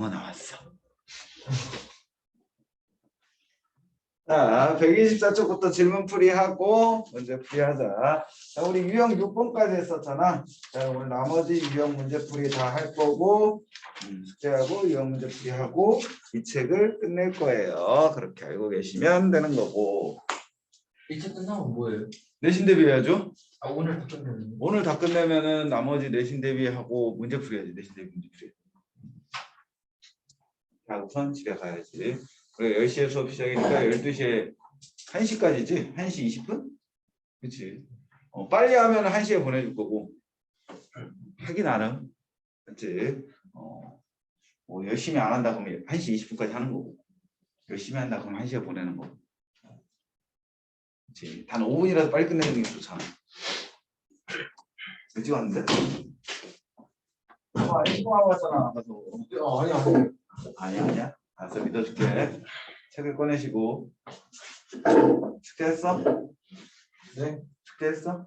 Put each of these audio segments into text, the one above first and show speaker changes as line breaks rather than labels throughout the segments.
영어 나왔어. 자, 124쪽부터 질문풀이하고 문제 풀이하자. 자, 우리 유형 6번까지 했었잖아. 자, 오늘 나머지 유형 문제풀이 다 할 거고 숙제하고 유형 문제풀이하고 이 책을 끝낼 거예요. 그렇게 알고 계시면 되는 거고.
1차 끝나면 뭐예요?
내신 대비해야죠.
아 오늘 다 끝내는
오늘 다 끝내면은 나머지 내신 대비하고 문제 풀이해야지. 내신 대비 문제 풀이. 자, 우선 집에 가야지. 그래, 10시에 수업 시작이니까 12시에 1시까지지? 1시 20분? 그치? 빨리 하면 1시에 보내줄 거고 하긴 안 하면 그치? 뭐 열심히 안 한다 그러면 1시 20분까지 하는 거고 열심히 한다 그러면 1시에 보내는 거고 그치? 단 5분이라도 빨리 끝내는 게 좋잖아. 일찍 왔는데? 일찍 와봤잖아. 아니야. 알았어, 믿어줄게. 책을 꺼내시고. 숙제했어?
네?
숙제했어?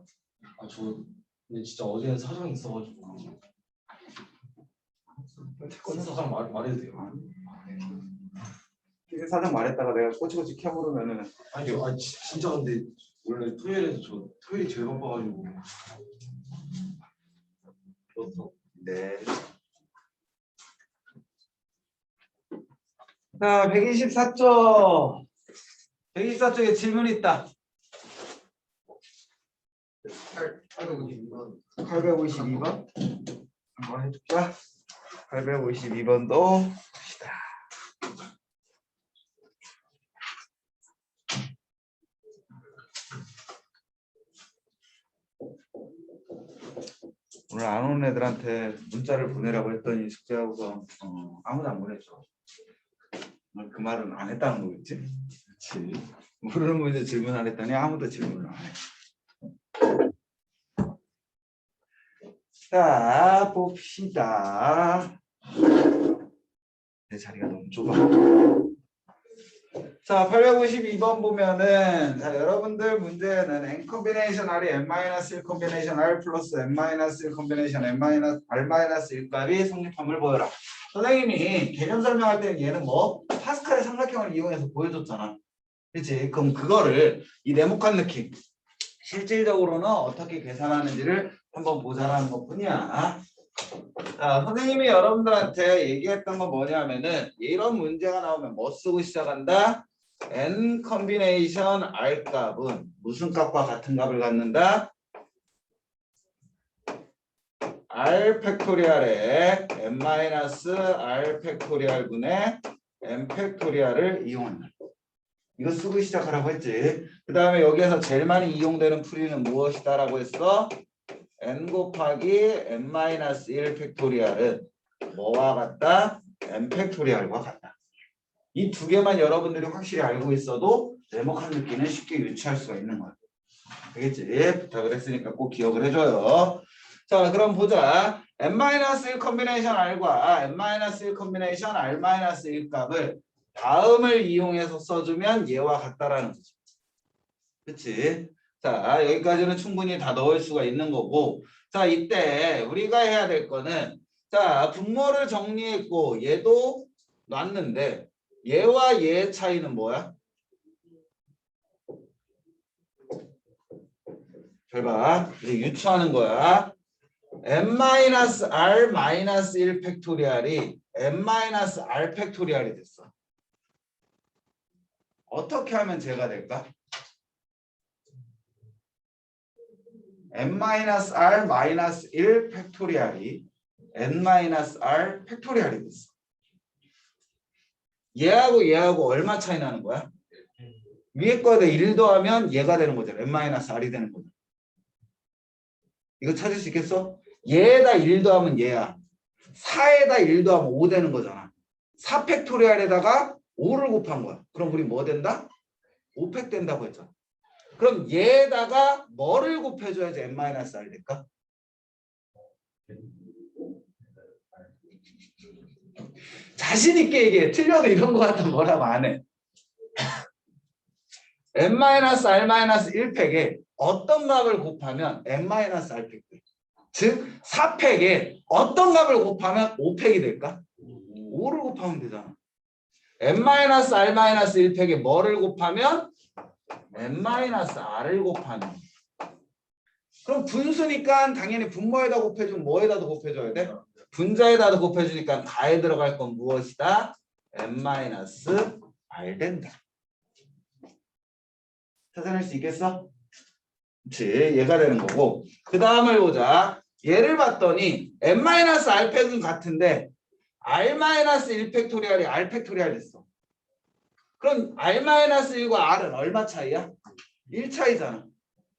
아 저 근데 진짜 어제는 사정이 있어가지고 사정 말해도 돼요?
사정 말했다가 내가 꼬치꼬치 켜부르면은
아니 저 진짜 근데 원래 토요일에서 저 토요일이 제일 바빠가지고 그렇죠.
네. 자, 124쪽. 124쪽에 질문이 있다.
852번
852번. 한번 해줄까? 852번도 봅시다. 오늘 안 오는 애들한테 문자를 보내라고 했더니 숙제하고서 아무도 안 보냈죠. 그 말은 안 했다는 거겠지? 그렇지. 모르는 문제 질문 안 했더니 아무도 질문을 안 해. 자, 봅시다. 내 자리가 너무 좁아. 자, 852번 보면은 자, 여러분들 문제는 n 컨비네이션 r이 n-1 컨비네이션 r 플러스 n-1 컨비네이션 r-1 값이 성립함을 보여라. 선생님이 개념 설명할 때는 얘는 뭐 파스칼의 삼각형을 이용해서 보여줬잖아. 그렇지? 그럼 그거를 이 네모칸 느낌 실질적으로는 어떻게 계산하는지를 한번 보자라는 것뿐이야. 자, 선생님이 여러분들한테 얘기했던 건 뭐냐면은 이런 문제가 나오면 뭐 쓰고 시작한다? n 컨비네이션 r 값은 무슨 값과 같은 값을 갖는다? r 팩토리얼에 n-r 팩토리얼 분의 n 팩토리얼을 이용한다. 이거 쓰고 시작하라고 했지. 그 다음에 여기에서 제일 많이 이용되는 풀이는 무엇이다 라고 했어? n 곱하기 n-1 팩토리얼은 뭐와 같다? n 팩토리얼과 같다. 이 두 개만 여러분들이 확실히 알고 있어도 네모칸 느낌은 쉽게 유추할 수가 있는 거야. 알겠지? 부탁을 했으니까 꼭 기억을 해줘요. 자, 그럼 보자. n-1 컨비네이션 r과 n-1 컨비네이션 r-1 값을 다음을 이용해서 써주면 얘와 같다라는 거죠. 그치? 자, 여기까지는 충분히 다 넣을 수가 있는 거고. 자, 이때 우리가 해야 될 거는 자, 분모를 정리했고 얘도 놨는데 얘와 얘의 차이는 뭐야? 잘 봐. 이제 유추하는 거야. n-r-1 팩토리얼이 n-r 팩토리얼이 됐어. 어떻게 하면 제가 될까? n-r-1 팩토리얼이 n-r 팩토리얼이 됐어. 얘하고 얼마 차이 나는 거야? 위에 거에다 1 더하면 얘가 되는 거잖아. n-r이 되는 거잖아. 이거 찾을 수 있겠어? 얘에다 1 더하면 얘야. 4에다 1 더하면 5 되는 거잖아. 4 팩토리얼에다가 5를 곱한 거야. 그럼 우리 뭐 된다? 5팩 된다고 했잖아. 그럼 얘에다가 뭐를 곱해줘야지 n-r 될까? 자신 있게 얘기해. 틀려도 이런 거 같으면 뭐라고 안 해. n-r-1팩에 어떤 값을 곱하면 n-r팩 돼. 즉 4팩에 어떤 값을 곱하면 5팩이 될까? 5를 곱하면 되잖아. n-r-1팩에 뭐를 곱하면 n-r을 곱하면. 그럼 분수니까 당연히 분모에다 곱해주면 뭐에다 곱해줘야 돼? 분자에다 곱해주니까 가에 들어갈 건 무엇이다? n-r 된다. 찾아낼 수 있겠어? 그렇지. 얘가 되는 거고. 그 다음을 보자. 얘를 봤더니 n-r팩은 같은데 r-1 팩토리얼이 r 팩토리얼 됐어. 그럼 r-1과 r은 얼마 차이야? 1 차이잖아.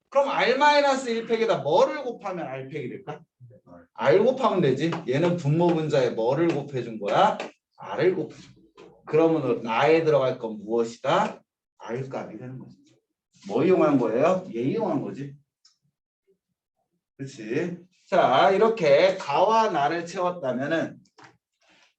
그럼 r-1 팩에다 뭐를 곱하면 r 팩이 될까? r 곱하면 되지. 얘는 분모 분자에 뭐를 곱해준 거야? r을 곱해준 거야. 그러면 나에 들어갈 건 무엇이다? r 값이 되는 거지. 뭐 이용한 거예요? 얘 이용한 거지. 그렇지. 자, 이렇게 가와 나를 채웠다면은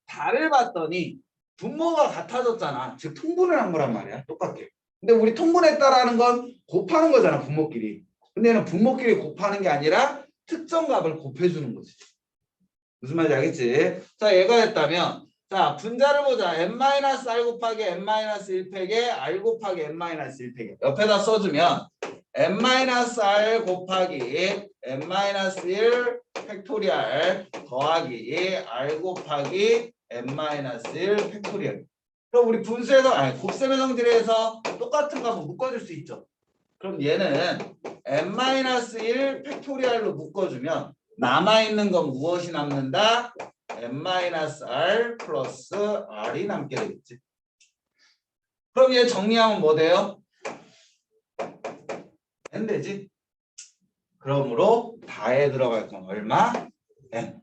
달을 봤더니 분모가 같아졌잖아. 즉 통분을 한 거란 말이야. 똑같게. 근데 우리 통분했다라는 건 곱하는 거잖아. 분모끼리. 근데 얘는 분모끼리 곱하는 게 아니라 특정 값을 곱해주는 거지. 무슨 말인지 알겠지? 자, 얘가 됐다면 자, 분자를 보자. n-r 곱하기 n-1팩에 r 곱하기 n-1팩에 옆에다 써주면 n-r 곱하기 n-1 팩토리얼 더하기 r 곱하기 n-1 팩토리얼. 그럼 우리 분수에서 아니 곱셈의 성질에서 똑같은 거 한번 묶어줄 수 있죠. 그럼 얘는 n-1 팩토리얼로 묶어주면 남아있는 건 무엇이 남는다? n-r 플러스 r이 남게 되겠지. 그럼 얘 정리하면 뭐 돼요? n 되지. 그러므로 다에 들어갈 건 얼마? n.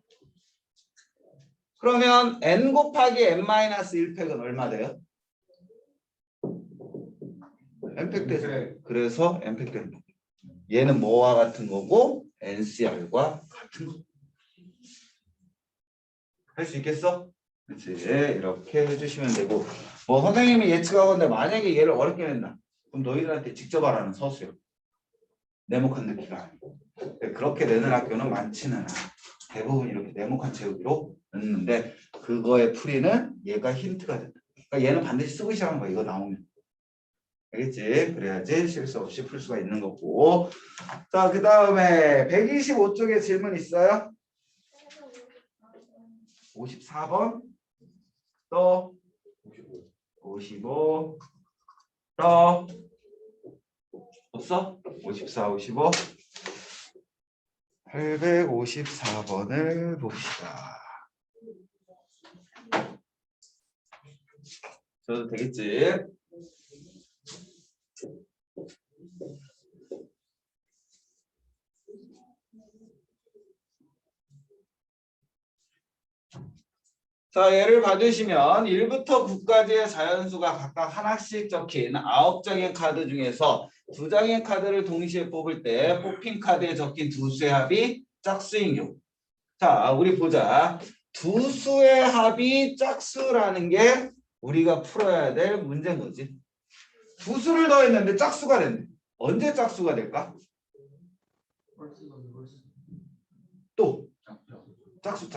그러면 n 곱하기 n-1팩은 얼마 돼요? n팩 되죠. 그래서 n팩 되는 거. 얘는 뭐와 같은 거고 ncr과 같은 거. 할 수 있겠어? 그렇지. 이렇게 해주시면 되고 뭐 선생님이 예측하건데 만약에 얘를 어렵게 낸다. 그럼 너희들한테 직접 하라는 서술이요. 네모칸 넣기가 아니고. 그렇게 내는 학교는 많지는 않아. 대부분 이렇게 네모칸 채우기로 넣는데 그거의 풀이는 얘가 힌트가 된다. 그러니까 얘는 반드시 쓰고 시작하는 거야. 이거 나오면. 알겠지? 그래야지 실수 없이 풀 수가 있는 거고. 자, 그 다음에 125쪽에 질문 있어요? 54번 또 55 또 없어? 54, 55 854번을 봅시다. 저도 되겠지? 자, 얘를 봐주시면 1부터 9까지의 자연수가 각각 하나씩 적힌 9장의 카드 중에서 2장의 카드를 동시에 뽑을 때 뽑힌 카드에 적힌 두 수의 합이 짝수인 경우. 자, 우리 보자. 두 수의 합이 짝수라는 게 우리가 풀어야 될 문제인 거지. 두 수를 더했는데 짝수가 됐네. 언제 짝수가 될까? 또 짝수.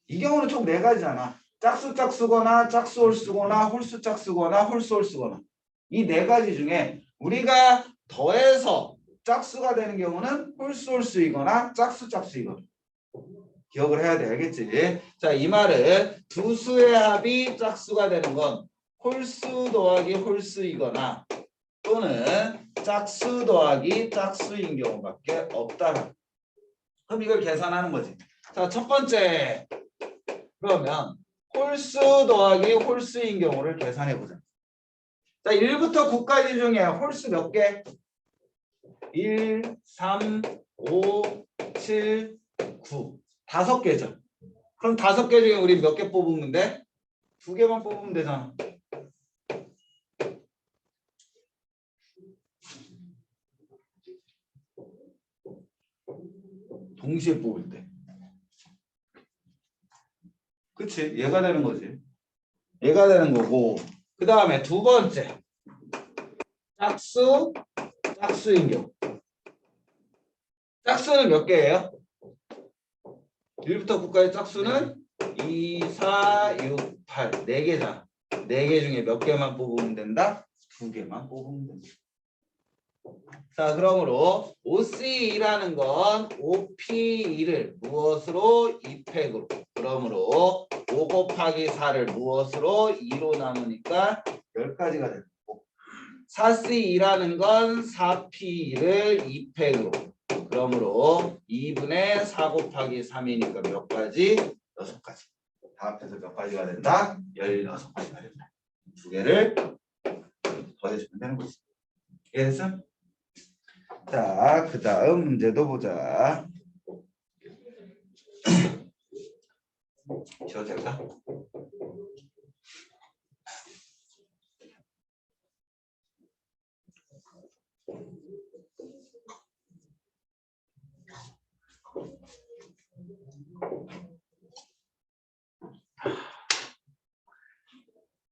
이 경우는 총 4가지잖아. 짝수거나 짝수홀수거나 홀수짝수거나 홀수홀수거나. 이 4가지 중에 우리가 더해서 짝수가 되는 경우는 홀수홀수이거나 짝수이거나. 기억을 해야 돼. 알겠지? 자, 이 말은 두 수의 합이 짝수가 되는 건 홀수 더하기 홀수이거나 또는 짝수 더하기 짝수인 경우밖에 없다. 그럼 이걸 계산하는 거지. 자, 첫 번째. 그러면 홀수 더하기 홀수인 경우를 계산해 보자. 자, 1부터 9까지 중에 홀수 몇 개? 1, 3, 5, 7, 9. 5개죠. 그럼 5개 중에 우리 몇 개 뽑으면 돼? 2개만 뽑으면 되잖아. 동시에 뽑을 때. 그치? 얘가 되는 거지. 얘가 되는 거고. 그 다음에 두 번째. 짝수인 경우. 짝수는 몇 개예요? 1부터 9까지 짝수는 2, 4, 6, 8 4개잖아. 4개 중에 몇 개만 뽑으면 된다? 2개만 뽑으면 된다. 자, 그러므로 OC2라는 건 OP2를 무엇으로? 2팩으로. 그러므로 5 곱하기 4를 무엇으로? 2로 나누니까 10가지가 되는 거고. 4C2라는 건 4P2를 2팩으로. 그러므로 2분의 4 곱하기 3이니까 몇 가지? 6가지. 다 합해서 몇 가지가 된다? 16가지가 된다. 2개를 더해주면 되는 거지. 이해됐어? 자, 그 다음 문제도 보자. 지워도 될까?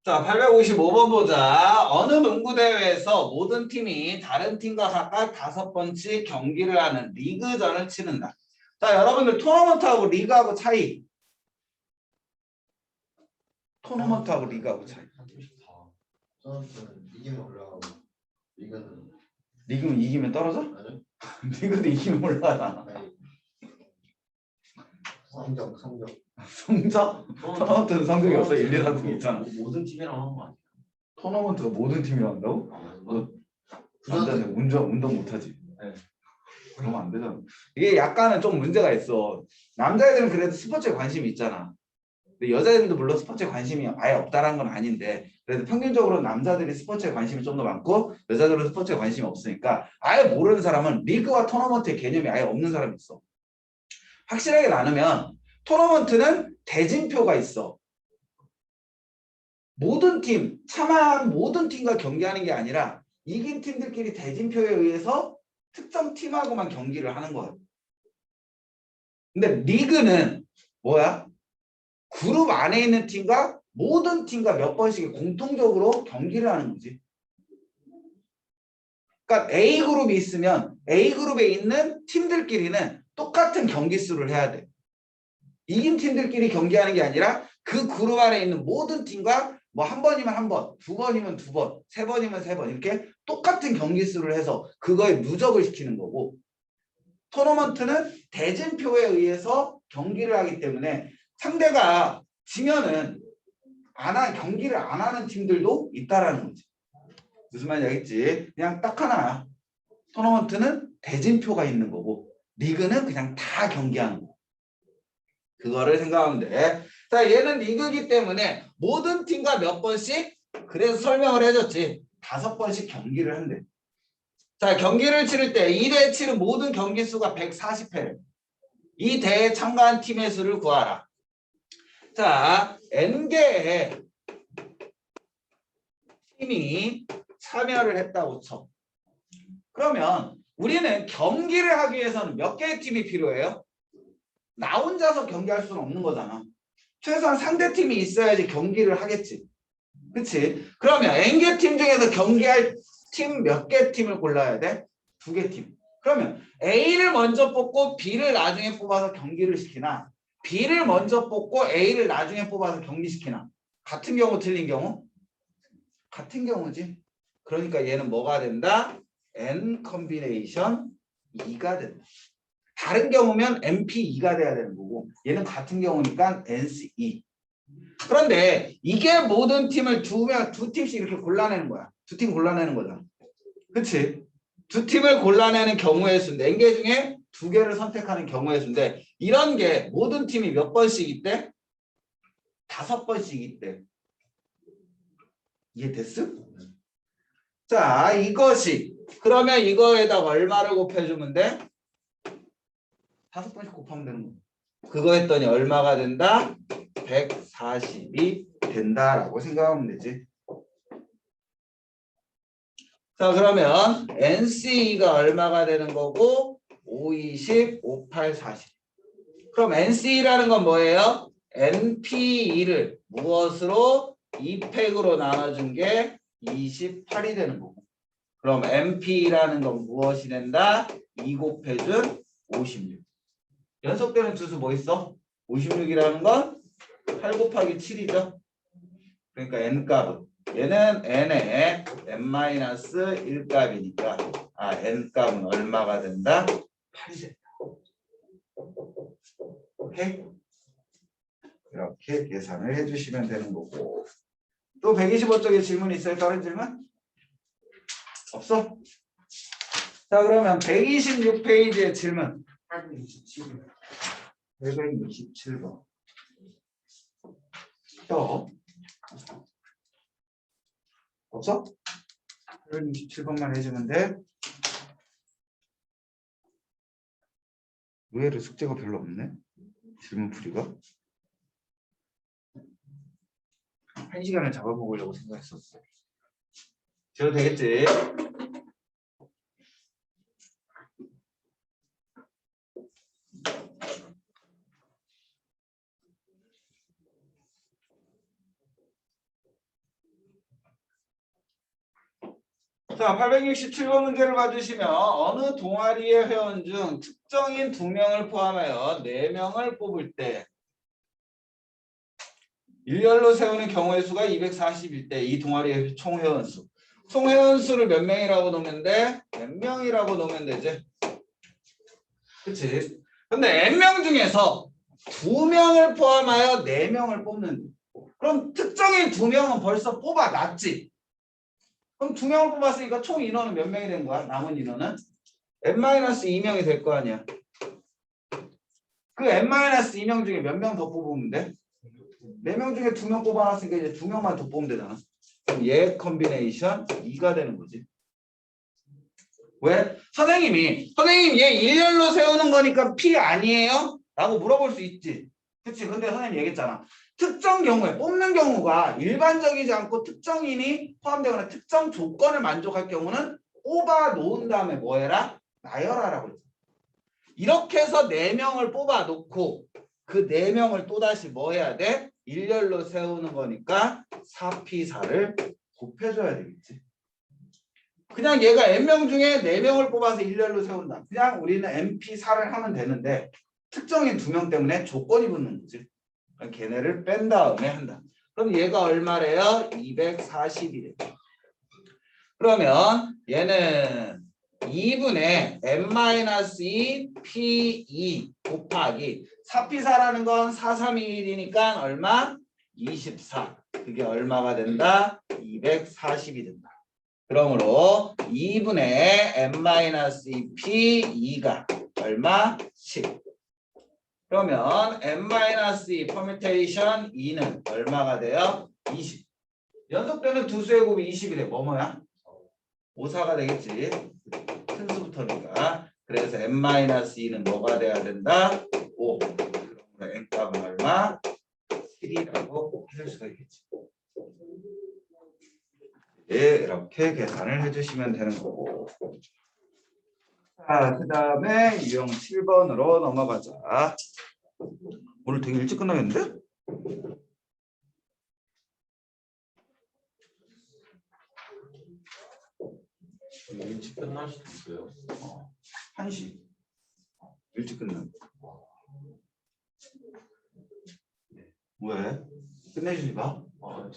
자, 855번 보자. 어느 농구대회에서 모든 팀이 다른 팀과 각각 5번씩 경기를 하는 리그전을 치는다. 자, 여러분들 토너먼트하고 리그하고 차이. 토너먼트하고 리그하고 차이.
저는 이기면 올라가고 이거는
리그는 이기면 떨어져?
아니
리그도 이기면 올라가잖아.
성적
성적? 토너먼트는 성적이 없어. 1, 2, 3등이 있잖아.
모든 팀이랑 하는 거 아니야?
토너먼트가 모든 팀이랑 한다고? 남자는 운동 못하지.
네.
그러면 안 되잖아. 이게 약간은 좀 문제가 있어. 남자애들은 그래도 스포츠에 관심이 있잖아. 근데 여자애들도 물론 스포츠에 관심이 아예 없다라는 건 아닌데 그래도 평균적으로 남자들이 스포츠에 관심이 좀 더 많고 여자들은 스포츠에 관심이 없으니까 아예 모르는 사람은 리그와 토너먼트의 개념이 아예 없는 사람이 있어. 확실하게 나누면 토너먼트는 대진표가 있어. 모든 팀, 차마 모든 팀과 경기하는 게 아니라 이긴 팀들끼리 대진표에 의해서 특정 팀하고만 경기를 하는 거야. 근데 리그는 뭐야? 그룹 안에 있는 팀과 모든 팀과 몇 번씩 공통적으로 경기를 하는 거지. 그러니까 A그룹이 있으면 A그룹에 있는 팀들끼리는 똑같은 경기 수를 해야 돼. 이긴 팀들끼리 경기하는 게 아니라 그 그룹 안에 있는 모든 팀과 뭐 한 번이면 한 번, 두 번이면 두 번, 세 번이면 세 번 이렇게 똑같은 경기 수를 해서 그거에 누적을 시키는 거고 토너먼트는 대진표에 의해서 경기를 하기 때문에 상대가 지면은 경기를 안 하는 팀들도 있다라는 거지. 무슨 말인지 알겠지? 그냥 딱 하나야. 토너먼트는 대진표가 있는 거고 리그는 그냥 다 경기하는 거. 그거를 생각하면 돼. 자, 얘는 리그이기 때문에 모든 팀과 몇 번씩 그래서 설명을 해줬지. 5번씩 경기를 한대. 자, 경기를 치를 때 이 대회 치른 모든 경기 수가 140회. 이 대회에 참가한 팀의 수를 구하라. 자, N개의 팀이 참여를 했다고 쳐. 그러면 우리는 경기를 하기 위해서는 몇 개의 팀이 필요해요? 나 혼자서 경기할 수는 없는 거잖아. 최소한 상대팀이 있어야지 경기를 하겠지. 그치? 그러면 N개 팀 중에서 경기할 팀 몇 개 팀을 골라야 돼? 2개 팀. 그러면 A를 먼저 뽑고 B를 나중에 뽑아서 경기를 시키나 B를 먼저 뽑고 A를 나중에 뽑아서 경기시키나 같은 경우 틀린 경우? 같은 경우지. 그러니까 얘는 뭐가 된다? N 컨비네이션 2가 된다. 다른 경우면 NP2가 돼야 되는 거고 얘는 같은 경우니까 NC2. 그런데 이게 모든 팀을 두 팀씩 이렇게 골라내는 거야. 2팀 골라내는 거잖아. 그치? 2팀을 골라내는 경우의 수인데 N개 중에 2개를 선택하는 경우의 수인데 이런 게 모든 팀이 몇 번씩 있대? 5번씩 있대. 이해됐어? 자, 이것이 그러면 이거에다가 얼마를 곱해주면 돼? 5번씩 곱하면 되는 거야. 그거 했더니 얼마가 된다? 140이 된다라고 생각하면 되지. 자, 그러면 NC가 얼마가 되는 거고 5, 20, 5, 8, 40. 그럼 NC라는 건 뭐예요? NP2를 무엇으로? 2팩으로 나눠준 게 28이 되는 거고. 그럼 NP라는 건 무엇이 된다? 2 곱해준 56. 연속되는 주수 뭐 있어? 56이라는 건 8 곱하기 7이죠. 그러니까 n값은 얘는 n의 n-1값이니까 n값은 얼마가 된다? 8이 된다. 오케이? 이렇게 계산을 해주시면 되는 거고. 또 125쪽에 질문 있어요? 다른 질문? 없어? 자, 그러면 126페이지의 질문. 167번. 또 없어? 167번만 해주면 돼. 의외로 숙제가 별로 없네. 질문 풀이가. 1시간을 잡아먹으려고 생각했었어. 줘도 되겠지? 자, 867번 문제를 봐주시면 어느 동아리의 회원 중 특정인 2명을 포함하여 4명을 뽑을 때 일렬로 세우는 경우의 수가 241대 이 동아리의 총 회원 수. 총 회원 수를 몇 명이라고 놓으면 돼? 몇 명이라고 놓으면 되지? 그치? 근데 n명 중에서 2명을 포함하여 4명을 뽑는. 그럼 특정인 2명은 벌써 뽑아놨지? 그럼 2명을 뽑았으니까 총 인원은 몇 명이 된 거야? 남은 인원은? n-2명이 될 거 아니야. 그 n-2명 중에 몇 명 더 뽑으면 돼? 4명 중에 2명 뽑아놨으니까 이제 2명만 더 뽑으면 되잖아. 그럼 얘 컨비네이션 2가 되는 거지. 왜? 선생님 얘 일렬로 세우는 거니까 P 아니에요? 라고 물어볼 수 있지. 그치? 근데 선생님 얘기했잖아. 특정 경우에 뽑는 경우가 일반적이지 않고 특정인이 포함되거나 특정 조건을 만족할 경우는 뽑아 놓은 다음에 뭐 해라? 나열하라고 했잖아. 이렇게 해서 4명을 뽑아 놓고 그 4명을 또다시 뭐 해야 돼? 일렬로 세우는 거니까 4P4를 곱해줘야 되겠지. 그냥 얘가 n명 중에 4명을 뽑아서 일렬로 세운다. 그냥 우리는 nP4를 하면 되는데 특정인 2명 때문에 조건이 붙는 거지. 걔네를 뺀 다음에 한다. 그럼 얘가 얼마래요? 241이래. 그러면 얘는 2분의 n-2 P2 곱하기 4P4라는 건 4, 3, 1이니까 얼마? 24. 그게 얼마가 된다? 240이 된다. 그러므로 2분의 n-2 P2가 얼마? 10. 그러면 n-2 퍼뮤테이션 2는 얼마가 돼요? 20. 연속되는 두 수의 곱이 20이래. 뭐야? 5사가 되겠지. 큰 수부터니까. 그래서 n-2는 뭐가 돼야 된다? 5. 그러므로 n값은 얼마? 7이라고 해줄 수가 있겠지. 예, 이렇게 계산을 해주시면 되는 거고. 자, 그 다음에 유형 7번으로 넘어가자. 오늘 되게 일찍 끝나겠는데?
일찍 끝날 수도 있어요.
1시. 일찍 끝나. 왜? 끝내주지 마.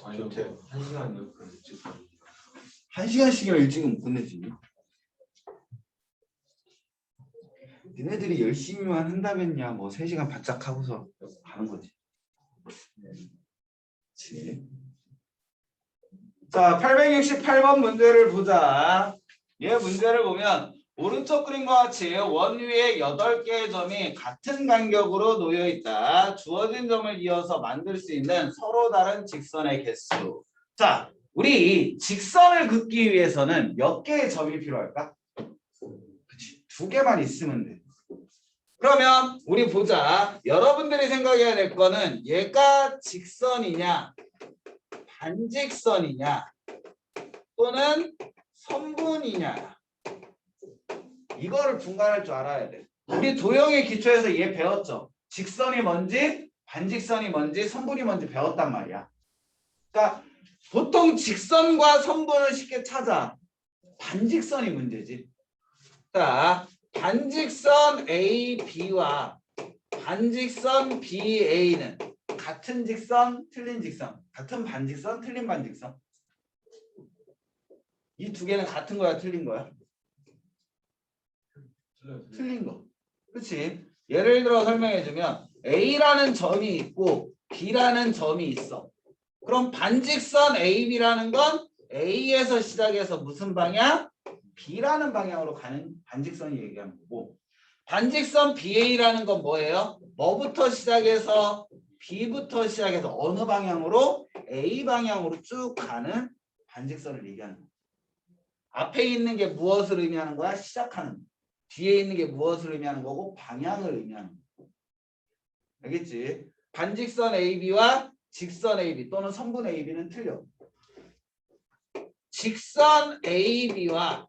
아니요.
좋대.
1시간이요. 일찍.
1시간씩이나 일찍은 못 끝내지. 니네들이 열심히만 한다면야 뭐 3시간 바짝 하고서 가는 거지. 그치. 자, 868번 문제를 보자. 얘 문제를 보면 오른쪽 그림과 같이 원 위에 8개의 점이 같은 간격으로 놓여 있다. 주어진 점을 이어서 만들 수 있는 서로 다른 직선의 개수. 자, 우리 직선을 긋기 위해서는 몇 개의 점이 필요할까? 그치, 2개만 있으면 돼. 그러면 우리 보자. 여러분들이 생각해야 될 거는 얘가 직선이냐 반직선이냐 또는 선분이냐 이거를 분간할 줄 알아야 돼. 우리 도형의 기초에서 얘 배웠죠. 직선이 뭔지 반직선이 뭔지 선분이 뭔지 배웠단 말이야. 그러니까 보통 직선과 선분을 쉽게 찾아. 반직선이 문제지. 자, 반직선 AB와 반직선 BA는 같은 직선, 틀린 직선, 같은 반직선, 틀린 반직선. 이 두 개는 같은 거야, 틀린 거야? 틀린 거. 그렇지? 예를 들어 설명해주면 A라는 점이 있고 B라는 점이 있어. 그럼 반직선 AB라는 건 A에서 시작해서 무슨 방향? B라는 방향으로 가는 반직선이 얘기하는 거고, 반직선 BA라는 건 뭐예요? 뭐부터 시작해서 B부터 시작해서 어느 방향으로? A 방향으로 쭉 가는 반직선을 얘기하는 거야. 앞에 있는 게 무엇을 의미하는 거야? 시작하는. 뒤에 있는 게 무엇을 의미하는 거고? 방향을 의미하는 거야. 알겠지? 반직선 AB와 직선 AB 또는 선분 AB는 틀려. 직선 AB와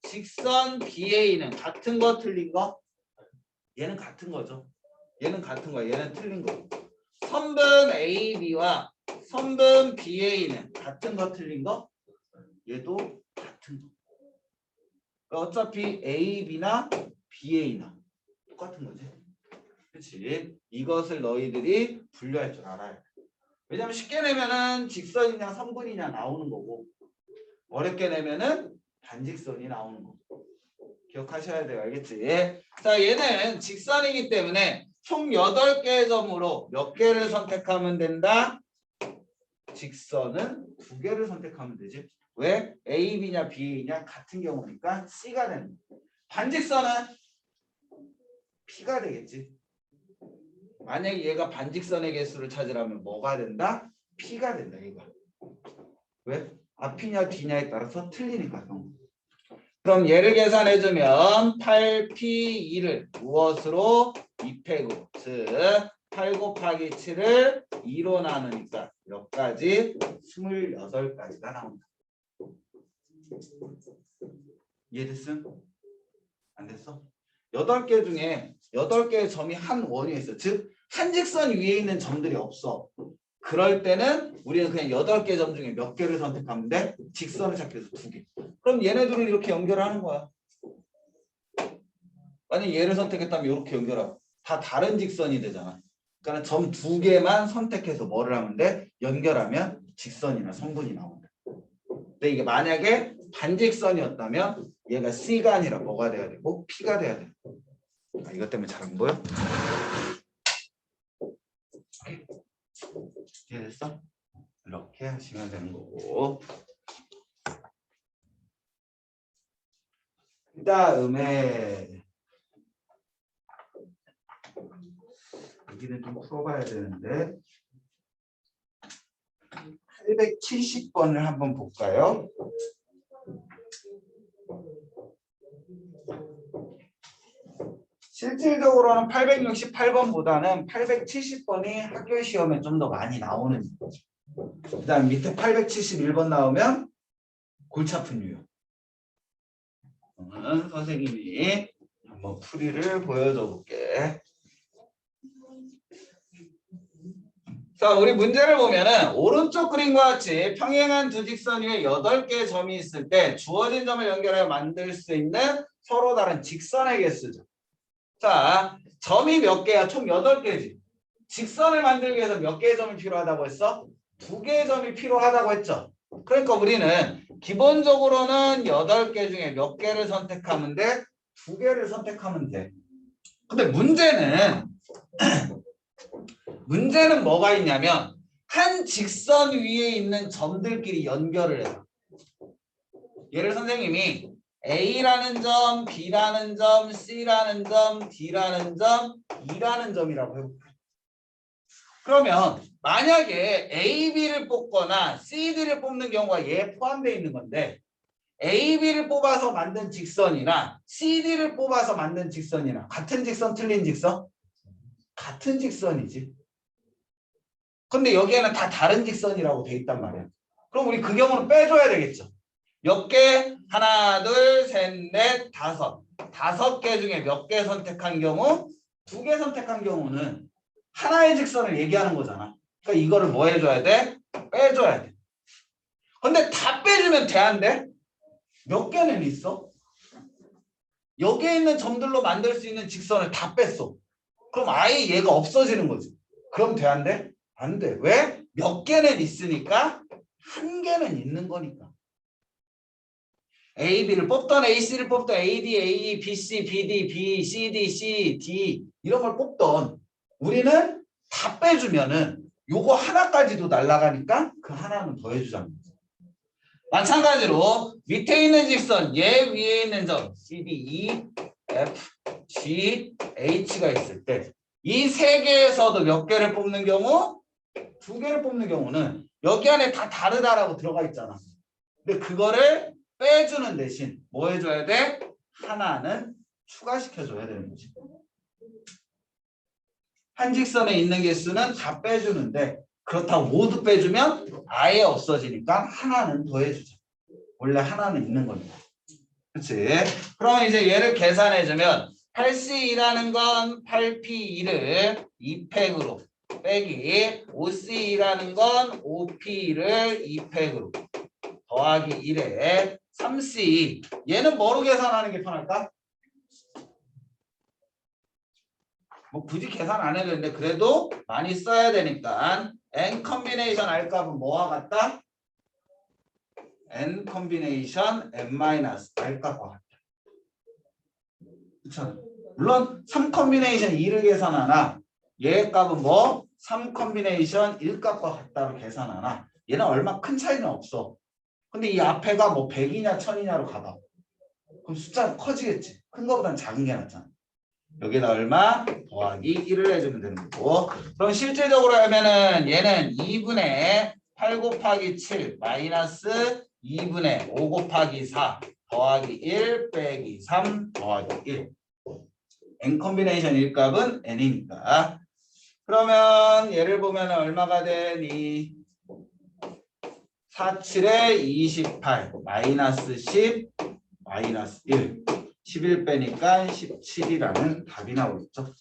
직선 BA는 같은 거 틀린 거? 얘는 같은 거죠. 얘는 같은 거야. 얘는 틀린 거. 선분 AB와 선분 BA는 같은 거 틀린 거? 얘도 같은 거. 어차피 AB나 BA나 똑같은 거지. 그렇지? 이것을 너희들이 분류할 줄 알아야 돼. 왜냐면 쉽게 내면은 직선이냐 선분이냐 나오는 거고, 어렵게 내면은 반직선이 나오는 거고. 기억하셔야 돼요. 알겠지? 자, 얘는 직선이기 때문에 총 8개의 점으로 몇 개를 선택하면 된다? 직선은 2개를 선택하면 되지. 왜? A, B냐 B냐 같은 경우니까 C가 되는 거야. 반직선은 P가 되겠지. 만약에 얘가 반직선의 개수를 찾으라면 뭐가 된다? P가 된다. 얘가. 왜? 앞이냐 뒤냐에 따라서 틀리니까. 그럼 얘를 계산해주면 8P2를 무엇으로? 2팩으로. 즉 8 곱하기 7을 2로 나누니까 몇 가지? 28가지가 나온다. 이해됐음? 안 됐어? 8개 중에 8개의 점이 한 원위에 있어. 즉 한 직선 위에 있는 점들이 없어. 그럴 때는 우리는 그냥 8개 점 중에 몇 개를 선택하면 돼? 직선을 찾기위해서 2개. 그럼 얘네들을 이렇게 연결하는 거야. 만약 얘를 선택했다면 이렇게 연결하고 다 다른 직선이 되잖아. 그러니까 점 2개만 선택해서 뭐를 하면 돼? 연결하면 직선이나 선분이 나온다. 근데 이게 만약에 반직선이었다면 얘가 C가 아니라 뭐가 돼야 되고 P가 돼야 돼. 아, 이것 때문에 잘 안 보여? 이해됐어? 이렇게 하시면 되는 거고, 그 다음에 여기는 좀 풀어봐야 되는데 870번을 한번 볼까요? 실질적으로는 868번보다는 870번이 학교 시험에 좀 더 많이 나오는 거죠. 그 다음 밑에 871번 나오면 골치 아픈 유형. 선생님이 한번 풀이를 보여줘 볼게. 자, 우리 문제를 보면은 오른쪽 그림과 같이 평행한 두 직선 위에 8개의 점이 있을 때 주어진 점을 연결하여 만들 수 있는 서로 다른 직선의 개수죠. 자, 점이 몇 개야? 총 8개지. 직선을 만들기 위해서 몇 개의 점이 필요하다고 했어? 2개의 점이 필요하다고 했죠. 그러니까 우리는 기본적으로는 8개 중에 몇 개를 선택하면 돼? 2개를 선택하면 돼. 근데 문제는 뭐가 있냐면 한 직선 위에 있는 점들끼리 연결을 해요. 얘를 선생님이 A라는 점, B라는 점, C라는 점, D라는 점, E라는 점이라고 해볼게요. 그러면 만약에 A, B를 뽑거나 C, D를 뽑는 경우가 얘에 포함되어 있는 건데 A, B를 뽑아서 만든 직선이나 C, D를 뽑아서 만든 직선이나 같은 직선, 틀린 직선? 같은 직선이지. 근데 여기에는 다 다른 직선이라고 돼 있단 말이야. 그럼 우리 그 경우는 빼줘야 되겠죠. 몇 개? 하나, 둘, 셋, 넷, 다섯. 5개 중에 몇 개 선택한 경우? 2개 선택한 경우는 하나의 직선을 얘기하는 거잖아. 그러니까 이거를 뭐 해줘야 돼? 빼줘야 돼. 근데 다 빼주면 돼, 안 돼? 몇 개는 있어? 여기에 있는 점들로 만들 수 있는 직선을 다 뺐어. 그럼 아예 얘가 없어지는 거지. 그럼 돼, 안 돼? 안 돼. 왜? 몇 개는 있으니까 한 개는 있는 거니까. A, B를 뽑던 A, C를 뽑던 A, D, A, B, C, B, D, B, C, D, C, D 이런 걸 뽑던 우리는 다 빼주면은 요거 하나까지도 날아가니까 그 하나는 더해주자는 거죠. 마찬가지로 밑에 있는 직선, 얘 위에 있는 점 C, D, E, F, G, H가 있을 때 이 세 개에서도 몇 개를 뽑는 경우? 두 개를 뽑는 경우는 여기 안에 다 다르다라고 들어가 있잖아. 근데 그거를 빼주는 대신 뭐 해줘야 돼? 하나는 추가시켜줘야 되는 거지. 한 직선에 있는 개수는 다 빼주는데 그렇다고 모두 빼주면 아예 없어지니까 하나는 더해주자. 원래 하나는 있는 겁니다. 그렇지? 그럼 이제 얘를 계산해주면 8C2라는 건 8P2를 2팩으로 빼기 5C2라는 건 5P2를 2팩으로 더하기 1에 3C 얘는 뭐로 계산하는 게 편할까? 뭐 굳이 계산 안 해도 되는데 그래도 많이 써야 되니까 N 컨비네이션 R 값은 뭐와 같다? N 컨비네이션 N-R 값과 같다. 그쵸? 물론 3 컨비네이션 2를 계산하나 얘 값은 뭐? 3 컨비네이션 1 값과 같다로 계산하나 얘는 얼마 큰 차이는 없어. 근데 이 앞에가 뭐 100이냐 1000이냐로 가봐. 그럼 숫자가 커지겠지. 큰 거보단 작은 게 낫잖아. 여기다 얼마? 더하기 1을 해주면 되는 거고. 그럼 실질적으로 하면은 얘는 2분의 8 곱하기 7 마이너스 2분의 5 곱하기 4 더하기 1 빼기 3 더하기 1. N 컨비네이션 1값은 N이니까. 그러면 얘를 보면 얼마가 되니? 4, 7에 28 마이너스 10 마이너스 1 11 빼니까 17이라는 답이 나오겠죠.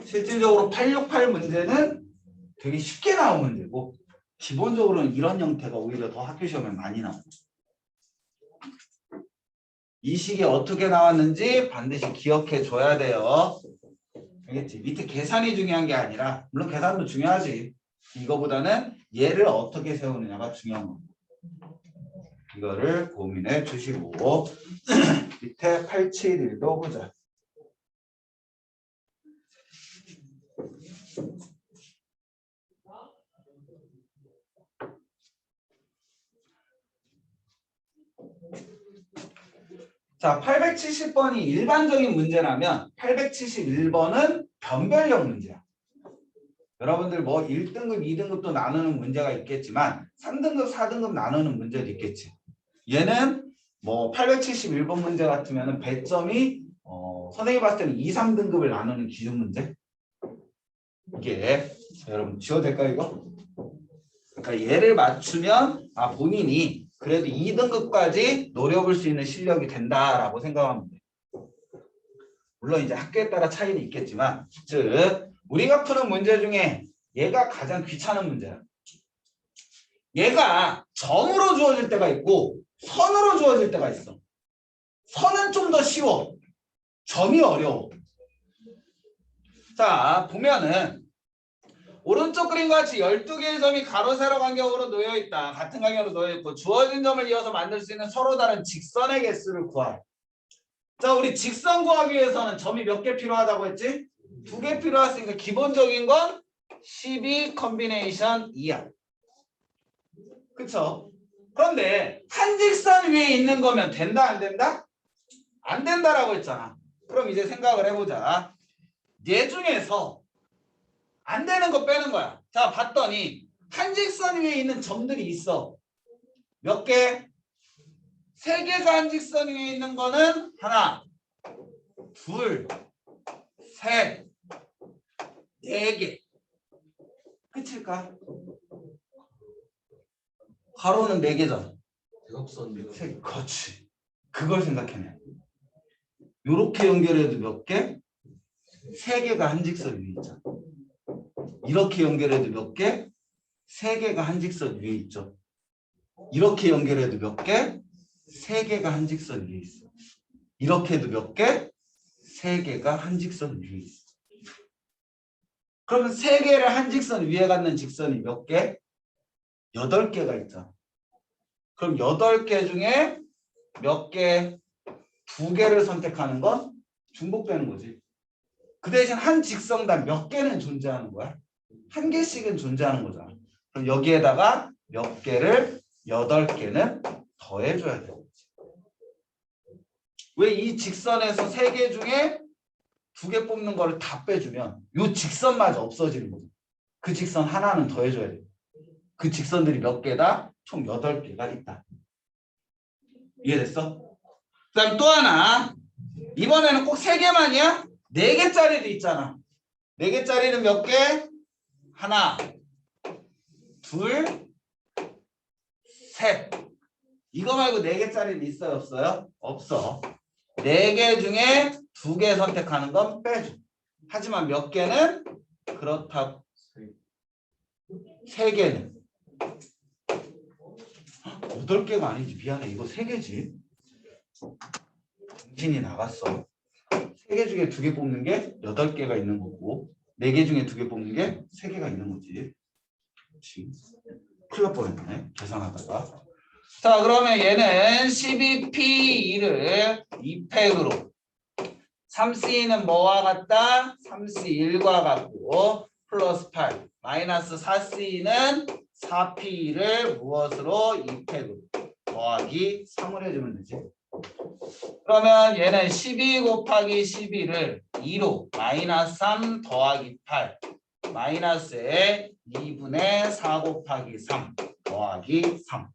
실질적으로 868 문제는 되게 쉽게 나온 문제고 기본적으로는 이런 형태가 오히려 더 학교 시험에 많이 나옵니다. 이 식이 어떻게 나왔는지 반드시 기억해 줘야 돼요. 알겠지? 밑에 계산이 중요한 게 아니라 물론 계산도 중요하지. 이거보다는 얘를 어떻게 세우느냐가 중요한 겁니다. 이거를 고민해 주시고 밑에 871도 보자. 자, 870번이 일반적인 문제라면 871번은 변별력 문제야. 여러분들 뭐 1등급, 2등급도 나누는 문제가 있겠지만 3등급, 4등급 나누는 문제도 있겠지. 얘는 뭐 871번 문제 같으면 배점이 선생님이 봤을 때는 2, 3등급을 나누는 기준 문제. 이게 여러분 지워도 될까요 이거? 그러니까 얘를 맞추면 본인이 그래도 2등급까지 노려볼 수 있는 실력이 된다라고 생각하면 돼. 물론 이제 학교에 따라 차이는 있겠지만 즉 우리가 푸는 문제 중에 얘가 가장 귀찮은 문제야. 얘가 점으로 주어질 때가 있고 선으로 주어질 때가 있어. 선은 좀 더 쉬워. 점이 어려워. 자 보면은 오른쪽 그림과 같이 12개의 점이 가로 세로 간격으로 놓여있다. 같은 간격으로 놓여있고 주어진 점을 이어서 만들 수 있는 서로 다른 직선의 개수를 구하라. 자 우리 직선 구하기 위해서는 점이 몇 개 필요하다고 했지? 2개 필요했으니까 기본적인 건 12 컨비네이션 2야. 그쵸? 그런데 한 직선 위에 있는 거면 된다 안 된다? 안 된다라고 했잖아. 그럼 이제 생각을 해보자. 얘 중에서 안 되는 거 빼는 거야. 자 봤더니 한 직선 위에 있는 점들이 있어. 몇 개? 3개가 한 직선 위에 있는 거는 하나, 둘, 셋, 4개. 끝일까? 가로는 4개잖아.
대각선
그렇지. 그걸 생각해내. 요렇게 연결해도 몇 개? 3개가 한 직선 위에 있잖아. 이렇게 연결해도 몇 개? 3개가 한 직선 위에 있죠. 이렇게 연결해도 몇 개? 3개가 한 직선 위에 있어. 이렇게 해도 몇 개? 3개가 한 직선 위에 있어. 그러면 세 개를 한 직선 위에 갖는 직선이 몇 개? 8개가 있잖아. 그럼 8개 중에 몇 개? 2개를 선택하는 건 중복되는 거지. 그 대신 한 직선당 몇 개는 존재하는 거야? 한 개씩은 존재하는 거잖아. 그럼 여기에다가 몇 개를 8개는 더해줘야 돼. 왜 이 직선에서 3개 중에 2개 뽑는 거를 다 빼주면 이 직선마저 없어지는 거죠. 그 직선 하나는 더해줘야 돼. 그 직선들이 몇 개다? 총 8개가 있다. 이해됐어? 그 다음 또 하나. 이번에는 꼭 3개만이야? 4개짜리도 있잖아. 4개짜리는 몇 개? 하나, 둘, 셋. 이거 말고 4개짜리는 있어요? 없어요? 없어. 4개 중에 2개 선택하는 건 빼줘. 하지만 몇 개는? 그렇다고. 3개는. 8개가 아니지. 미안해. 이거 3개지. 정신이 나갔어. 3개 중에 2개 뽑는 게 8개가 있는 거고 4개 중에 2개 뽑는 게 3개가 있는 거지. 그렇지. 큰일 날 뻔했네. 계산하다가. 자, 그러면 얘는 12P2를 2팩으로 3C는 뭐와 같다? 3C1과 같고 플러스 8 마이너스 4C는 4P2를 무엇으로? 2팩으로 더하기 3을 해주면 되지. 그러면 얘는 12 곱하기 12를 2로 마이너스 3 더하기 8 마이너스에 2분의 4 곱하기 3 더하기 3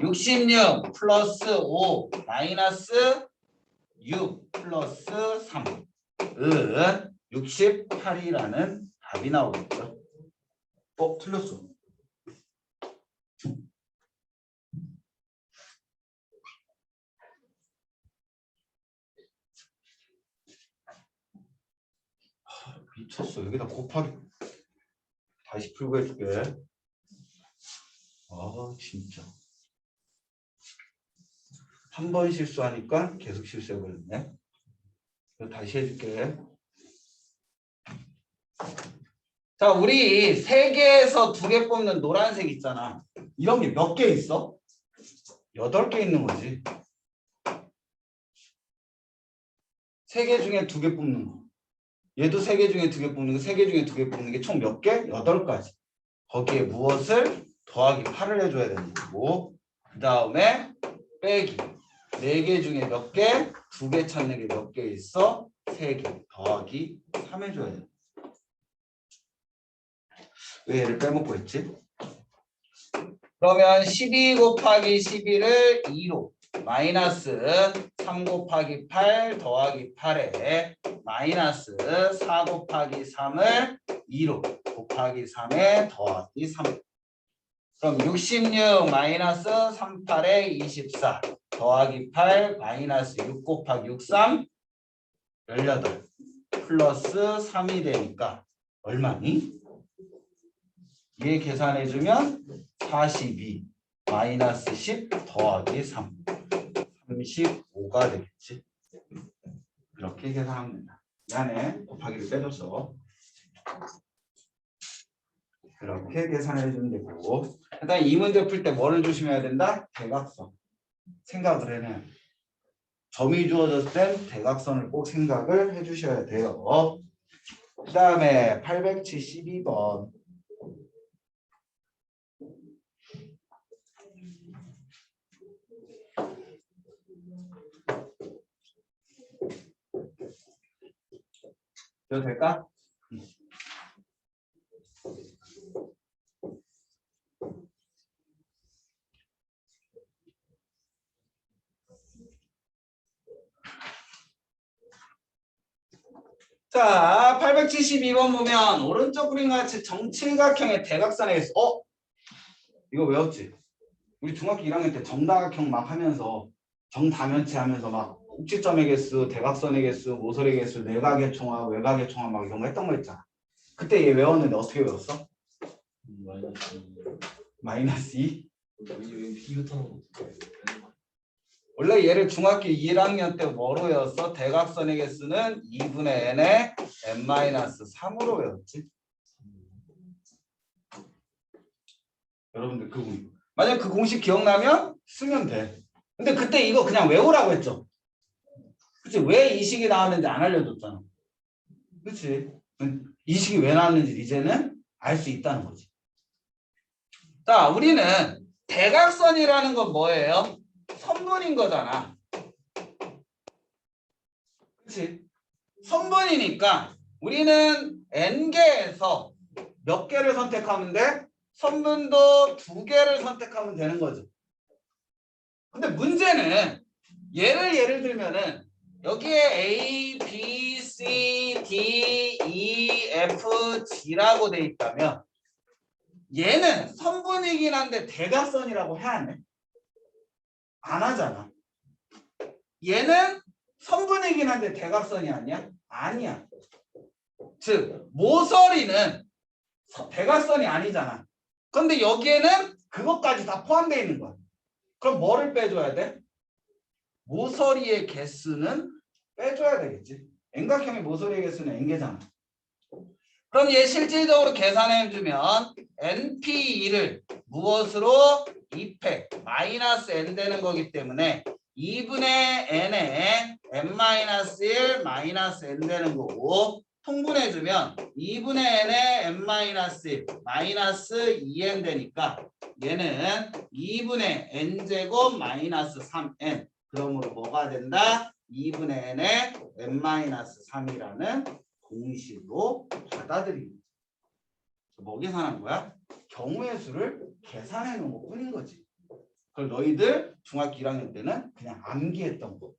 66 플러스 5 마이너스 6 플러스 3은 68이라는 답이 나오겠죠. 틀렸어. 미쳤어. 여기다 곱하기 다시 풀고 해줄게. 진짜 한 번 실수하니까 계속 실수해버렸네. 이거 다시 해줄게. 자, 우리 3개에서 2개 뽑는 노란색 있잖아. 이런 게 몇 개 있어? 8개 있는 거지. 3개 중에 2개 뽑는 거. 얘도 3개 중에 2개 뽑는 거, 3개 중에 2개 뽑는 게 총 몇 개? 8가지. 거기에 무엇을? 더하기 8을 해줘야 되는 거고, 그 다음에 빼기. 4개 중에 몇 개? 2개 찾는 게 몇 개 있어? 3개. 더하기 3 해줘야 돼. 왜 얘를 빼먹고 했지? 그러면 12 곱하기 12를 2로 마이너스 3 곱하기 8 더하기 8에 마이너스 4 곱하기 3을 2로 곱하기 3에 더하기 3. 그럼 66 마이너스 38에 24 더하기 8 마이너스 6 곱하기 63 18 플러스 3이 되니까 얼마니? 얘 계산해주면 42 마이너스 10 더하기 3 35가 되겠지. 이렇게 계산하면 된다. 미안해. 곱하기를 빼줬어. 이렇게 계산해주면 되고, 일단 이 문제 풀 때 뭐를 조심해야 된다? 대각선. 생각을 해놔야 돼. 점이 주어졌을 땐 대각선을 꼭 생각을 해주셔야 돼요. 그 다음에 872번. 이거 될까? 자, 872번 보면 오른쪽 그림과 같이 정칠각형의 대각선에 이거 외웠지? 우리 중학교 1학년 때 정다각형 막 하면서 정다면체 하면서 막 꼭지점의 개수, 대각선의 개수, 모서리 개수, 내각의 총합, 외각의 총합 막 이런 거 했던 거 있잖아. 그때 얘 외웠는데 어떻게 외웠어? 마이너스 2?
비교하는 거.
원래 얘를 중학교 1학년 때 뭐로 외웠어? 대각선의 개수는 2분의 n의 n-3으로 외웠지. 여러분들 만약 그 공식 기억나면 쓰면 돼. 근데 그때 이거 그냥 외우라고 했죠. 그치? 왜 이 식이 나왔는지 안 알려줬잖아. 그치? 이 식이 왜 나왔는지 이제는 알 수 있다는 거지. 자, 우리는 대각선이라는 건 뭐예요? 선분인 거잖아. 그치? 선분이니까 우리는 n개에서 몇 개를 선택하면 돼? 선분도 2개를 선택하면 되는 거죠. 근데 문제는 예를 들면은 여기에 A, B, C, D, E, F, G라고 돼 있다면 얘는 선분이긴 한데 대각선이라고 해야 하네? 안 하잖아. 얘는 선분이긴 한데 대각선이 아니야? 아니야. 즉 모서리는 대각선이 아니잖아. 근데 여기에는 그것까지 다 포함되어 있는 거야. 그럼 뭐를 빼줘야 돼? 모서리의 개수는 빼줘야 되겠지. N각형의 모서리의 개수는 N개잖아. 그럼 얘 실질적으로 계산해주면 NP2를 무엇으로? 2팩 마이너스 N 되는 거기 때문에 2분의 N에 N-1 마이너스 N 되는 거고 통분해주면 2분의 N에 N-1 마이너스 2N 되니까 얘는 2분의 N제곱 마이너스 3N 그러므로 뭐가 된다? 2분의 N에 N-3이라는 공식으로 받아들입니다. 뭐 계산한 거야? 경우의 수를 계산해 놓은 것 뿐인 거지. 그걸 너희들 중학교 1학년 때는 그냥 암기했던 거.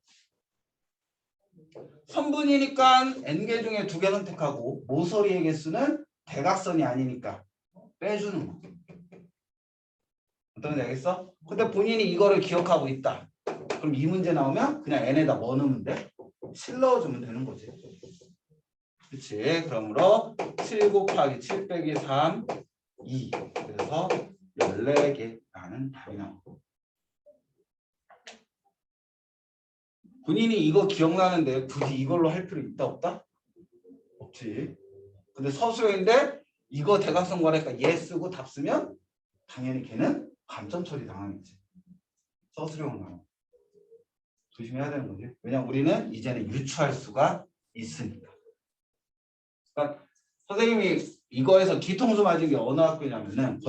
선분이니까 n개 중에 2개 선택하고 모서리의 개수는 대각선이 아니니까 빼주는 거. 어떤지 알겠어? 근데 본인이 이거를 기억하고 있다. 그럼 이 문제 나오면 그냥 n에다 뭐 넣으면 돼? 7 넣어주면 되는 거지. 그치? 그러므로 7 곱하기 7 빼기 3, 2. 그래서 14개라는 답이 나오고. 본인이 이거 기억나는데 굳이 이걸로 할 필요 있다 없다? 없지. 근데 서술형인데 이거 대각선 구하니까 얘 쓰고 답 쓰면 당연히 걔는 감점 처리 당하겠지. 서술형은 나와. 조심해야 되는 거지. 왜냐면 우리는 이제는 유추할 수가 있으니까. 그러니까 선생님이 이거에서 뒤통수 맞은 게 어느 학교냐면은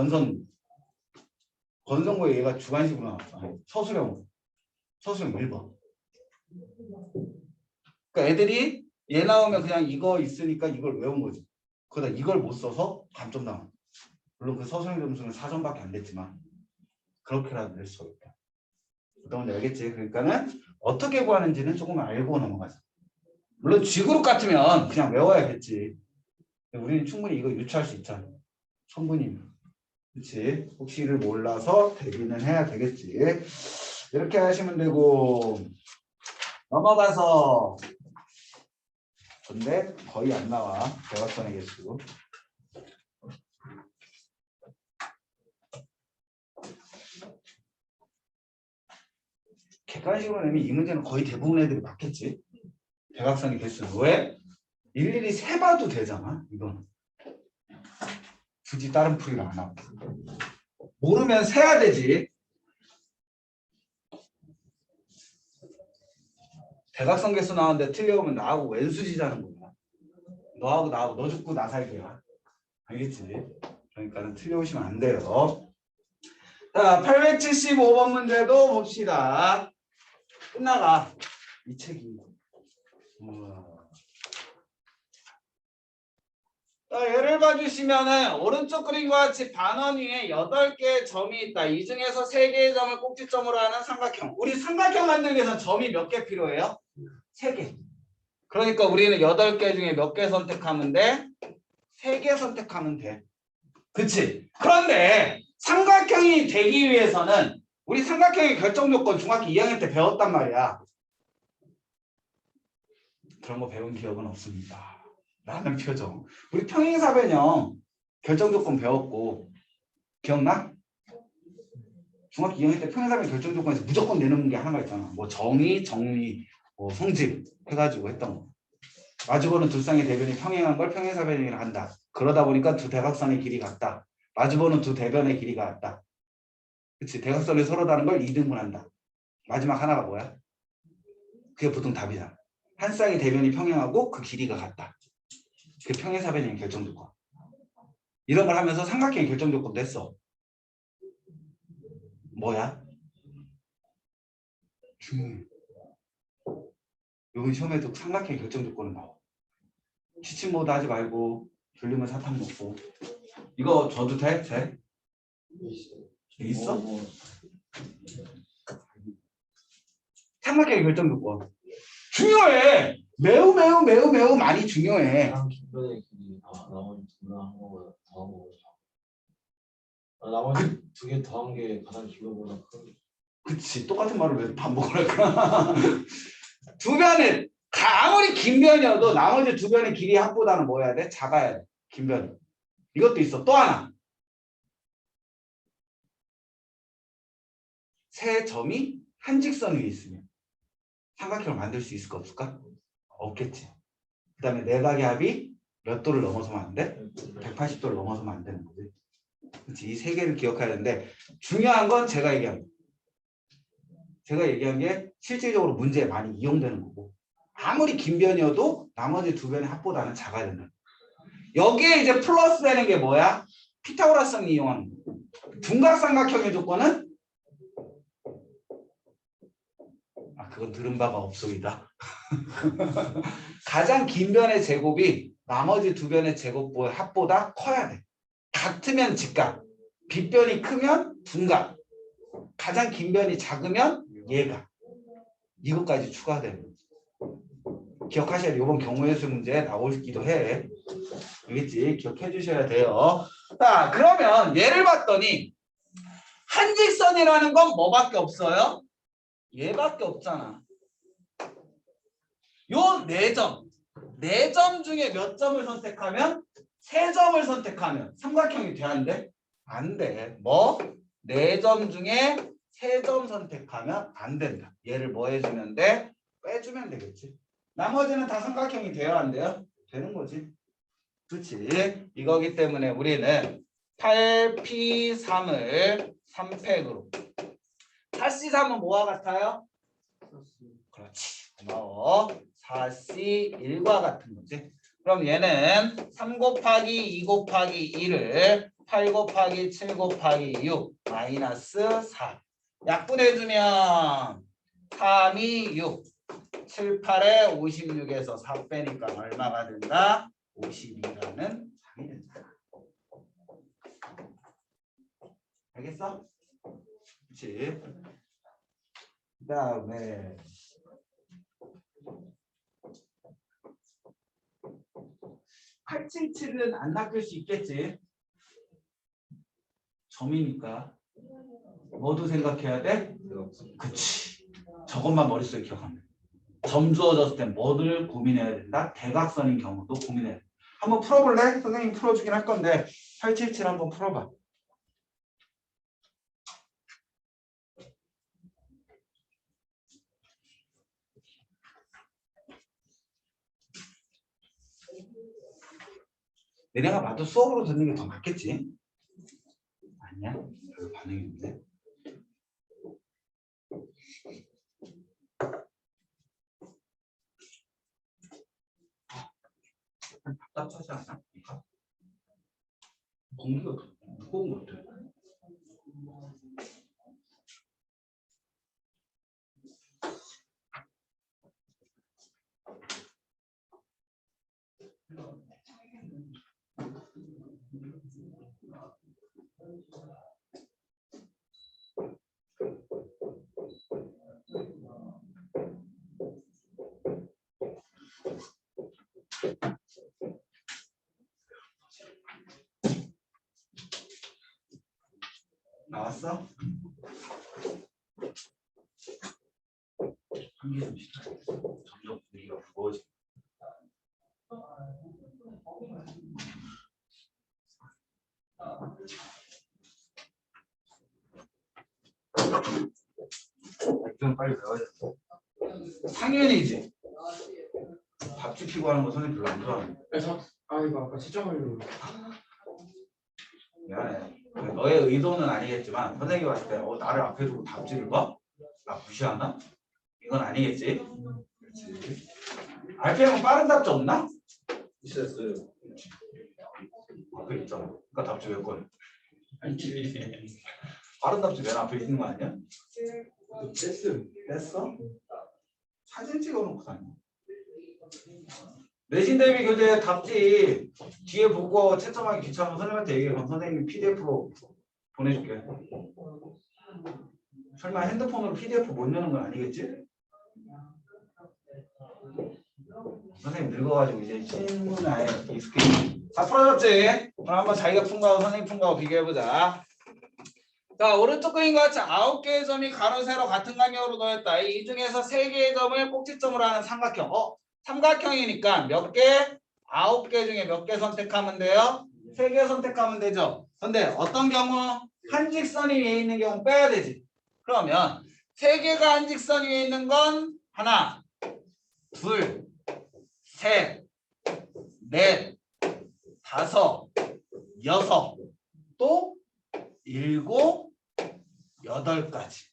건성고에 얘가 주관식으로 나왔어. 서술형 1번. 그러니까 애들이 얘 나오면 그냥 이거 있으니까 이걸 외운 거지. 그러다 이걸 못 써서 감점 당한. 물론 그 서술형 점수는 4점밖에 안 됐지만 그렇게라도 낼 수가 있다. 그동안 알겠지? 그러니까는 어떻게 구하는지는 조금 알고 넘어가자. 물론 G그룹 같으면 그냥 외워야겠지. 우리는 충분히 이거 유추할 수 있잖아. 선분이면. 그렇지? 혹시 이를 몰라서 대비는 해야 되겠지. 이렇게 하시면 되고 넘어가서 근데 거의 안 나와. 대각선의 개수. 객관식으로 내면 이 문제는 거의 대부분 애들이 맞겠지. 대각선의 개수는. 왜? 일일이 세봐도 되잖아. 이건. 굳이 다른 풀이를 안 하고. 모르면 세야 되지. 대각선 개수 나왔는데 틀려오면 나하고 왼수지자는 거야. 너하고 나하고 너 죽고 나 살기야. 알겠지? 그러니까는 틀려오시면 안 돼요. 자, 875번 문제도 봅시다. 끝나가. 이 책이. 자, 예를 봐주시면은 오른쪽 그림과 같이 반원 위에 8개의 점이 있다. 이 중에서 3개의 점을 꼭지점으로 하는 삼각형. 우리 삼각형 만들기 위해서 점이 몇 개 필요해요? 3개. 그러니까 우리는 8개 중에 몇 개 선택하면 돼? 3개 선택하면 돼. 그치? 그런데 삼각형이 되기 위해서는 우리 삼각형의 결정 요건 중학교 2학년 때 배웠단 말이야. 그런 거 배운 기억은 없습니다. 라는 표정. 우리 평행사변형 결정 조건 배웠고 기억나? 중학교 2학년 때 평행사변 결정 조건에서 무조건 내놓는 게 하나가 있잖아. 뭐 정의, 정리, 뭐 성질 해가지고 했던 거. 마주보는 두 쌍의 대변이 평행한 걸 평행사변이라 한다. 그러다 보니까 두 대각선의 길이 같다. 마주보는 두 대변의 길이가 같다. 그치? 대각선이 서로 다른 걸 이등분한다. 마지막 하나가 뭐야? 그게 보통 답이잖아. 한 쌍의 대변이 평행하고 그 길이가 같다. 그게 평행사변의 결정 조건. 이런 걸 하면서 삼각형의 결정 조건도 했어. 뭐야? 중요해. 이번 시험에도 삼각형 결정 조건은 나와. 취침 모드 하지 말고 졸리면 사탕 먹고. 이거 줘도 돼? 돼? 있어? 삼각형 결정 조건. 중요해. 매우 매우 매우 매우 많이 중요해.
가장 긴변의 길이 나머지 두개한 거보다 더한 거보다 나머지 두 개 더한 게 가장 긴 거보다 큰.
그치. 똑같은 말을 왜 반복할까? 두 변은 아무리 긴 변이어도 나머지 두 변의 길이 합보다는 뭐 해야 돼? 작아야 돼. 긴 변이. 이것도 있어. 또 하나. 세 점이 한 직선 위에 있으면 삼각형을 만들 수 있을까 없을까? 없겠지. 그 다음에 내각의 합이 몇 도를 넘어서면 안 돼? 180도를 넘어서면 안 되는 거지. 그치? 이 세 개를 기억해야 되는데 중요한 건 제가 얘기한 게 실질적으로 문제에 많이 이용되는 거고 아무리 긴 변이어도 나머지 두 변의 합보다는 작아야 된다. 여기에 이제 플러스 되는 게 뭐야? 피타고라스를 이용하는 거. 둔각삼각형의 조건은 그건 들은 바가 없소이다. 가장 긴 변의 제곱이 나머지 두 변의 제곱의 합보다 커야 돼. 같으면 직각, 빗변이 크면 둔각, 가장 긴 변이 작으면 얘가. 이것까지 추가되는 거지. 기억하셔야 돼요. 이번 경우의 수 문제에 나오기도 해. 알겠지? 기억해 주셔야 돼요. 자, 그러면 얘를 봤더니 한직선이라는 건 뭐밖에 없어요? 얘밖에 없잖아. 요 네 점 중에 몇 점을 선택하면? 세 점을 선택하면 삼각형이 돼야하는데 안 돼. 뭐? 네 점 중에 세 점 선택하면 안 된다. 얘를 뭐 해주면 돼? 빼주면 되겠지. 나머지는 다 삼각형이 돼야 한대요. 되는 거지. 그렇지. 이거기 때문에 우리는 8P3을 3팩으로 4C3은 뭐와 같아요? 그렇지. 고마워. 4C1과 같은 거지. 그럼 얘는 3 곱하기 2 곱하기 2를 8 곱하기 7 곱하기 6 마이너스 4. 약분해주면 3이 6. 7, 8에 56에서 4 빼니까 얼마가 된다? 52라는 답이 된다. 알겠어? 그렇지. 그 다음에 877은 안 낚일 수 있겠지. 점이니까. 뭐도 생각해야 돼? 그치. 저것만 머릿속에 기억하면 돼. 점 주어졌을 때 뭐를 고민해야 된다? 대각선인 경우도 고민해야 돼. 한번 풀어볼래? 선생님 풀어주긴 할 건데 877 한번 풀어봐. 내가 봐도 수업으로 듣는 게 더 맞겠지? 아니야? 별로 반응이 없네. 답답하지 않아? 공기가 더 무거운 것 같아. 나왔어? 한개 좀 시작. 점점 분위기가 무거워지. 이건 빨리 배워야 돼. 상현이지. 밥 지키고 하는 거 선생님 별로 안 좋아하는데.
이거 아까 채점하려고.
미안해. 너의 의도는 아니겠지만 선생님이 봤을 때 나를 앞에 두고 답지를 봐? 나 무시하나? 이건 아니겠지? 그렇지. RPM은 빠른 답지 없나?
있었어요.
앞에 있잖아. 그러니까 답지 왜 꺼내?
아니,
빠른 답지 맨 앞에 있는 거 아니야?
뺐어.
사진 찍어놓고 다녀. 내신 대비 교재 답지 뒤에 보고 채점하기 귀찮으면 선생님한테 얘기해. 그럼 선생님이 PDF로 보내줄게. 설마 핸드폰으로 PDF 못 여는 건 아니겠지? 선생님 늙어가지고 이제 신문에 익숙해지. 다 풀어졌지? 그럼 한번 자기가 푼 거하고 선생님 푼 거하고 비교해보자. 자, 오른쪽 그림과 같이 9개의 점이 가로 세로 같은 간격으로 놓였다. 이 중에서 3개의 점을 꼭지점으로 하는 삼각형. 삼각형이니까 몇 개? 9개 중에 몇 개 선택하면 돼요? 3개 선택하면 되죠. 근데 어떤 경우? 한 직선이 위에 있는 경우 빼야 되지. 그러면 3개가 한 직선 위에 있는 건 하나, 둘, 셋, 넷, 다섯, 여섯, 또 일곱, 8가지.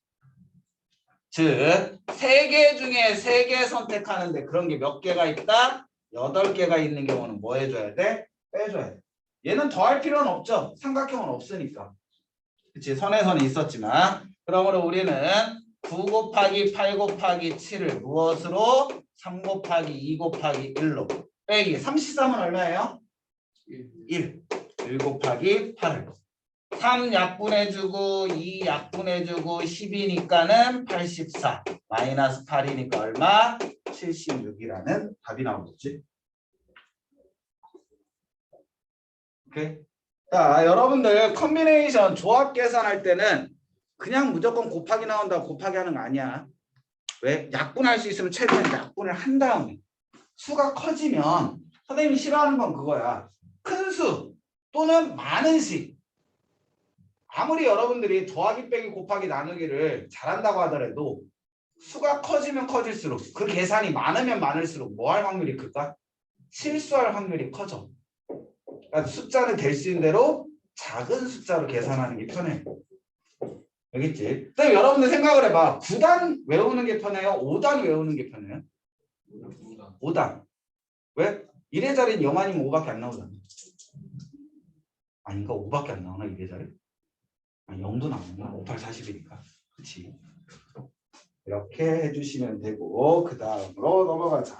즉 3개 중에 3개 선택하는데 그런 게 몇 개가 있다? 8개가 있는 경우는 뭐 해줘야 돼? 빼줘야 돼. 얘는 더할 필요는 없죠. 삼각형은 없으니까. 그치? 선에서는 있었지만. 그러므로 우리는 9 곱하기 8 곱하기 7을 무엇으로? 3 곱하기 2 곱하기 1로 빼기. 33은 얼마예요? 1. 1 곱하기 8을 3 약분해주고 2 약분해주고 10이니까는 84 마이너스 8이니까 얼마? 76이라는 답이 나오겠지. 오케이. 자, 여러분들 컨비네이션 조합 계산할 때는 그냥 무조건 곱하기 나온다고 곱하기 하는 거 아니야. 왜? 약분할 수 있으면 최대한 약분을 한 다음에 수가 커지면 선생님이 싫어하는 건 그거야. 큰 수 또는 많은 식. 아무리 여러분들이 더하기 빼기 곱하기 나누기를 잘한다고 하더라도 수가 커지면 커질수록 그 계산이 많으면 많을수록 뭐 할 확률이 클까? 실수할 확률이 커져. 그러니까 숫자는 될 수 있는 대로 작은 숫자로 계산하는 게 편해. 알겠지? 그다음에 여러분들 생각을 해봐. 9단 외우는 게 편해요? 5단 외우는 게 편해요? 5단. 왜? 1의 자리는 0 아니면 5밖에 안 나오잖아. 아닌가? 5밖에 안 나오나 1의 자리? 아니 0도 나오나? 5, 8, 40이니까. 그치? 이렇게 해주시면 되고 그 다음으로 넘어가자.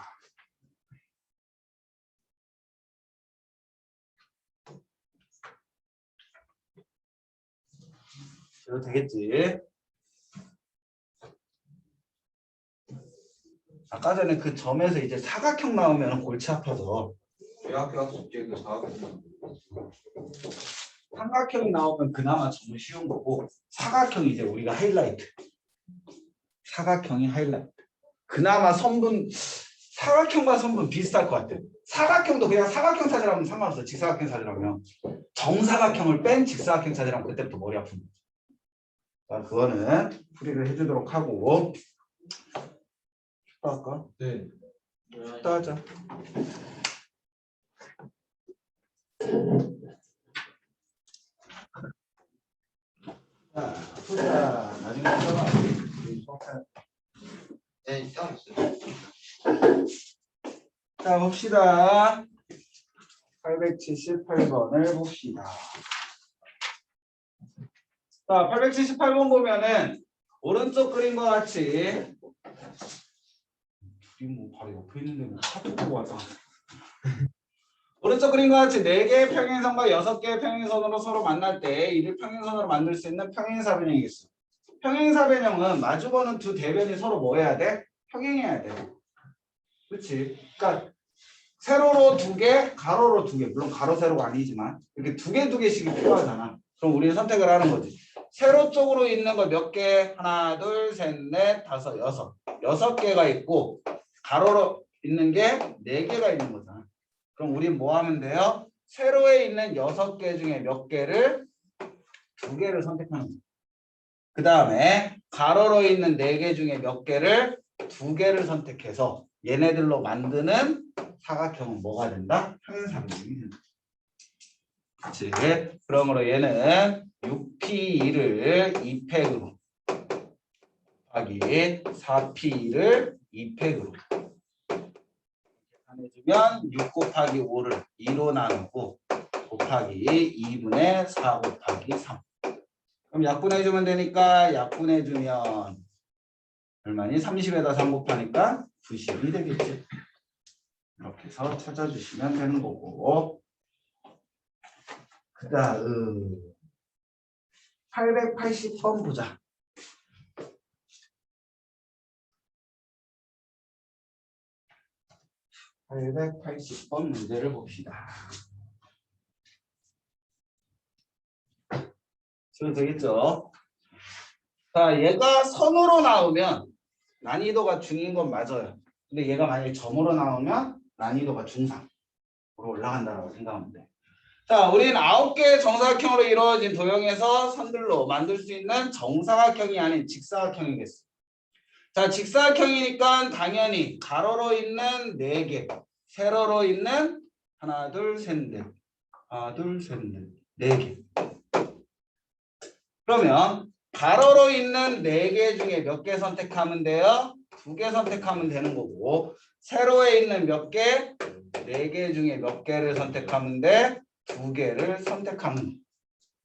이거 되겠지? 아까 전에 그 점에서 이제 사각형 나오면 골치 아파서
대학교 학습 숙제가 4학년.
삼각형이 나오면 그나마 점은 쉬운 거고 사각형이 이제 우리가 하이라이트. 사각형이 하이라이트. 그나마 선분 사각형과 선분 비슷할 것 같아. 사각형도 그냥 사각형 찾으라면 상관없어. 직사각형 찾으라면 정사각형을 뺀 직사각형 찾으라면 그때부터 머리 아픈 거지. 자, 그거는 풀이를 해주도록 하고 또 할까?
네.
또 하자. 자, 보자. 나중에 써봐.
네, 형 있어요.
자, 봅시다. 878번을 봅시다. 자, 878번 보면은 오른쪽 그림과 같이 뭐 바로 옆에 있는데 뭐 카톡 보고 왔다. 오른쪽 그림과 같이 4개의 평행선과 6개의 평행선으로 서로 만날 때 이를 평행선으로 만들 수 있는 평행사변형이 있어. 평행사변형은 마주보는 두 대변이 서로 뭐 해야 돼? 평행해야 돼. 그렇지? 그러니까 세로로 2개, 가로로 2개. 물론 가로 세로가 아니지만 이렇게 2개씩이 필요하잖아. 그럼 우리는 선택을 하는 거지. 세로 쪽으로 있는 거 몇 개? 하나, 둘, 셋, 넷, 다섯, 여섯. 6개가 있고 가로로 있는 게 4개가 있는 거잖아. 그럼 우린 뭐 하면 돼요? 세로에 있는 6개 중에 몇 개를 2개를 선택하는 거야. 그 다음에 가로로 있는 4개 중에 몇 개를 2개를 선택해서 얘네들로 만드는 사각형은 뭐가 된다? 평행사변형이 된다. 그치? 그러므로 얘는 6P2를 2팩으로 곱하기 4P2를 2팩으로 해주면 6 곱하기 5를 2로 나누고 곱하기 2분의 4 곱하기 3. 그럼 약분해주면 되니까 약분해주면 얼마니? 30에다 3 곱하니까 90이 되겠지. 이렇게 해서 찾아주시면 되는 거고, 그 다음 880번 보자. 880번 문제를 봅시다. 지금 되겠죠? 자, 얘가 선으로 나오면 난이도가 중인 건 맞아요. 근데 얘가 만약에 점으로 나오면 난이도가 중상으로 올라간다고 생각하면 돼. 자, 우린 9개의 정사각형으로 이루어진 도형에서 선들로 만들 수 있는 정사각형이 아닌 직사각형이겠어. 자, 직사각형이니까 당연히 가로로 있는 4개, 세로로 있는 하나, 둘, 셋, 넷, 하나, 둘, 셋, 넷, 4개. 그러면 가로로 있는 4개 중에 몇 개 선택하면 돼요? 2개 선택하면 되는 거고, 세로에 있는 몇 개? 4개 중에 몇 개를 선택하면 돼? 2개를 선택하면 돼.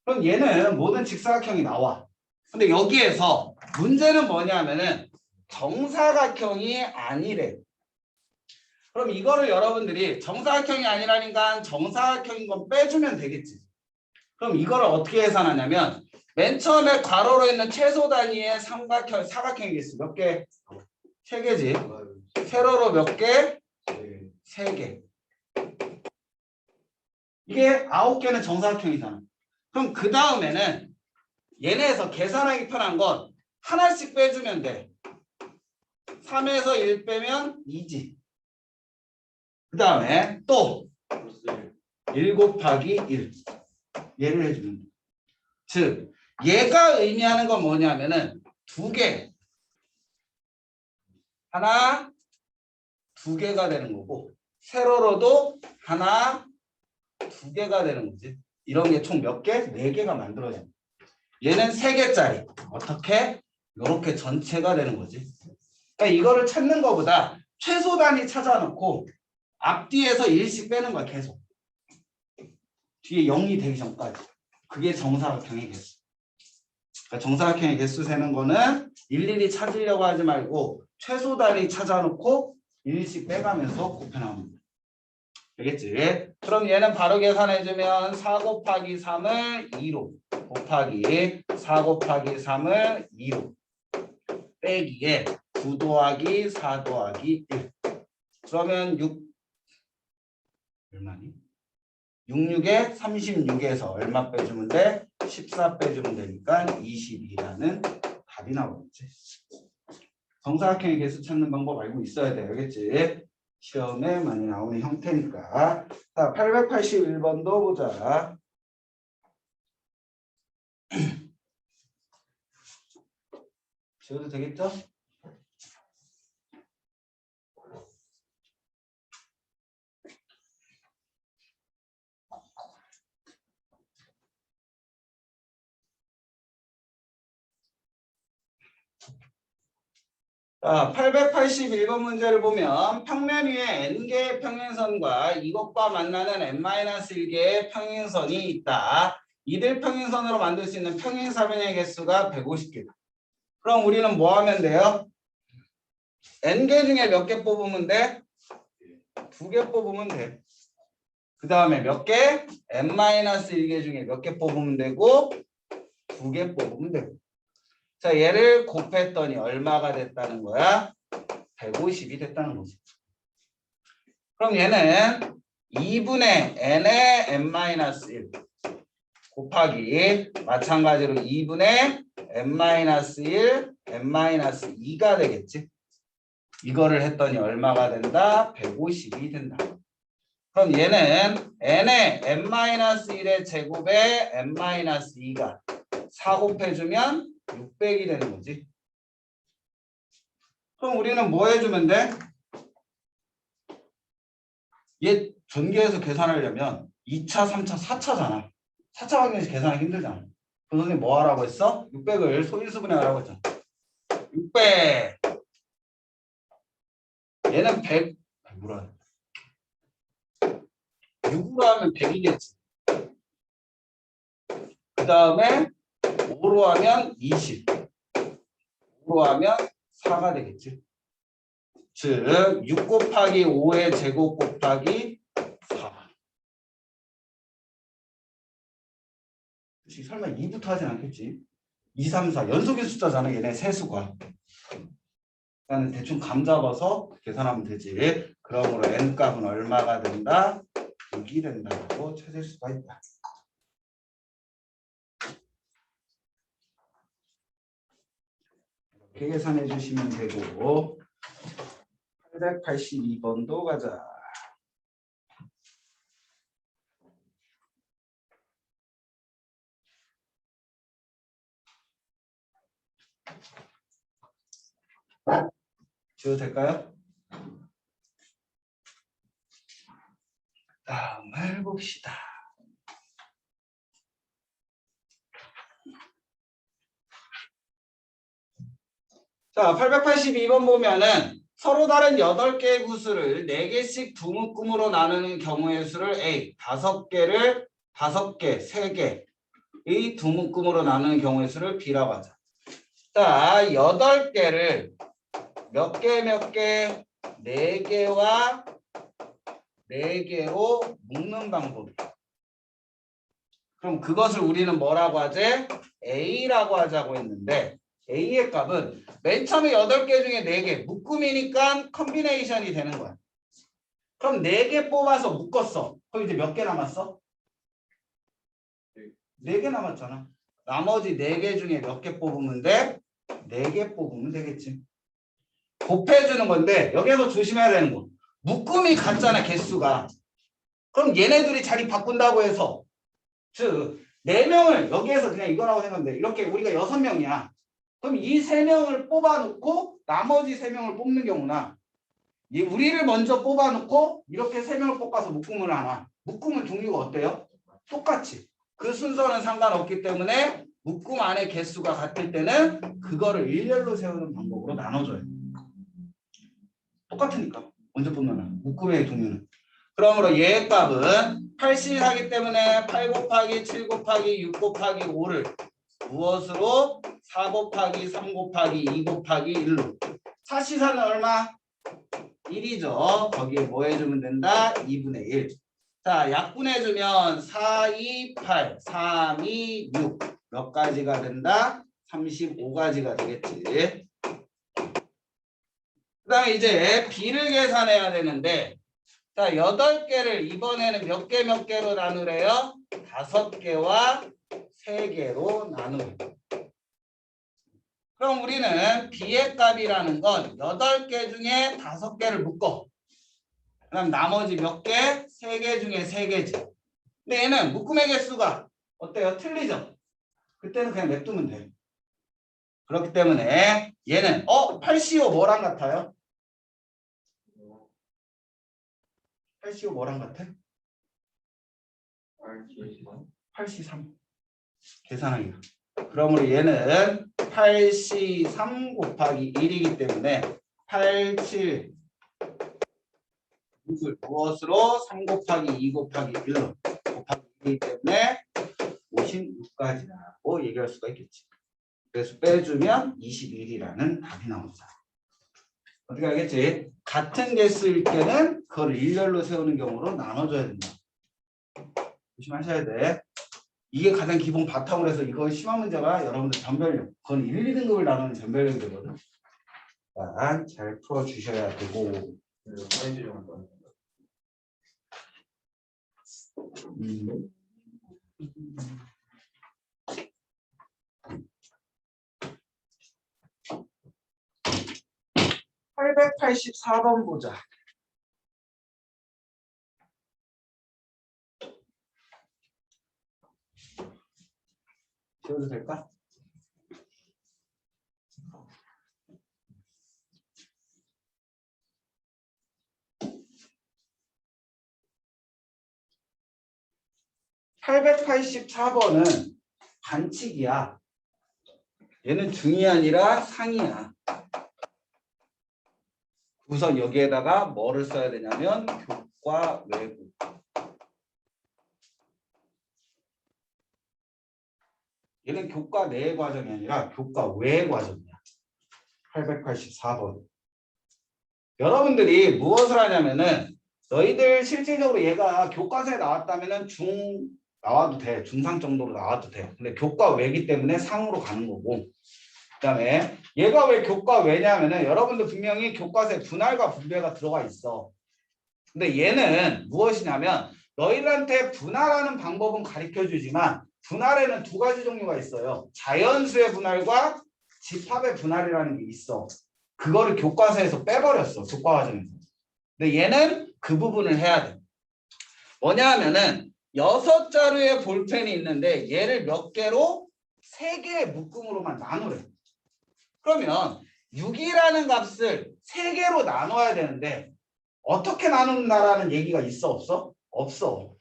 그럼 얘는 모든 직사각형이 나와. 근데 여기에서 문제는 뭐냐면은 정사각형이 아니래. 그럼 이거를 여러분들이 정사각형이 아니라니까 정사각형인 건 빼주면 되겠지. 그럼 이거를 어떻게 계산하냐면 맨 처음에 가로로 있는 최소 단위의 삼각형, 사각형이겠어. 몇 개? 3개지. 세로로 몇 개? 3개. 이게 9개는 정사각형이잖아. 그럼 그 다음에는 얘네에서 계산하기 편한 건 하나씩 빼주면 돼. 3에서 1 빼면 2지. 그 다음에 또 1 곱하기 1. 얘를 해주면 돼. 즉 얘가 의미하는 건 뭐냐면은 2개. 하나, 2개가 되는 거고 세로로도 하나, 2개가 되는 거지. 이런 게 총 몇 개? 4개가 만들어져. 얘는 3개짜리. 어떻게? 이렇게 전체가 되는 거지. 그러니까 이거를 찾는 것보다 최소 단위 찾아놓고 앞뒤에서 1씩 빼는 거야 계속. 뒤에 0이 되기 전까지. 그게 정사각형의 개수. 그러니까 정사각형의 개수 세는 거는 일일이 찾으려고 하지 말고 최소 단위 찾아놓고 1씩 빼가면서 곱해나오는 거야. 되겠지? 그럼 얘는 바로 계산해주면 4 곱하기 3을 2로 곱하기 4 곱하기 3을 2로 빼기에 9 더하기 4 더하기 1. 그러면 6 얼마니? 66에 36에서 얼마 빼주면 돼? 14 빼주면 되니까 22라는 답이 나오겠지. 정사각형의 개수 찾는 방법 알고 있어야 돼. 알겠지? 시험에 많이 나오는 형태니까. 자, 881번도 보자. 지워도 되겠죠? 자, 881번 문제를 보면 평면 위에 n개의 평행선과 이것과 만나는 n-1개의 평행선이 있다. 이들 평행선으로 만들 수 있는 평행사변의 개수가 150개다. 그럼 우리는 뭐 하면 돼요? n개 중에 몇 개 뽑으면 돼? 2개 뽑으면 돼. 그 다음에 몇 개? n-1개 중에 몇 개 뽑으면 되고 2개 뽑으면 되고. 자, 얘를 곱했더니 얼마가 됐다는 거야? 150이 됐다는 거지. 그럼 얘는 2분의 n의 n-1 곱하기 마찬가지로 2분의 n-1 n-2가 되겠지. 이거를 했더니 얼마가 된다? 150이 된다. 그럼 얘는 n의 n-1의 제곱에 n-2가 4 곱해주면 600이 되는 거지. 그럼 우리는 뭐 해주면 돼? 얘 전개해서 계산하려면 2차, 3차, 4차잖아. 4차 방정식 계산하기 힘들잖아. 그 선생님 뭐 하라고 했어? 600을 소인수분해 하라고 했잖아. 600. 얘는 100. 뭐라? 6으로 하면 100이겠지. 그 다음에 5로 하면 20. 5로 하면 4가 되겠지. 즉, 6 곱하기 5의 제곱 곱하기 4. 설마 2부터 하진 않겠지? 2, 3, 4. 연속의 숫자잖아, 얘네 세수가. 일단은 대충 감 잡아서 계산하면 되지. 그러므로 n 값은 얼마가 된다? 6이 된다고 찾을 수가 있다. 이렇게 계산해 주시면 되고 882번도 가자. 지워도 될까요? 다음을 봅시다. 자, 882번 보면은 서로 다른 8개의 구수를 4개씩 두 묶음으로 나누는 경우의 수를 A, 5개를 5개, 3개의 두 묶음으로 나누는 경우의 수를 B라고 하자. 자, 8개를 몇 개, 4개와 4개로 묶는 방법이야. 그럼 그것을 우리는 뭐라고 하지? A라고 하자고 했는데 A의 값은 맨 처음에 8개 중에 4개 묶음이니까 컨비네이션이 되는 거야. 그럼 4개 뽑아서 묶었어. 그럼 이제 몇 개 남았어? 4개 남았잖아. 나머지 4개 중에 몇 개 뽑으면 돼? 4개 뽑으면 되겠지. 곱해주는 건데 여기서 조심해야 되는 거. 묶음이 같잖아, 개수가. 그럼 얘네들이 자리 바꾼다고 해서 즉 4명을 여기에서 그냥 이거라고 생각하면 돼. 이렇게 우리가 6명이야. 그럼 이 3명을 뽑아놓고 나머지 3명을 뽑는 경우나 이 우리를 먼저 뽑아놓고 이렇게 3명을 뽑아서 묶음을 하나. 묶음은 종류가 어때요? 똑같이. 그 순서는 상관없기 때문에 묶음 안에 개수가 같을 때는 그거를 일렬로 세우는 방법으로 나눠줘요. 똑같으니까 먼저 뽑는 묶음의 종류는. 그러므로 얘의 값은 80하기 때문에 8 곱하기 7 곱하기 6 곱하기 5를 무엇으로? 4 곱하기 3 곱하기 2 곱하기 1로. 사시사는 얼마? 1이죠. 거기에 뭐 해주면 된다? 2분의 1. 자, 약분해주면 4, 2, 8, 3, 2, 6. 몇 가지가 된다? 35가지가 되겠지. 그 다음에 이제 B를 계산해야 되는데 자, 8개를 이번에는 몇 개로 나누래요? 5개와 3개로 나누래요. 그럼 우리는 B의 값이라는 건 8개 중에 5개를 묶어. 그럼 나머지 몇 개? 3개 중에 3개지. 근데 얘는 묶음의 개수가 어때요? 틀리죠? 그때는 그냥 냅두면 돼. 그렇기 때문에 얘는 8CO 뭐랑 같아요? 8CO 뭐랑 같아? 8C3 계산하기가. 그러므로 얘는 8C3 곱하기 1이기 때문에 87 6을 무엇으로 3 곱하기 2 곱하기 1로 곱하기 1이기 때문에 56까지라고 얘기할 수가 있겠지. 그래서 빼주면 21이라는 답이 나옵니다. 어떻게 알겠지? 같은 개수일 때는 그걸 일렬로 세우는 경우로 나눠줘야 된다. 조심하셔야 돼. 이게 가장 기본 바탕으로 해서 이거 심화 문제가 여러분들 변별력. 그건 1, 2등급을 나누는 변별력이 되거든. 자, 잘 풀어주셔야 되고. 음. 884번 보자. 지워도 될까? 884번은 반칙이야. 얘는 중이 아니라 상이야. 우선 여기에다가 뭐를 써야 되냐면 교과 외부. 얘는 교과 내의 과정이 아니라 교과 외의 과정이야. 884번. 여러분들이 무엇을 하냐면은 너희들 실질적으로 얘가 교과서에 나왔다면은 중 나와도 돼. 중상 정도로 나와도 돼. 근데 교과 외기 때문에 상으로 가는 거고. 그다음에 얘가 왜 교과 외냐면은 여러분들 분명히 교과서에 분할과 분배가 들어가 있어. 근데 얘는 무엇이냐면 너희들한테 분할하는 방법은 가르쳐 주지만 분할에는 두 가지 종류가 있어요. 자연수의 분할과 집합의 분할이라는 게 있어. 그거를 교과서에서 빼버렸어. 교과 과정에서. 근데 얘는 그 부분을 해야 돼. 뭐냐 하면은 6자루의 볼펜이 있는데 얘를 몇 개로 3개의 묶음으로만 나누래. 그러면 6이라는 값을 3개로 나눠야 되는데 어떻게 나눈다라는 얘기가 있어 없어? 없어.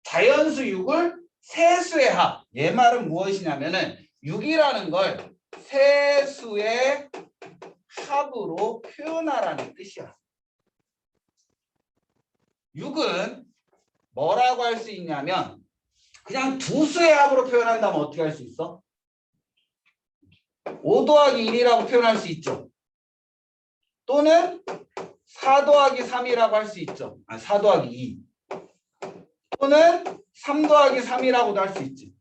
자연수 6을 세수의 합. 얘 말은 무엇이냐면은 6이라는 걸 세수의 합으로 표현하라는 뜻이야. 6은 뭐라고 할 수 있냐면 그냥 두 수의 합으로 표현한다면 어떻게 할 수 있어? 5 더하기 1이라고 표현할 수 있죠. 또는 4 더하기 3이라고 할 수 있죠. 아니 4 더하기 2. 또는 3 더하기 3이라고도 할 수 있지.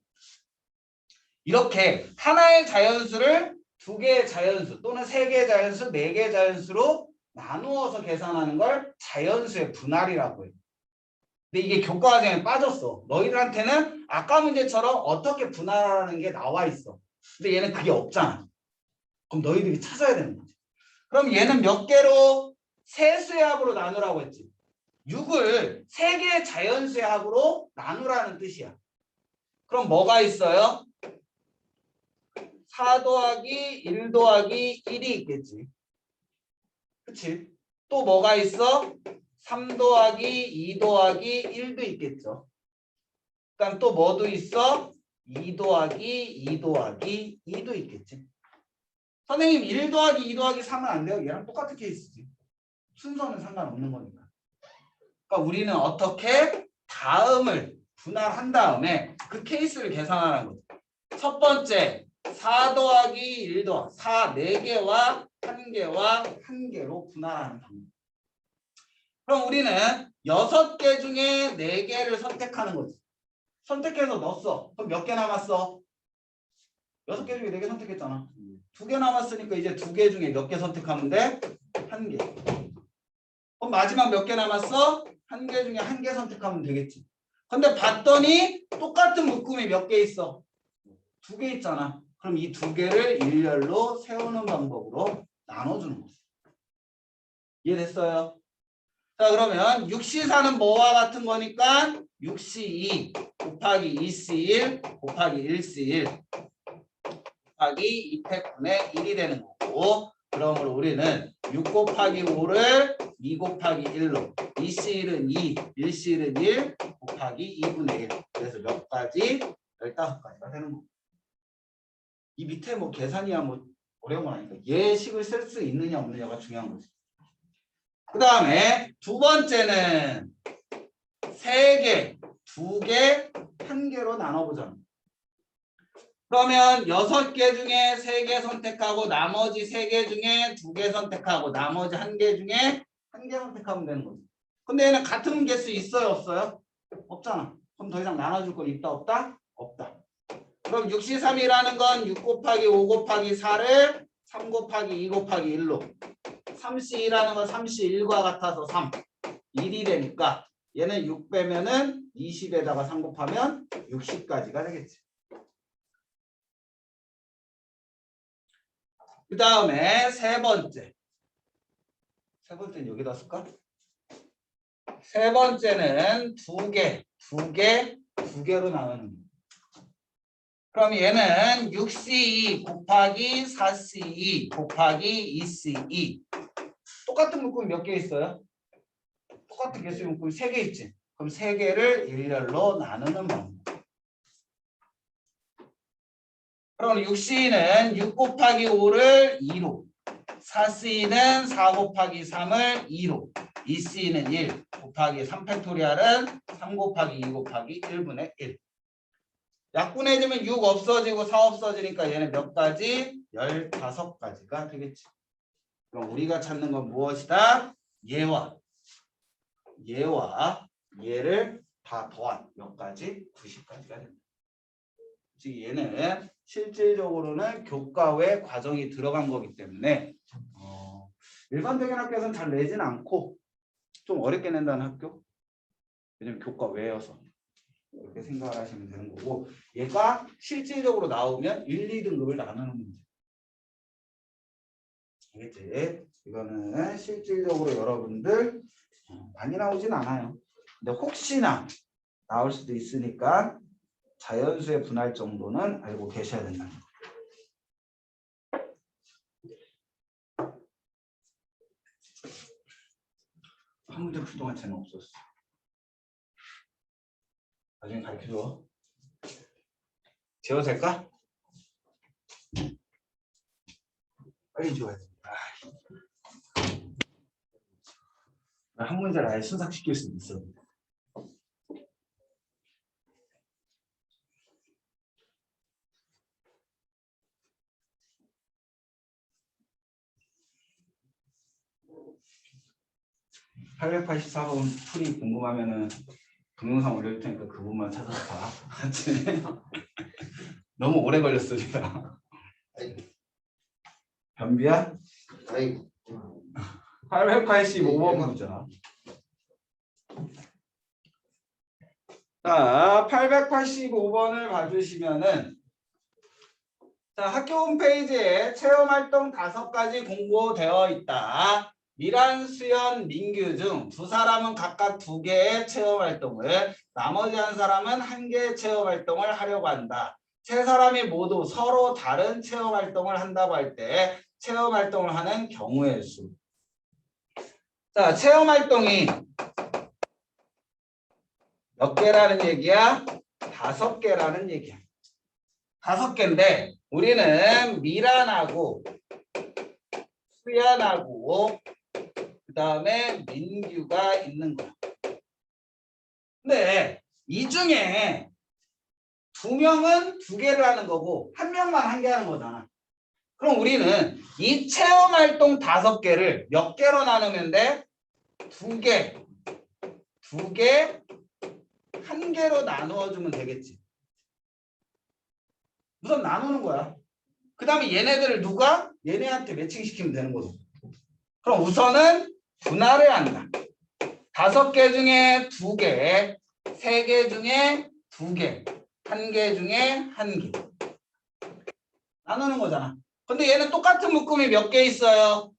이렇게 하나의 자연수를 2개의 자연수 또는 3개의 자연수, 4개의 자연수로 나누어서 계산하는 걸 자연수의 분할이라고 해요. 근데 이게 교과과정에 빠졌어. 너희들한테는 아까 문제처럼 어떻게 분할하는 게 나와 있어. 근데 얘는 그게 없잖아. 그럼 너희들이 찾아야 되는 거지. 그럼 얘는 몇 개로 세수의 합으로 나누라고 했지. 6을 3개의 자연수의 합으로 나누라는 뜻이야. 그럼 뭐가 있어요? 4 더하기 1 더하기 1이 있겠지. 그치? 또 뭐가 있어? 3 더하기 2 더하기 1도 있겠죠. 그다음 또 뭐도 있어? 2 더하기 2 더하기 2도 있겠지. 선생님 1 더하기 2 더하기 3은 안 돼요? 얘랑 똑같은 케이스지. 순서는 상관없는 거니까. 그러니까 우리는 어떻게 다음을 분할한 다음에 그 케이스를 계산하는 거죠. 첫 번째 4 더하기 1 더하기 4 4개와 1개와 1개로 분할하는 방법. 그럼 우리는 6개 중에 4개를 선택하는 거지. 선택해서 넣었어. 그럼 몇 개 남았어? 6개 중에 4개 선택했잖아. 2개 남았으니까 이제 2개 중에 몇 개 선택하면 돼? 1개. 그럼 마지막 몇 개 남았어? 1개 중에 1개 선택하면 되겠지. 근데 봤더니 똑같은 묶음이 몇 개 있어? 2개 있잖아. 그럼 이 2개를 일렬로 세우는 방법으로 나눠주는 거지. 이해됐어요? 자 그러면 6C4는 뭐와 같은 거니까 6C2 곱하기 2C1 곱하기 1C1 곱하기 2패분의 1이 되는 거고, 그러므로 우리는 6 곱하기 5를 2 곱하기 1로 2C1은 2, 1C1은 1 곱하기 2분의 1. 그래서 몇 가지? 15가지가 되는 거고. 이 밑에 뭐 계산이야 뭐 어려운 건 아니니까 예식을 쓸 수 있느냐 없느냐가 중요한 거지. 그 다음에 두 번째는 3개, 2개, 1개로 나눠보자. 그러면 6개 중에 3개 선택하고 나머지 3개 중에 2개 선택하고 나머지 1개 중에 1개 선택하면 되는 거지. 근데 얘는 같은 개수 있어요 없어요? 없잖아. 그럼 더 이상 나눠줄 거 있다 없다? 없다. 그럼 6C3이라는 건 6 곱하기 5 곱하기 4를 3 곱하기 2 곱하기 1로 3C2라는 건 3C1과 같아서 3 1이 되니까 얘는 6 빼면은 20에다가 3 곱하면 60까지가 되겠지. 그 다음에 세 번째는 여기다 쓸까? 세 번째는 2개로 나누는 거예요. 그럼 얘는 6C2 곱하기 4C2 곱하기 2C2 똑같은 묶음이 몇 개 있어요? 똑같은 개수의 묶음이 3개 있지. 그럼 3개를 일렬로 나누는 방법. 그럼 6C는 6 곱하기 5를 2로, 4C는 4 곱하기 3을 2로, 2C는 1 곱하기 3팩토리알은 3 곱하기 2 곱하기 1분의 1. 약분해지면 6 없어지고 4 없어지니까 얘는 몇 가지? 15가지가 되겠지. 그럼 우리가 찾는 건 무엇이다? 얘와 얘를 다 더한 몇 가지? 90가지가 됩니다. 즉 얘는 실질적으로는 교과 외 과정이 들어간 거기 때문에 일반적인 학교에서는 잘 내진 않고 좀 어렵게 낸다는 학교. 왜냐면 교과 외여서 이렇게 생각을 하시면 되는 거고, 얘가 실질적으로 나오면 1, 2등급을 나누는 문제. 알겠지? 이거는 실질적으로 여러분들 많이 나오진 않아요. 근데 혹시나 나올 수도 있으니까 자연수의 분할 정도는 알고 계셔야 된다. 한 문제 풀 동안 재미없었어. 나중에 가르쳐줘. 재워도 될까? 빨리 지워야 돼. 한 문제를 아예 순삭시킬 수도 있어. (884번) 풀이 궁금하면은 동영상 올릴 테니까 그 부분만 찾아서 봐. 너무 오래 걸렸어 제가. 변비야?
아이고.
885번 문제야. 자, 885번을 봐주시면은, 자, 학교 홈페이지에 체험활동 5가지 공고되어 있다. 미란, 수연, 민규 중 두 사람은 각각 2개의 체험활동을, 나머지 한 사람은 1개의 체험활동을 하려고 한다. 세 사람이 모두 서로 다른 체험활동을 한다고 할 때 체험활동을 하는 경우의 수. 자, 체험활동이 몇 개라는 얘기야? 5개라는 얘기야. 5개인데 우리는 미란하고 수연하고 그 다음에 민규가 있는 거야. 근데 이 중에 2명은 2개를 하는 거고 1명만 1개 하는 거잖아. 그럼 우리는 이 체험활동 5개를 몇 개로 나누면 돼? 2개, 1개로 나누어 주면 되겠지. 우선 나누는 거야. 그 다음에 얘네들을 누가? 얘네한테 매칭시키면 되는 거죠. 그럼 우선은 분할을 한다. 5개 중에 2개, 3개 중에 2개, 1개 중에 1개. 나누는 거잖아. 근데 얘는 똑같은 묶음이 몇 개 있어요?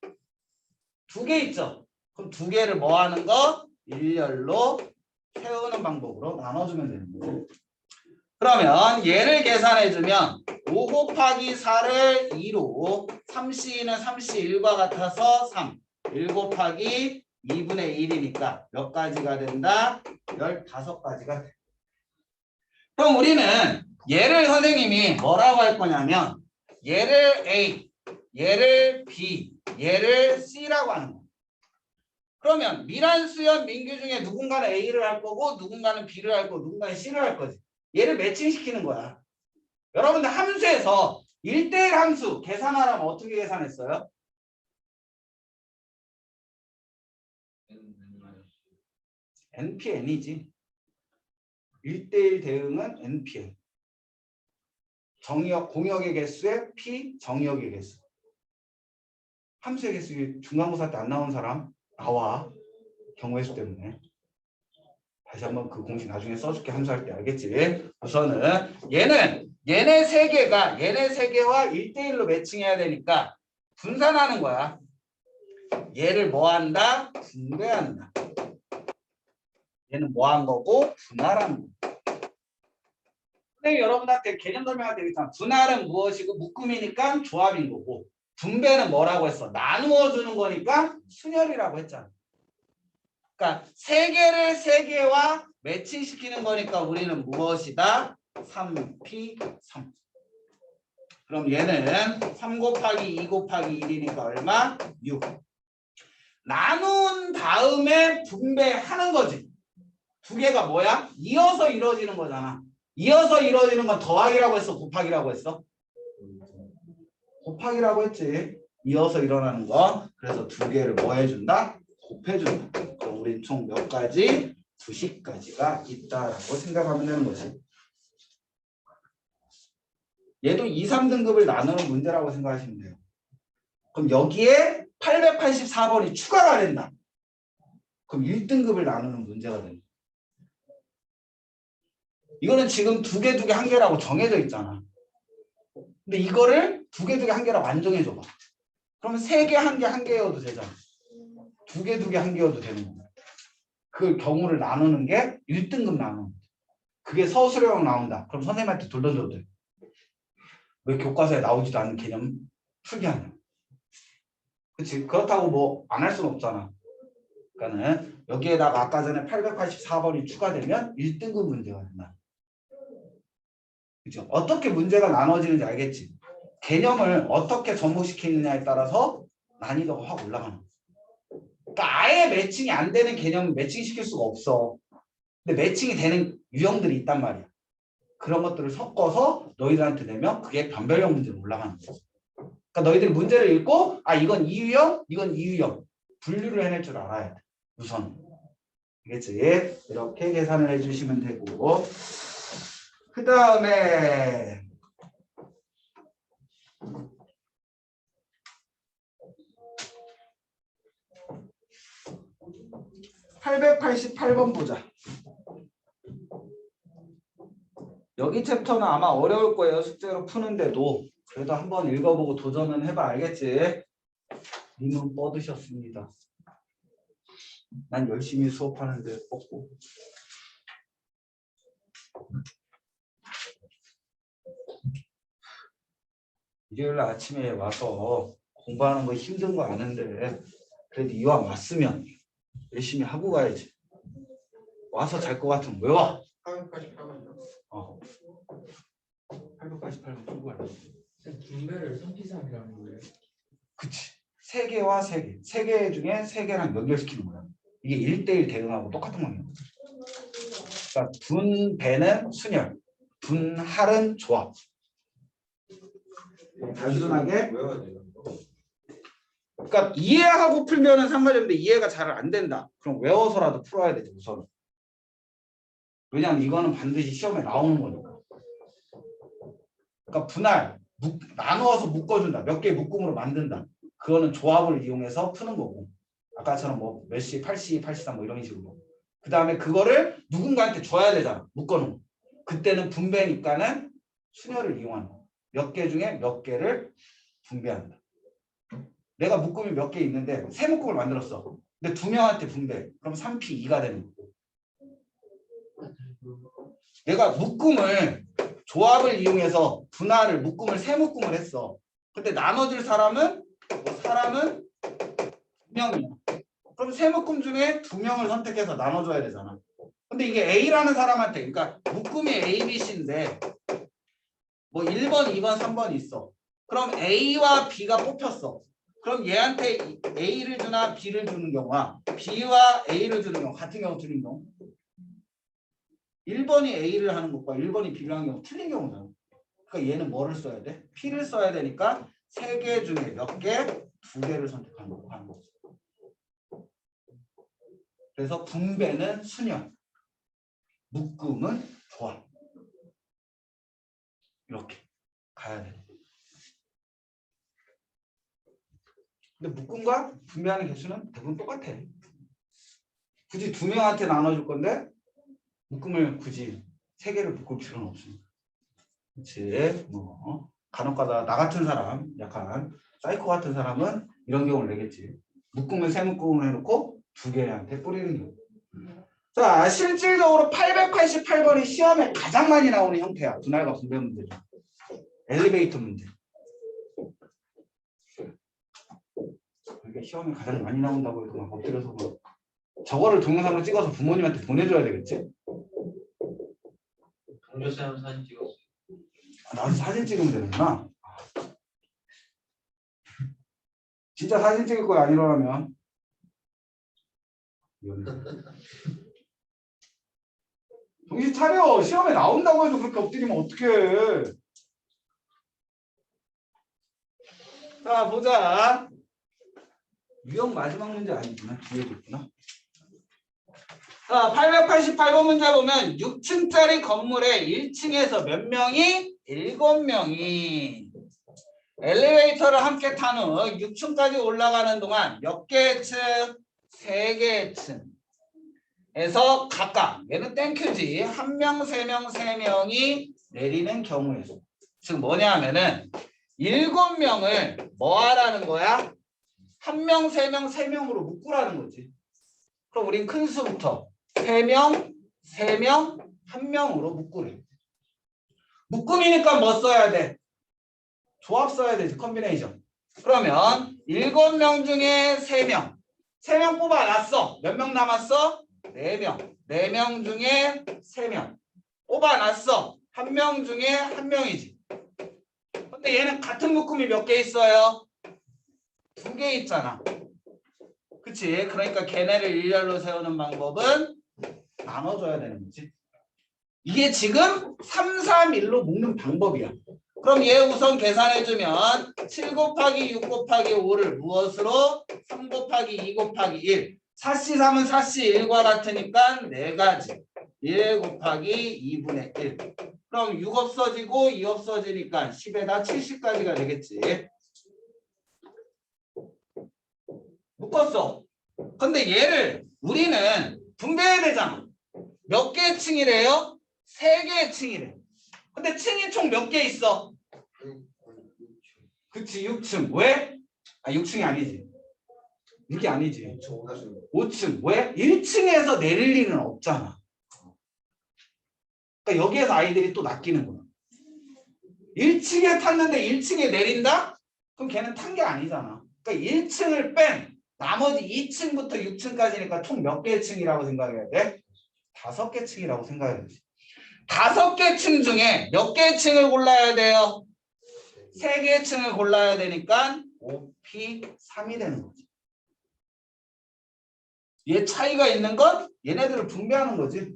2개 있죠. 그럼 2개를 뭐 하는 거? 일렬로 세우는 방법으로 나눠주면 되는 거예요. 그러면 얘를 계산해주면 5 곱하기 4를 2로 3C는 3C1과 같아서 3. 1 곱하기 2분의 1이니까 몇 가지가 된다? 15가지가 돼. 그럼 우리는 얘를 선생님이 뭐라고 할 거냐면 얘를 A, 얘를 B, 얘를 C라고 하는 거야. 그러면 미란, 수연, 민규 중에 누군가는 A를 할 거고 누군가는 B를 할 거고 누군가는 C를 할 거지. 얘를 매칭시키는 거야. 여러분들 함수에서 1대1 함수 계산하라면 어떻게 계산했어요? NPN이지. 1대1 대응은 NPN. 정의역, 공역의 개수에 P, 정의역의 개수. 함수의 개수 중간고사 때 안 나온 사람 나와. 경우의 수 때문에. 다시 한번 그 공식 나중에 써줄게. 함수할 때 알겠지? 우선은 얘네 3개가 얘네 3개와 1대1로 매칭해야 되니까 분산하는 거야. 얘를 뭐 한다? 분배한다. 얘는 뭐 한 거고 분할하는 거야. 선생님 여러분한테 개념 설명할 때 있잖아. 분할은 무엇이고 묶음이니까 조합인 거고 분배는 뭐라고 했어? 나누어 주는 거니까 순혈이라고 했잖아. 그러니까 3개를 3개와 매칭시키는 거니까 우리는 무엇이다? 3p3. 그럼 얘는 3 곱하기 2 곱하기 1이니까 얼마? 6. 나눈 다음에 분배하는 거지. 두 개가 뭐야? 이어서 이루어지는 거잖아. 이어서 이루어지는 건 더하기라고 했어? 곱하기라고 했어? 곱하기라고 했지. 이어서 일어나는 거. 그래서 두 개를 뭐 해준다? 곱해준다. 그럼 우리 총 몇 가지? 90가지가 있다라고 생각하면 되는 거지. 얘도 2, 3등급을 나누는 문제라고 생각하시면 돼요. 그럼 여기에 884번이 추가가 된다. 그럼 1등급을 나누는 문제가 된다. 이거는 지금 두 개, 한 개라고 정해져 있잖아. 근데 이거를 두 개, 한 개라고 안 정해줘봐. 그러면 3개, 1개, 1개여도 되잖아. 두 개, 한 개여도 되는 거야. 그 경우를 나누는 게 1등급 나누는 거야. 그게 서술형 나온다. 그럼 선생님한테 돌려줘도 돼. 왜 교과서에 나오지도 않는 개념 풀게 하냐. 그치? 그렇다고 뭐 안 할 수는 없잖아. 그러니까는 여기에다가 아까 전에 884번이 추가되면 1등급 문제가 된다. 그죠? 어떻게 문제가 나눠지는지 알겠지? 개념을 어떻게 접목시키느냐에 따라서 난이도가 확 올라가는 거야. 그러니까 아예 매칭이 안 되는 개념은 매칭시킬 수가 없어. 근데 매칭이 되는 유형들이 있단 말이야. 그런 것들을 섞어서 너희들한테 내면 그게 변별력 문제로 올라가는 거지. 그러니까 너희들이 문제를 읽고 아 이건 이 유형, 이건 이 유형 분류를 해낼 줄 알아야 돼. 우선. 알겠지? 이렇게 계산을 해주시면 되고 그 다음에 888번 보자. 여기 챕터는 아마 어려울 거예요. 숙제로 푸는데도. 그래도 한번 읽어보고 도전은 해봐. 알겠지? 님은 뻗으셨습니다. 난 열심히 수업하는데 뻗고. 일요일 아침에 와서 공부하는 거 힘든 거 아는데 그래도 이왕 왔으면 열심히 하고 가야지. 와서 잘 것 같으면 왜 와?
888번이요.
888번 풀고 가야
분배를 3P3이라는 거예요.
그치. 3개와 3개. 3개 중에 3개랑 연결시키는 거야. 이게 1대1 대응하고 똑같은 방향. 그러니까 분배는 순열, 분할은 조합. 단순하게
외워야 돼요.
그러니까 이해하고 풀면은 상관이 없는데 이해가 잘 안 된다. 그럼 외워서라도 풀어야 되지 우선. 왜냐면 이거는 반드시 시험에 나오는 거니까. 그러니까 분할, 나누어서 묶어준다. 몇 개의 묶음으로 만든다. 그거는 조합을 이용해서 푸는 거고. 아까처럼 뭐 몇 시, 8시, 8시다 뭐 이런 식으로. 그 다음에 그거를 누군가한테 줘야 되잖아. 묶어놓은. 그때는 분배니까는 순열을 이용하는 거. 몇 개 중에 몇 개를 분배한다. 내가 묶음이 몇 개 있는데 세 묶음을 만들었어. 근데 2명한테 분배. 그럼 3P2가 되는 거고. 내가 묶음을 조합을 이용해서 분할을 묶음을 세 묶음을 했어. 근데 나눠줄 사람은 사람은 2명이야. 그럼 세 묶음 중에 2명을 선택해서 나눠줘야 되잖아. 근데 이게 A라는 사람한테 그러니까 묶음이 A, B, C인데 뭐 1번, 2번, 3번이 있어. 그럼 A와 B가 뽑혔어. 그럼 얘한테 A를 주나 B를 주는 경우와 B와 A를 주는 경우 같은 경우 틀린 경우 1번이 A를 하는 것과 1번이 B를 하는 경우 틀린 경우잖아. 그러니까 얘는 뭐를 써야 돼? P를 써야 되니까 3개 중에 몇 개? 2개를 선택하는 거지. 그래서 분배는 순열, 묶음은 조합. 이렇게 가야 돼. 근데 묶음과 분배하는 개수는 대부분 똑같아. 굳이 2명한테 나눠줄 건데 묶음을 굳이 3개를 묶을 필요는 없습니다. 그렇지. 뭐 간혹가다 나 같은 사람, 약간 사이코 같은 사람은 이런 경우를 내겠지. 묶음을 3묶음을 해놓고 2개한테 뿌리는 경우. 자, 실질적으로 888번이 시험에 가장 많이 나오는 형태야. 분할과 분배 문제죠. 엘리베이터 문제. 이게 시험에 가장 많이 나온다고 해서 막 엎드려서 막 저거를 동영상으로 찍어서 부모님한테 보내줘야 되겠지?
동료쌤 사진 찍었어.
나도 사진 찍으면 되는구나. 진짜 사진 찍을 거야, 안 일어나면. 정신 차려. 시험에 나온다고 해도 그렇게 엎드리면 어떡해. 자, 보자. 유형 마지막 문제 아니구나. 뒤에 있구나. 자, 888번 문제 보면 6층짜리 건물에 1층에서 몇 명이? 7명이. 엘리베이터를 함께 탄 후 6층까지 올라가는 동안 몇 개의 층? 3개의 층에서 각각 얘는 땡큐지. 1명, 3명, 3명이 내리는 경우에서 즉 뭐냐 하면은 7명을 뭐 하라는 거야? 1명, 3명, 3명으로 묶으라는 거지. 그럼 우린 큰 수부터 3명, 3명, 1명으로 묶으래. 묶음이니까 뭐 써야 돼? 조합 써야 되지. 컨비네이션. 그러면 7명 중에 3명. 3명 뽑아놨어. 몇 명 남았어? 4명. 4명 중에 3명. 뽑아놨어. 1명 중에 1명이지. 근데 얘는 같은 묶음이 몇 개 있어요? 2개 있잖아. 그치? 그러니까 걔네를 일렬로 세우는 방법은 나눠줘야 되는 거지. 이게 지금 3, 3, 1로 묶는 방법이야. 그럼 얘 우선 계산해주면 7 곱하기 6 곱하기 5를 무엇으로? 3 곱하기 2 곱하기 1. 4C3은 4C1과 같으니까 4가지. 1 곱하기 2분의 1. 그럼 6 없어지고 2 없어지니까 10에다 70까지가 되겠지. 묶었어. 근데 얘를 우리는 분배해야 되잖아. 몇 개의 층이래요? 3개의 층이래. 근데 층이 총 몇 개 있어? 그치, 6층. 왜? 아, 6층이 아니지. 6이 아니지. 5층. 왜? 1층에서 내릴 일은 없잖아. 그러니까 여기에서 아이들이 또 낚이는 거야. 1층에 탔는데 1층에 내린다? 그럼 걔는 탄 게 아니잖아. 그러니까 1층을 뺀 나머지 2층부터 6층까지니까 총 몇 개의 층이라고 생각해야 돼? 5개 층이라고 생각해야 되지. 5개 층 중에 몇 개의 층을 골라야 돼요? 3개의 층을 골라야 되니까 5P3이 되는 거지. 얘 차이가 있는 건 얘네들을 분배하는 거지.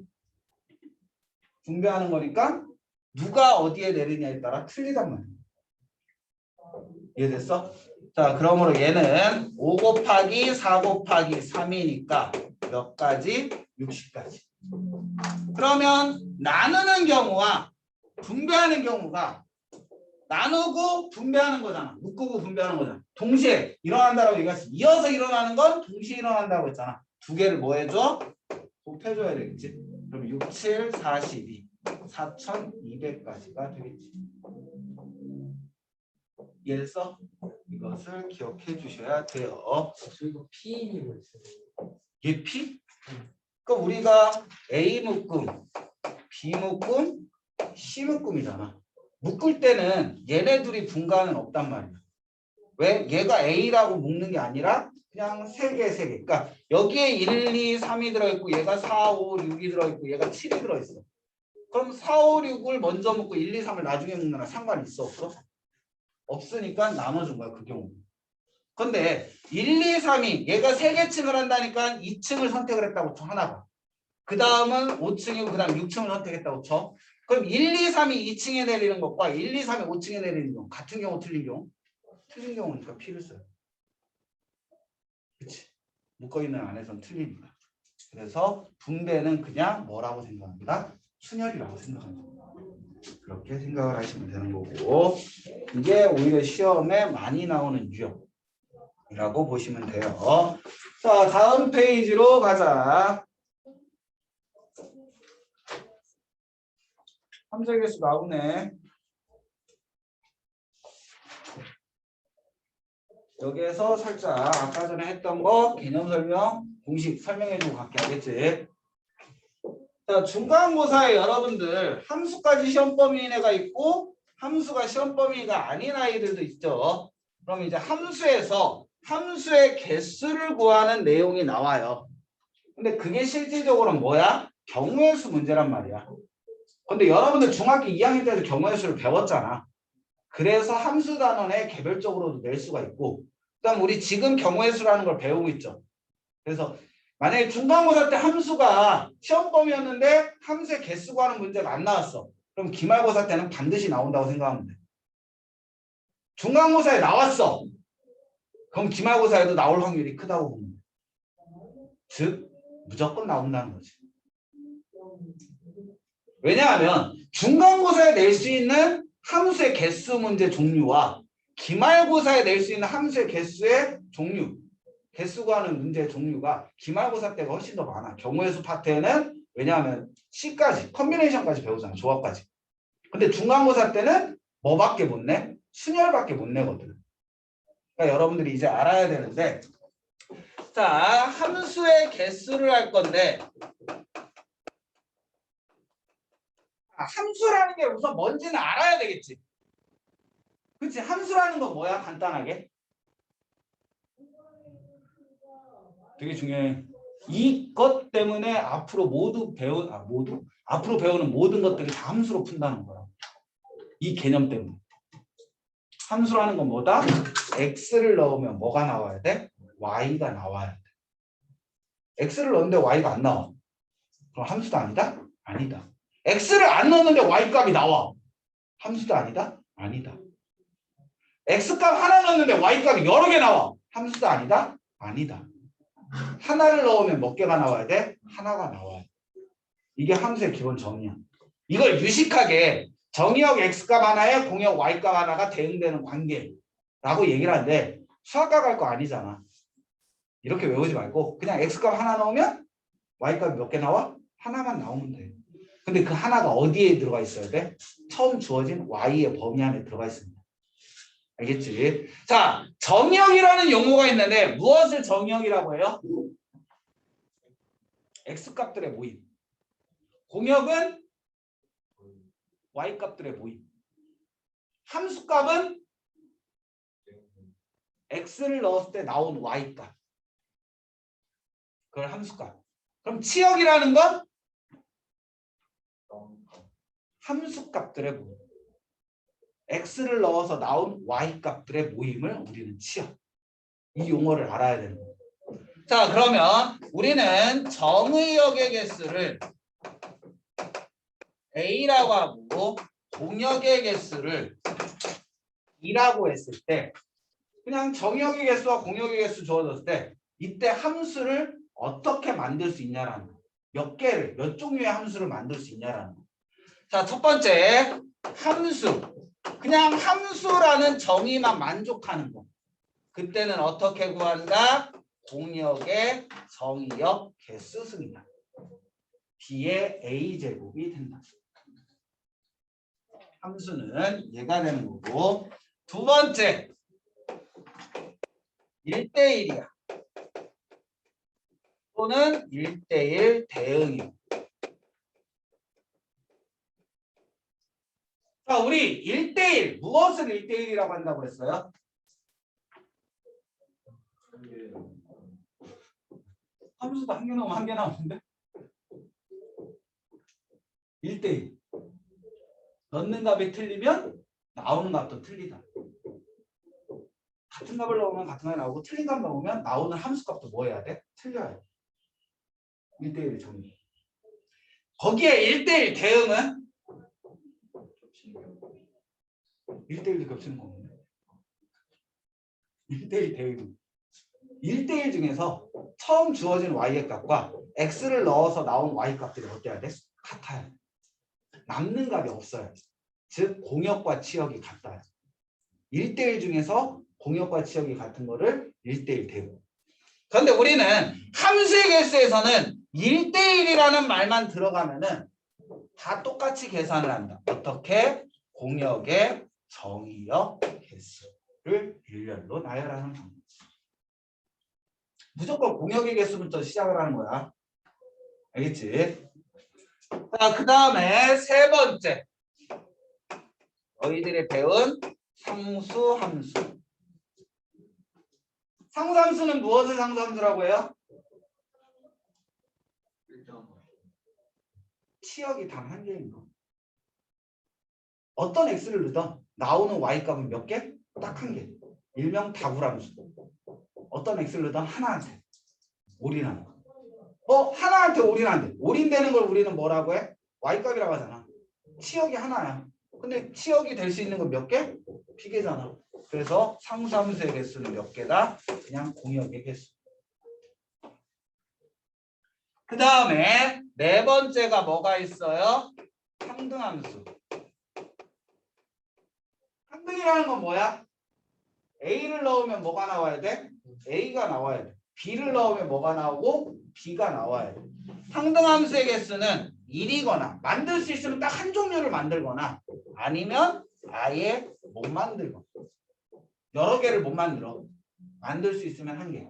분배하는 거니까 누가 어디에 내리냐에 따라 틀리단 말이야. 이해됐어? 자, 그러므로 얘는 5 곱하기 4 곱하기 3이니까 몇 가지? 60가지. 그러면 나누는 경우와 분배하는 경우가 나누고 분배하는 거잖아. 묶고 분배하는 거잖아. 동시에 일어난다고 얘기했어. 이어서 일어나는 건 동시에 일어난다고 했잖아. 2개를 뭐 해줘? 곱해줘야 되겠지. 그럼 6, 7, 42, 4200까지가 되겠지. 이해됐어? 이것을 기억해 주셔야 돼요.
저 이거 P인이고 있어요.
얘 P? 그러니까 우리가 A 묶음, B 묶음, C 묶음이잖아. 묶을 때는 얘네 둘이 분간은 없단 말이야. 왜? 얘가 A라고 묶는 게 아니라 그냥 3개. 그러니까 여기에 1, 2, 3이 들어있고 얘가 4, 5, 6이 들어있고 얘가 7이 들어있어. 그럼 4, 5, 6을 먼저 묶고 1, 2, 3을 나중에 묶느라 상관이 있어 없어? 없으니까 나눠준 거야 그 경우. 근데 1, 2, 3이 얘가 3개 층을 한다니까 2층을 선택을 했다고 쳐 하나가. 그 다음은 5층이고 그 다음 6층을 선택했다고 쳐. 그럼 1, 2, 3이 2층에 내리는 것과 1, 2, 3이 5층에 내리는 경우 같은 경우 틀린 경우? 틀린 경우니까 P를 써요. 그치? 묶어있는 안에서는 틀리니까. 그래서 분배는 그냥 뭐라고 생각합니다? 순열이라고 생각합니다. 그렇게 생각을 하시면 되는 거고 이게 오히려 시험에 많이 나오는 유형이라고 보시면 돼요. 자, 다음 페이지로 가자. 함수개수 나오네. 여기에서 살짝 아까 전에 했던 거 개념 설명, 공식 설명해주고 갈게 알겠지? 자, 중간고사에 여러분들 함수까지 시험 범위인 애가 있고 함수가 시험 범위가 아닌 아이들도 있죠. 그럼 이제 함수에서 함수의 개수를 구하는 내용이 나와요. 근데 그게 실질적으로는 뭐야? 경우의 수 문제란 말이야. 근데 여러분들 중학교 2학년 때도 경우의 수를 배웠잖아. 그래서 함수 단원에 개별적으로도 낼 수가 있고, 그다음 우리 지금 경우의 수라는 걸 배우고 있죠. 그래서 만약에 중간고사 때 함수가 시험 범위였는데 함수의 개수 구하는 문제가 안 나왔어. 그럼 기말고사 때는 반드시 나온다고 생각하면 돼. 중간고사에 나왔어. 그럼 기말고사에도 나올 확률이 크다고 보면 돼. 즉 무조건 나온다는 거지. 왜냐하면 중간고사에 낼 수 있는 함수의 개수 문제 종류와 기말고사에 낼 수 있는 함수의 개수의 종류, 개수 구하는 문제의 종류가 기말고사 때가 훨씬 더 많아. 경우의 수 파트에는 왜냐하면 C까지, 컨비네이션까지 배우잖아. 조합까지. 근데 중간고사 때는 뭐밖에 못 내? 순열밖에 못 내거든. 그러니까 여러분들이 이제 알아야 되는데, 자, 함수의 개수를 할 건데, 함수라는 게 우선 뭔지는 알아야 되겠지. 그치? 함수라는 건 뭐야? 간단하게. 되게 중요해. 이것 때문에 앞으로 앞으로 배우는 모든 것들이 다 함수로 푼다는 거야. 이 개념 때문에. 함수라는 건 뭐다? x를 넣으면 뭐가 나와야 돼? y가 나와야 돼. x를 넣는데 y가 안 나와. 그럼 함수도 아니다? 아니다. x를 안 넣었는데 y 값이 나와. 함수도 아니다? 아니다. x 값 하나 넣었는데 y 값이 여러 개 나와. 함수도 아니다? 아니다. 하나를 넣으면 몇 개가 나와야 돼? 하나가 나와야 돼. 이게 함수의 기본 정의야. 이걸 유식하게 정의역 x값 하나에 공역 y값 하나가 대응되는 관계라고 얘기를 하는데 수학과 갈 거 아니잖아. 이렇게 외우지 말고 그냥 x값 하나 넣으면 y값이 몇 개 나와? 하나만 나오면 돼. 근데 그 하나가 어디에 들어가 있어야 돼? 처음 주어진 y의 범위 안에 들어가 있습니다. 알겠지? 자, 정의역이라는 용어가 있는데 무엇을 정의역이라고 해요? x값들의 모임. 공역은 y값들의 모임. 함수값은 x를 넣었을 때 나온 y값. 그걸 함수값. 그럼 치역이라는 건 함수값들의 모임. x를 넣어서 나온 y값들의 모임을 우리는 치역. 이 용어를 알아야 되는 거예요. 자, 그러면 우리는 정의역의 개수를 a라고 하고 공역의 개수를 2라고 했을 때 그냥 정의역의 개수와 공역의 개수 주어졌을 때 이때 함수를 어떻게 만들 수 있냐라는 거. 몇 종류의 함수를 만들 수 있냐라는 거. 자, 첫 번째 함수. 그냥 함수라는 정의만 만족하는 거. 그때는 어떻게 구한다? 공역의 정의역 개수 승이다. B의 A제곱이 된다. 함수는 얘가 되는 거고, 두 번째 1대1이야. 또는 1대1 대응이야. 자, 우리 1대1 무엇을 1대1이라고 한다고 했어요? 함수도 한 개 나오면 한 개 나오는데 1대1 넣는 값이 틀리면 나오는 값도 틀리다. 같은 값을 넣으면 같은 값이 나오고 틀린 값 넣으면 나오는 함수 값도 뭐 해야 돼? 틀려야 돼. 1대1의 정의. 거기에 1대1 대응은 1대1도 겹치는 거거든요. 1대1 대응. 1대1 중에서 처음 주어진 y의 값과 x를 넣어서 나온 y 값들이 어때야 돼? 같아야 돼. 남는 값이 없어야 돼. 즉 공역과 치역이 같아야 돼. 1대1 중에서 공역과 치역이 같은 거를 1대1 대응. 그런데 우리는 함수의 개수에서는 1대1이라는 말만 들어가면은 다 똑같이 계산을 한다. 어떻게? 공역의 정의역 개수를 일렬로 나열하는 방법. 무조건 공역의 개수부터 시작을 하는 거야. 알겠지? 자, 그 다음에 세 번째. 너희들이 배운 상수함수. 상수함수는 무엇을 상수함수라고 해요? 치역이 단 한 개인 거. 어떤 x를 넣든 나오는 y 값은 몇 개? 딱 한 개. 일명 다구함수. 어떤 x를 넣든 하나한테 올인하는 거. 하나한테 올인한대. 올인되는 걸 우리는 뭐라고 해? y 값이라고 하잖아. 치역이 하나야. 근데 치역이 될 수 있는 건 몇 개? 비개잖아. 그래서 상수함수의 개수는 몇 개다? 그냥 공역의 개수. 그 다음에 네 번째가 뭐가 있어요? 상등함수. 상등이라는 건 뭐야? A를 넣으면 뭐가 나와야 돼? A가 나와야 돼. B를 넣으면 뭐가 나오고? B가 나와야 돼. 상등함수의 개수는 1이거나 만들 수 있으면 딱 한 종류를 만들거나 아니면 아예 못 만들고 여러 개를 못 만들어. 만들 수 있으면 한 개.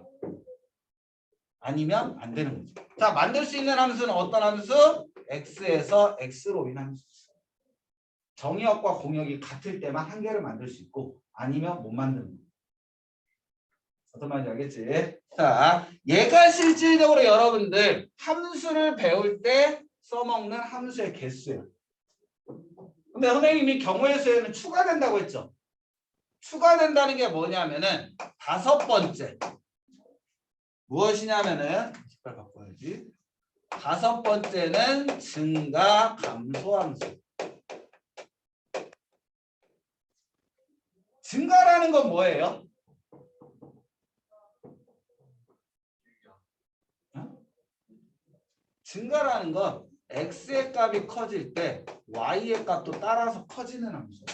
아니면 안 되는 거죠. 자, 만들 수 있는 함수는 어떤 함수? x에서 x로 인한 함수. 정의역과 공역이 같을 때만 한 개를 만들 수 있고 아니면 못 만드는 거예요. 어떤 말인지 알겠지? 자, 얘가 실질적으로 여러분들 함수를 배울 때 써먹는 함수의 개수예요. 근데 선생님이 경우의 수에는 추가된다고 했죠. 추가된다는 게 뭐냐면은 다섯 번째 무엇이냐면은 색깔 바꿔야지. 다섯 번째는 증가 감소함수. 증가라는 건 뭐예요? 증가라는 건 x의 값이 커질 때 y의 값도 따라서 커지는 함수.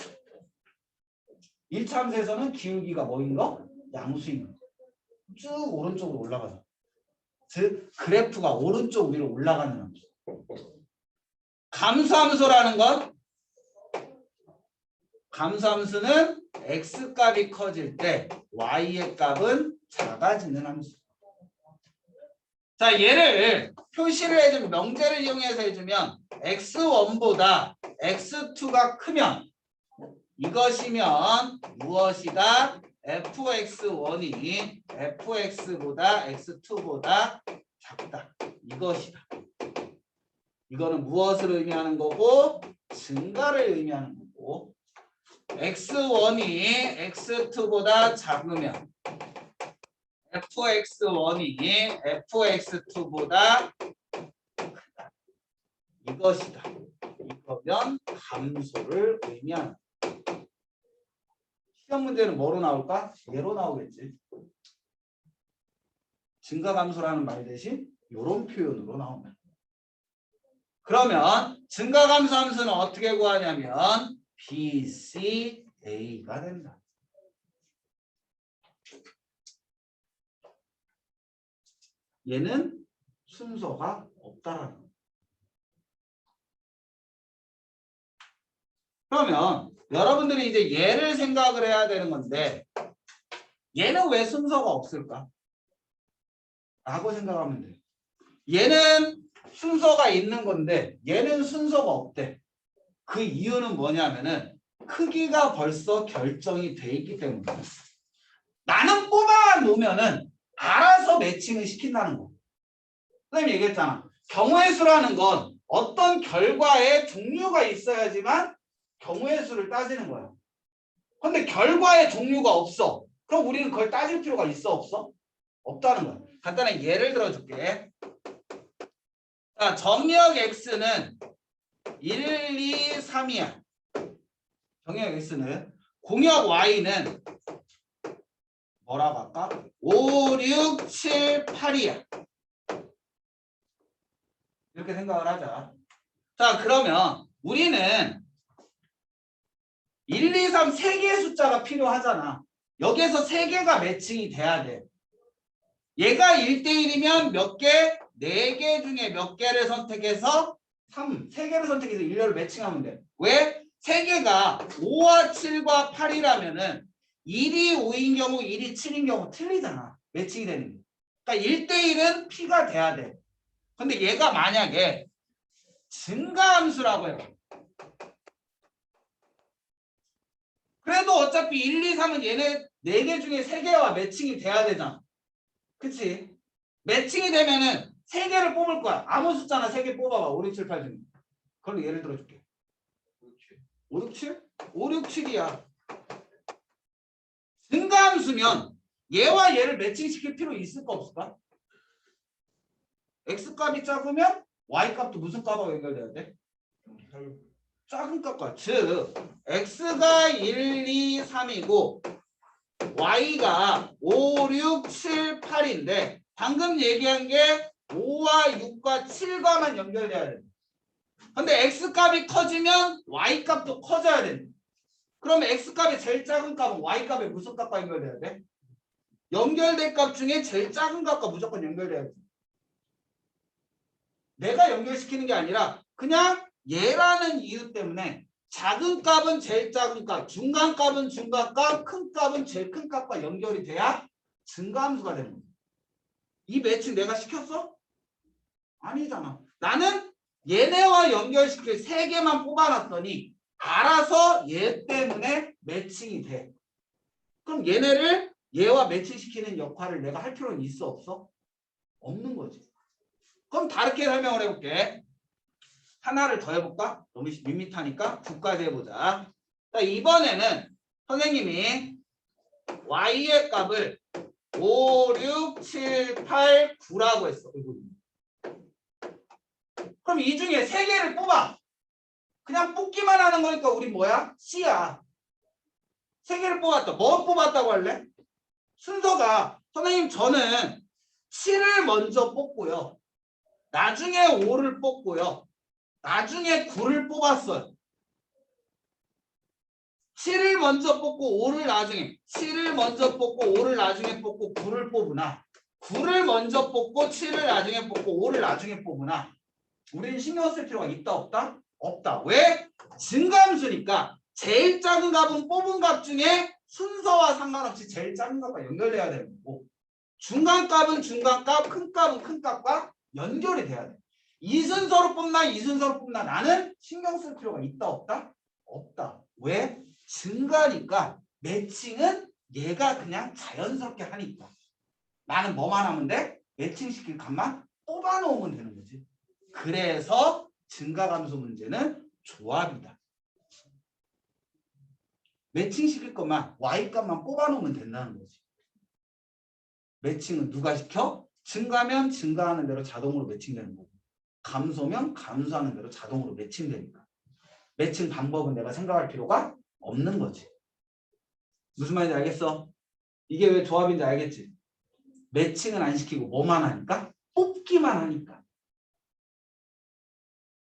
1차 함수에서는 기울기가 뭐인 거? 양수인 거. 쭉 오른쪽으로 올라가죠. 즉 그래프가 오른쪽 위로 올라가는 함수. 감소함수라는 건 감소함수는 x 값이 커질 때 y의 값은 작아지는 함수. 자, 얘를 표시를 해주면 명제를 이용해서 해주면 x1보다 x2가 크면 이것이면 무엇이다? fx1이 fx보다 x2보다 작다. 이것이다. 이거는 무엇을 의미하는 거고? 증가를 의미하는 거고. x1이 x2보다 작으면 fx1이 fx2보다 크다. 이것이다. 이거면 감소를 의미하는. 시험 문제는 뭐로 나올까? 얘로 나오겠지. 증가 감소라는 말 대신 이런 표현으로 나옵니다. 그러면 증가 감소 함수는 어떻게 구하냐면 BCA가 된다. 얘는 순서가 없다라는 거예요. 그러면 여러분들이 이제 얘를 생각을 해야 되는 건데 얘는 왜 순서가 없을까? 라고 생각하면 돼요. 얘는 순서가 있는 건데 얘는 순서가 없대. 그 이유는 뭐냐면은 크기가 벌써 결정이 돼 있기 때문이야. 나는 뽑아 놓으면은 알아서 매칭을 시킨다는 거. 선생님이 얘기했잖아. 경우의 수라는 건 어떤 결과의 종류가 있어야지만 경우의 수를 따지는 거야. 근데 결과의 종류가 없어. 그럼 우리는 그걸 따질 필요가 있어 없어? 없다는 거야. 간단하게 예를 들어줄게. 자, 정역 x는 1, 2, 3이야. 정역 x는 공역 y는 뭐라고 할까? 5, 6, 7, 8이야. 이렇게 생각을 하자. 자, 그러면 우리는 1, 2, 3 세 개의 숫자가 필요하잖아. 여기에서 세 개가 매칭이 돼야 돼. 얘가 1대1이면 몇 개? 4개 중에 몇 개를 선택해서 3개를 선택해서 1렬을 매칭하면 돼. 왜? 3개가 5와 7과 8이라면은 1이 5인 경우 1이 7인 경우 틀리잖아. 매칭이 되는 게. 그러니까 1대1은 P가 돼야 돼. 근데 얘가 만약에 증가함수라고 해요. 그래도 어차피 1, 2, 3은 얘네 4개 중에 3개와 매칭이 돼야 되잖아. 그치? 매칭이 되면은 3개를 뽑을 거야. 아무 숫자나 3개 뽑아봐. 5, 6, 7, 8 중에. 그럼 예를 들어줄게.
그렇지.
5, 6, 7? 5, 6, 7이야. 증가함수면 얘와 얘를 매칭시킬 필요 있을까 없을까? X값이 작으면 Y값도 무슨 값하고 연결돼야 돼? 작은 값과 즉 X가 1, 2, 3이고 Y가 5, 6, 7, 8인데 방금 얘기한 게 5와 6과 7과만 연결돼야 돼. 근데 X값이 커지면 Y값도 커져야 돼. 그러면 X값이 제일 작은 값은 Y값의 무슨 값과 연결돼야 돼? 연결될 값 중에 제일 작은 값과 무조건 연결돼야 돼. 내가 연결시키는 게 아니라 그냥 얘라는 이유 때문에 작은 값은 제일 작은 값, 중간 값은 중간 값, 큰 값은 제일 큰 값과 연결이 돼야 증가함수가 되는 거야. 이 매칭 내가 시켰어? 아니잖아. 나는 얘네와 연결시킬 3개만 뽑아놨더니 알아서 얘 때문에 매칭이 돼. 그럼 얘네를 얘와 매칭시키는 역할을 내가 할 필요는 있어 없어? 없는 거지. 그럼 다르게 설명을 해볼게. 하나를 더 해볼까? 너무 밋밋하니까 9까지 해보자. 자, 이번에는 선생님이 y의 값을 5, 6, 7, 8, 9라고 했어. 그럼 이 중에 3개를 뽑아. 그냥 뽑기만 하는 거니까 우리 뭐야? C야. 3개를 뽑았다. 뭐 뽑았다고 할래? 순서가 선생님 저는 7을 먼저 뽑고요. 나중에 5를 뽑고요. 나중에 9를 뽑았어요. 7을 먼저 뽑고 5를 나중에 7을 먼저 뽑고 5를 나중에 뽑고 9를 뽑으나 9를 먼저 뽑고 7을 나중에 뽑고 5를 나중에 뽑으나 우리는 신경 쓸 필요가 있다 없다? 없다. 왜? 증가함수니까 제일 작은 값은 뽑은 값 중에 순서와 상관없이 제일 작은 값과 연결돼야 되는 거고 중간 값은 중간 값, 큰 값은 큰 값과 연결이 돼야 돼. 이 순서로 뽑나 이 순서로 뽑나 나는 신경 쓸 필요가 있다 없다? 없다. 왜? 증가니까 매칭은 얘가 그냥 자연스럽게 하니까 나는 뭐만 하면 돼? 매칭시킬 값만 뽑아놓으면 되는 거지. 그래서 증가감소 문제는 조합이다. 매칭시킬 것만 Y값만 뽑아놓으면 된다는 거지. 매칭은 누가 시켜? 증가면 증가하는 대로 자동으로 매칭되는 거고 감소면 감소하는 대로 자동으로 매칭되니까 매칭 방법은 내가 생각할 필요가 없는 거지. 무슨 말인지 알겠어? 이게 왜 조합인지 알겠지? 매칭은 안 시키고 뭐만 하니까? 뽑기만 하니까.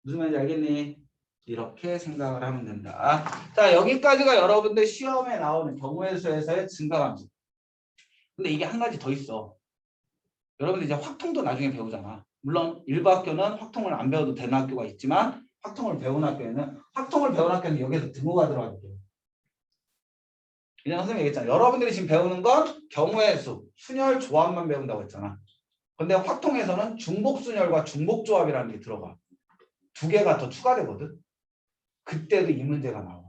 무슨 말인지 알겠니? 이렇게 생각을 하면 된다. 자, 여기까지가 여러분들 시험에 나오는 경우의 수에서의 증가감소. 근데 이게 한 가지 더 있어. 여러분들 이제 확통도 나중에 배우잖아. 물론 일부 학교는 확통을 안 배워도 되는 학교가 있지만 확통을 배운 학교는 여기에서 등호가 들어가게 돼요. 그냥 선생님이 얘기했잖아. 여러분들이 지금 배우는 건 경우의 수, 순열 조합만 배운다고 했잖아. 근데 확통에서는 중복순열과 중복조합이라는 게 들어가. 2개가 더 추가되거든. 그때도 이 문제가 나와.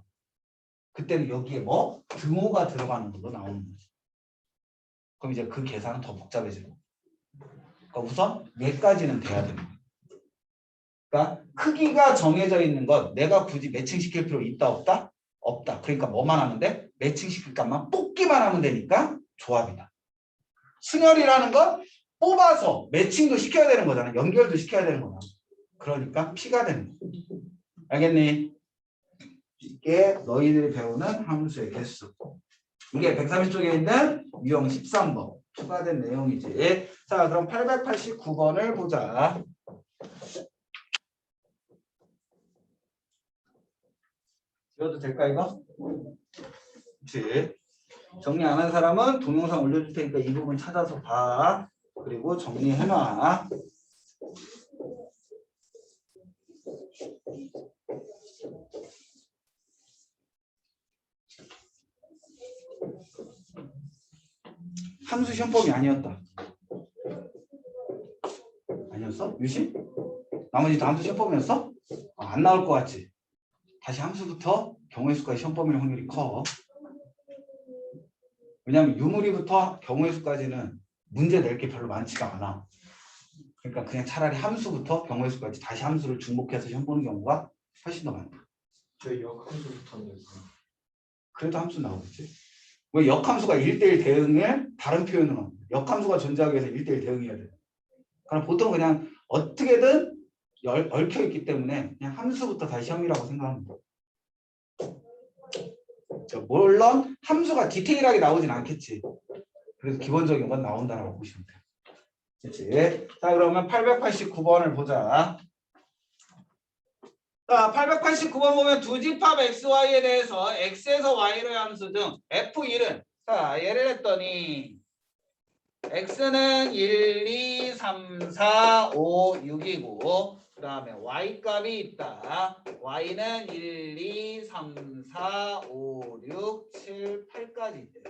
그때는 여기에 뭐? 등호가 들어가는 걸로 나오는 거지. 그럼 이제 그 계산은 더 복잡해지고. 그러니까 우선 얘까지는 돼야 되는 거야. 그러니까 크기가 정해져 있는 건 내가 굳이 매칭시킬 필요 있다 없다? 없다. 그러니까 뭐만 하면 돼? 매칭시킬 값만 뽑기만 하면 되니까 조합이다. 순열이라는 건 뽑아서 매칭도 시켜야 되는 거잖아. 연결도 시켜야 되는 거잖아. 그러니까 P가 되는 거야. 알겠니? 이게 너희들이 배우는 함수의 개수. 이게 130쪽에 있는 유형 13번 추가된 내용이지. 자, 그럼 889번을 보자. 지워도 될까 이거? 그렇지. 정리 안 한 사람은 동영상 올려줄 테니까 이 부분 찾아서 봐. 그리고 정리해놔. 함수 시험법이 아니었다. 아니었어? 유심? 나머지 다 함수 시험법이었어? 안 나올 것 같지? 다시 함수부터 경우의 수까지 시험 범위의 확률이 커. 왜냐하면 유무리부터 경우의 수까지는 문제 낼 게 별로 많지가 않아. 그러니까 그냥 차라리 함수부터 경우의 수까지 다시 함수를 중복해서 시험 보는 경우가 훨씬 더 많다.
저 역함수부터는
그래도 함수 나오겠지. 왜 역함수가 1대1 대응에 다른 표현을 합니다. 역함수가 존재하기 위해서 1대1 대응해야 돼. 그럼 보통 그냥 어떻게든 얽혀 있기 때문에 그냥 함수부터 다시 형이라고 생각합니다. 물론 함수가 디테일하게 나오진 않겠지. 그래서 기본적인 건 나온다라고 보시면 돼요. 그렇지? 자, 그러면 889번을 보자. 자, 889번 보면 두 집합 XY에 대해서 X에서 Y로의 함수 중 F1은 자, 예를 했더니 X는 1, 2, 3, 4, 5, 6이고 그 다음에 Y 값이 있다. Y는 1, 2, 3, 4, 5, 6, 7, 8까지 있대.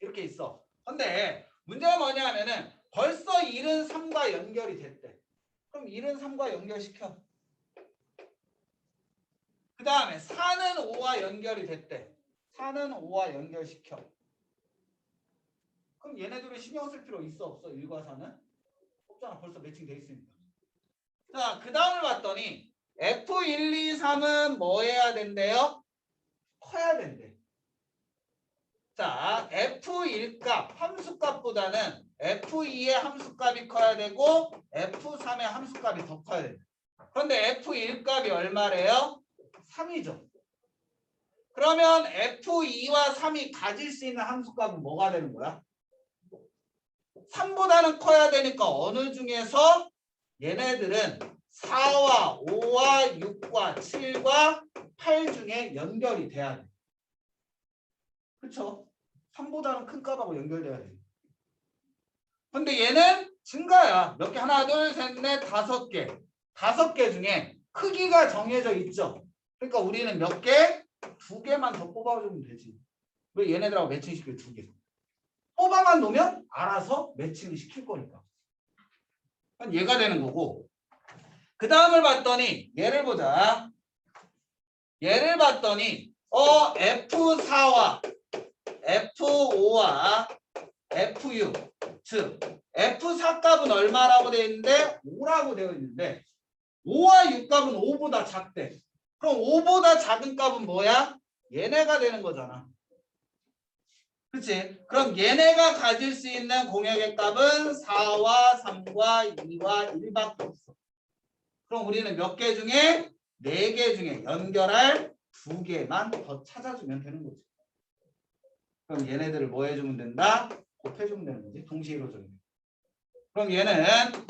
이렇게 있어. 근데 문제가 뭐냐 하면은 벌써 1은 3과 연결이 됐대. 그럼 1은 3과 연결시켜. 그 다음에 4는 5와 연결이 됐대. 4는 5와 연결시켜. 그럼 얘네들은 신경 쓸 필요 있어 없어? 1과 4는? 없잖아. 벌써 매칭돼 있으니까. 자, 그 다음을 봤더니 F1, 2, 3은 뭐 해야 된대요? 커야 된대. 자, F1값, 함수값보다는 F2의 함수값이 커야 되고 F3의 함수값이 더 커야 된대. 그런데 F1값이 얼마래요? 3이죠. 그러면 F2와 3이 가질 수 있는 함수값은 뭐가 되는 거야? 3보다는 커야 되니까 어느 중에서 얘네들은 4와 5와 6과 7과 8 중에 연결이 돼야 돼. 그렇죠? 3보다는 큰 값하고 연결돼야 돼. 근데 얘는 증가야. 몇 개? 하나, 둘, 셋, 넷, 5개. 5개 중에 크기가 정해져 있죠. 그러니까 우리는 몇 개? 2개만 더 뽑아주면 되지. 왜 얘네들하고 매칭시켜 2개? 뽑아만 놓으면 알아서 매칭을 시킬 거니까. 그럼 얘가 되는 거고. 그 다음을 봤더니 얘를 보자. 얘를 봤더니 F4와 F5와 F6 즉 F4 값은 얼마라고 되어 있는데 5라고 되어 있는데 5와 6 값은 5보다 작대. 그럼 5보다 작은 값은 뭐야? 얘네가 되는 거잖아. 그렇지? 그럼 얘네가 가질 수 있는 공역의 값은 4와 3과 2와 1밖에 없어. 그럼 우리는 몇 개 중에 4개 중에 연결할 2개만 더 찾아주면 되는 거지. 그럼 얘네들을 뭐 해주면 된다? 곱해주면 되는 거지. 동시에 이루어지는 거. 그럼 얘는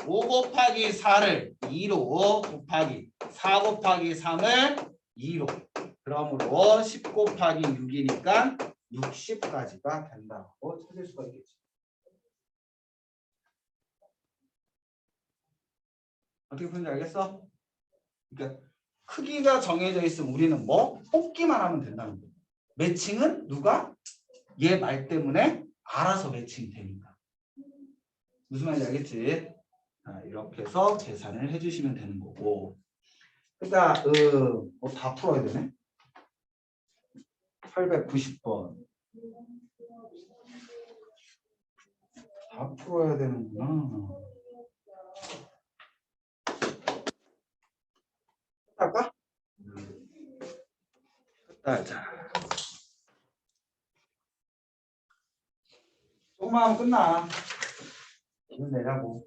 5 곱하기 4를 2로 곱하기 4 곱하기 3을 2로 그러므로 10 곱하기 6이니까 60까지가 된다고 찾을 수가 있겠지. 어떻게 보는지 알겠어? 그러니까 크기가 정해져 있으면 우리는 뭐 뽑기만 하면 된다는 거야. 매칭은 누가? 얘 말 때문에 알아서 매칭이 되니까. 무슨 말인지 알겠지? 이렇게 해서 계산을 해주시면 되는 거고. 그러니까 다 풀어야 되네. 890번. 다 풀어야 되는구나. 할까? 자. 조금만 하면 끝나. 이건 내라고.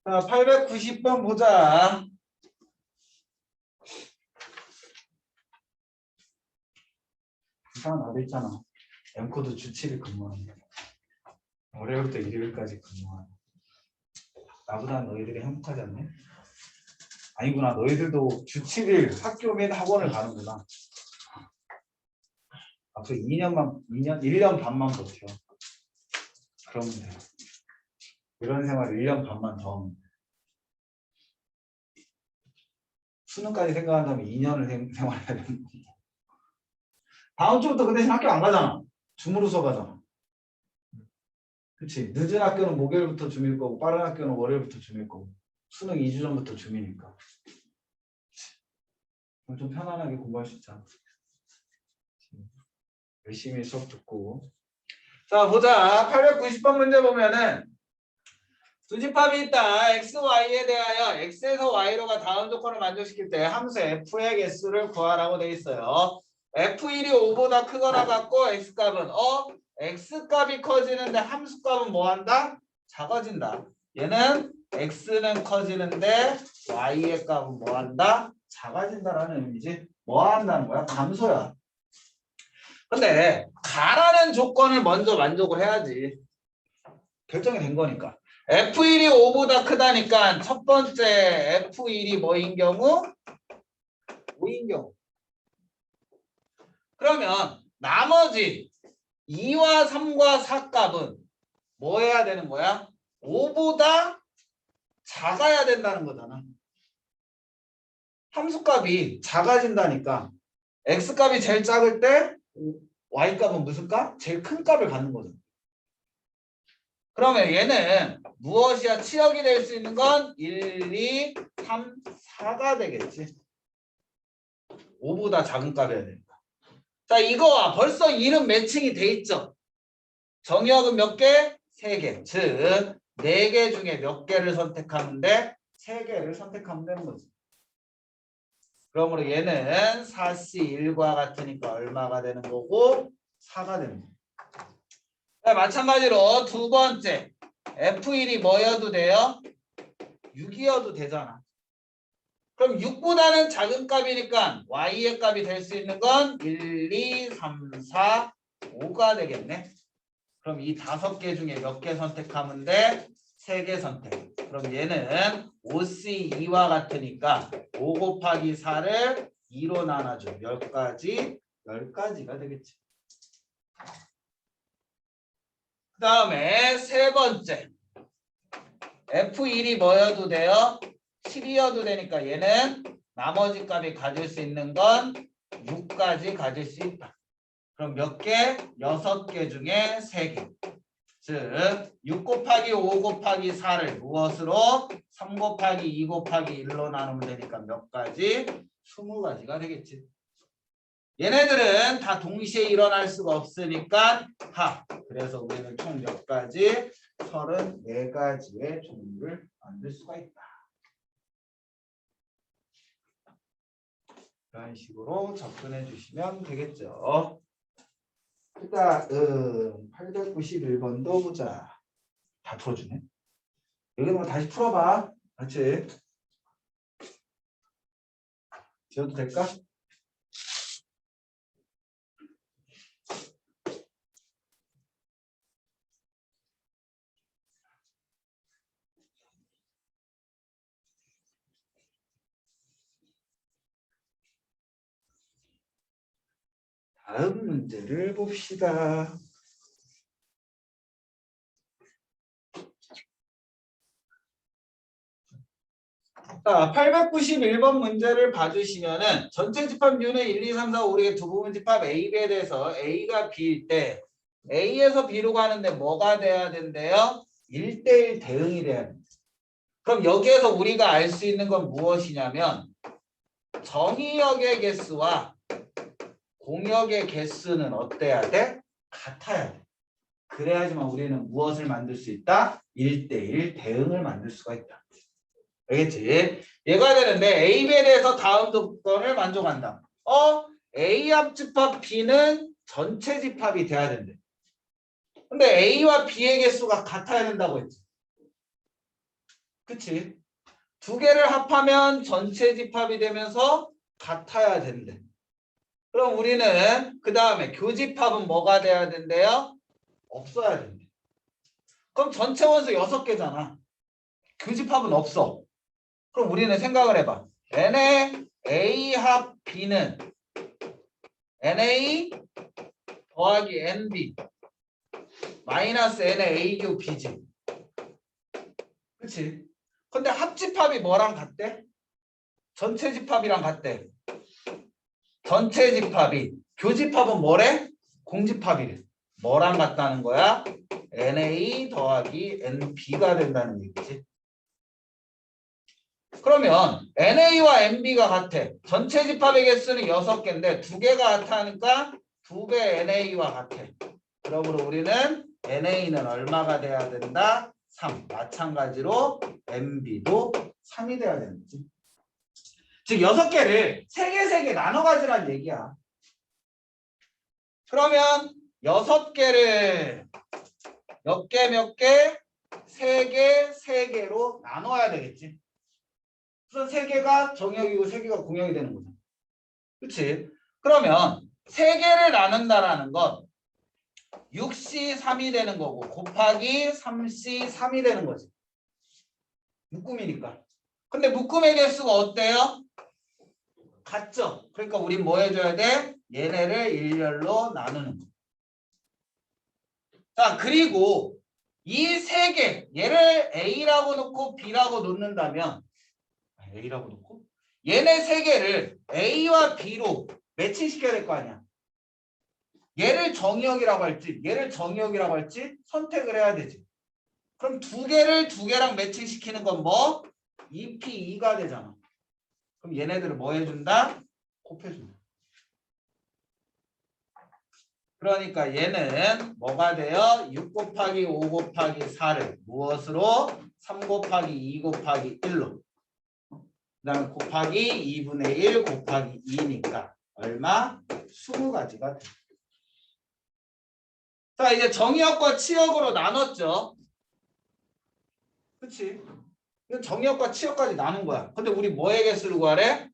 자, 890번 보자. 이상한 나도 있잖아. M코드 주 7일 근무하는. 월요일부터 일요일까지 근무하는. 나보다 너희들이 행복하지 않네? 아니구나. 너희들도 주 7일 학교 및 학원을 가는구나. 앞으로 1년 반만 버텨. 그러면 돼. 이런 생활 1년 반만 더 하면 돼. 수능까지 생각한다면 2년을 생활해야 되는 거고. 다음 주부터 그 대신 학교 안 가잖아. 줌으로 수업하잖아. 그치? 늦은 학교는 목요일부터 줌일 거고 빠른 학교는 월요일부터 줌일 거고 수능 2주 전부터 줌이니까. 그럼 좀 편안하게 공부할 수 있잖아. 열심히 수업 듣고. 자, 보자. 890번 문제 보면은 두 집합이 있다. x, y에 대하여 x에서 y로가 다음 조건을 만족시킬 때 함수 f의 개수를 구하라고 돼 있어요. f1이 5보다 크거나 같고 x값은 x값이 커지는데 함수값은 뭐한다? 작아진다. 얘는 x는 커지는데 y의 값은 뭐한다? 작아진다라는 의미지. 뭐 한다는 거야? 감소야. 근데 가라는 조건을 먼저 만족을 해야지. 결정이 된 거니까. F1이 5보다 크다니까 첫 번째 F1이 뭐인 경우? 5인 경우. 그러면 나머지 2와 3과 4 값은 뭐 해야 되는 거야? 5보다 작아야 된다는 거잖아. 함수값이 작아진다니까 x값이 제일 작을 때 y값은 무슨 값? 제일 큰 값을 갖는 거잖아. 그러면 얘는 무엇이야? 치역이 될 수 있는 건 1, 2, 3, 4가 되겠지. 5보다 작은 값이어야 되니까. 자, 이거와 벌써 이름 매칭이 돼 있죠. 정의역은 몇 개? 3개. 즉 4개 중에 몇 개를 선택하면 돼? 3개를 선택하면 되는 거지. 그러므로 얘는 4C1과 같으니까 얼마가 되는 거고 4가 되는 거고. 자, 마찬가지로 두 번째 F1이 뭐여도 돼요? 6이어도 되잖아. 그럼 6보다는 작은 값이니까 Y의 값이 될 수 있는 건 1, 2, 3, 4, 5가 되겠네. 그럼 이 5개 중에 몇 개 선택하면 돼? 3개 선택. 그럼 얘는 5C2와 같으니까 5 곱하기 4를 2로 나눠줘. 몇 가지? 10가지가 되겠지. 그 다음에 세 번째 F1이 뭐여도 돼요? 7이어도 되니까 얘는 나머지 값이 가질 수 있는 건 6까지 가질 수 있다. 그럼 몇 개? 6개 중에 3개. 즉 6 곱하기 5 곱하기 4를 무엇으로? 3 곱하기 2 곱하기 1로 나누면 되니까 몇 가지? 20가지가 되겠지. 얘네들은 다 동시에 일어날 수가 없으니까 하. 그래서 우리는 총 몇 가지? 34가지의 종류를 만들 수가 있다. 이런 식으로 접근해 주시면 되겠죠. 일단 891번도 보자. 다 풀어주네. 여기 뭐 다시 풀어봐. 그렇지? 지워도 될까? 다음 문제를 봅시다. 자, 891번 문제를 봐주시면은 전체 집합 U는 1, 2, 3, 4, 5, 6의 두 부분 집합 A, B에 대해서 A가 B일 때 A에서 B로 가는데 뭐가 돼야 된대요? 1대1 대응이 돼야 된다. 그럼 여기에서 우리가 알 수 있는 건 무엇이냐면 정의역의 개수와 공역의 개수는 어때야 돼? 같아야 돼. 그래야지만 우리는 무엇을 만들 수 있다? 1대1 대응을 만들 수가 있다. 알겠지? 얘가 되는데 A, B에 대해서 다음 조건을 만족한다. A 합집합 B는 전체 집합이 돼야 된대. 근데 A와 B의 개수가 같아야 된다고 했지. 그치? 두 개를 합하면 전체 집합이 되면서 같아야 된대. 그럼 우리는 그 다음에 교집합은 뭐가 돼야 된대요? 없어야 된대. 그럼 전체 원수 6개잖아. 교집합은 없어. 그럼 우리는 생각을 해봐. N의 A 합 B는 NA 더하기 NB 마이너스 N의 A 교 B지. 그치? 근데 합집합이 뭐랑 같대? 전체 집합이랑 같대. 전체 집합이. 교집합은 뭐래? 공집합이래. 뭐랑 같다는 거야? NA 더하기 NB가 된다는 얘기지. 그러면 NA와 NB가 같아. 전체 집합의 개수는 6개인데 2개가 같으니까 2배 NA와 같아. 그러므로 우리는 NA는 얼마가 돼야 된다? 3. 마찬가지로 MB도 3이 돼야 되는 거지. 즉 6개를 3개 나눠 가지란 얘기야. 그러면 6개를 몇 개, 3개, 3개로 나눠야 되겠지. 우선 3개가 정역이고 3개가 공역이 되는 거죠. 그렇지? 그러면 3개를 나눈다라는 건 6C 3이 되는 거고 곱하기 3C 3이 되는 거지. 묶음이니까. 근데 묶음의 개수가 어때요? 같죠? 그러니까 우린 뭐 해줘야 돼? 얘네를 일렬로 나누는 거. 자, 그리고 이 3개, 얘를 A라고 놓고 B라고 놓는다면 A라고 놓고 얘네 3개를 A와 B로 매칭시켜야 될 거 아니야. 얘를 정의역이라고 할지 얘를 정의역이라고 할지 선택을 해야 되지. 그럼 2개랑 매칭시키는 건 뭐? 2P2가 되잖아. 그럼 얘네들을 뭐 해준다? 곱해준다. 그러니까 얘는 뭐가 돼요? 6 곱하기 5 곱하기 4를 무엇으로? 3 곱하기 2 곱하기 1로. 그 다음에 곱하기 2분의 1 곱하기 2니까 얼마? 20가지가 돼. 자, 이제 정의역과 치역으로 나눴죠. 그치? 이거 정의역과 치역까지 나눈 거야. 근데 우리 뭐의 개수를 구하래?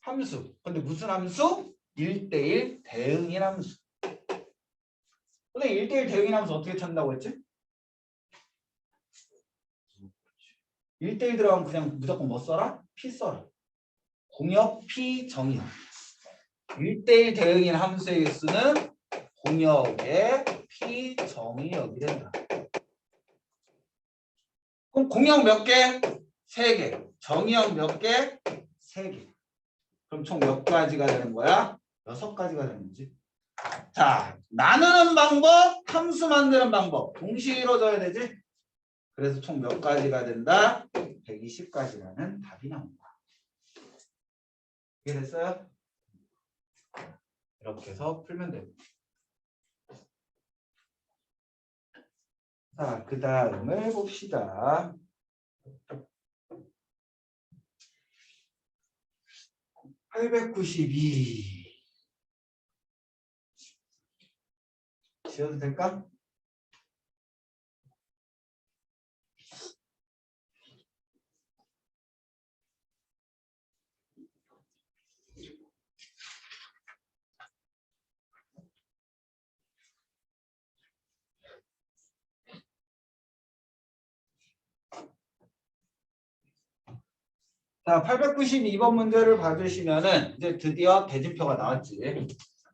함수. 근데 무슨 함수? 1대1 대응인 함수. 근데 1대1 대응인 함수 어떻게 찾는다고 했지? 1대1 들어가면 그냥 무조건 뭐 써라? P 써라. 공역 P 정의. 1대1 대응인 함수의 개수는 공역의 P 정의역이 된다. 그럼 공역 몇 개? 3개. 정의역 몇 개? 3개. 그럼 총 몇 가지가 되는 거야? 6가지가 되는 거지. 자, 나누는 방법, 함수 만드는 방법 동시에 이루어져야 되지. 그래서 총 몇 가지가 된다? 120가지라는 답이 나온다. 이해됐어요? 이렇게 해서 풀면 됩니다. 자, 그 다음을 봅시다. 892 지어도 될까? 자, 892번 문제를 봐주시면은 이제 드디어 대진표가 나왔지.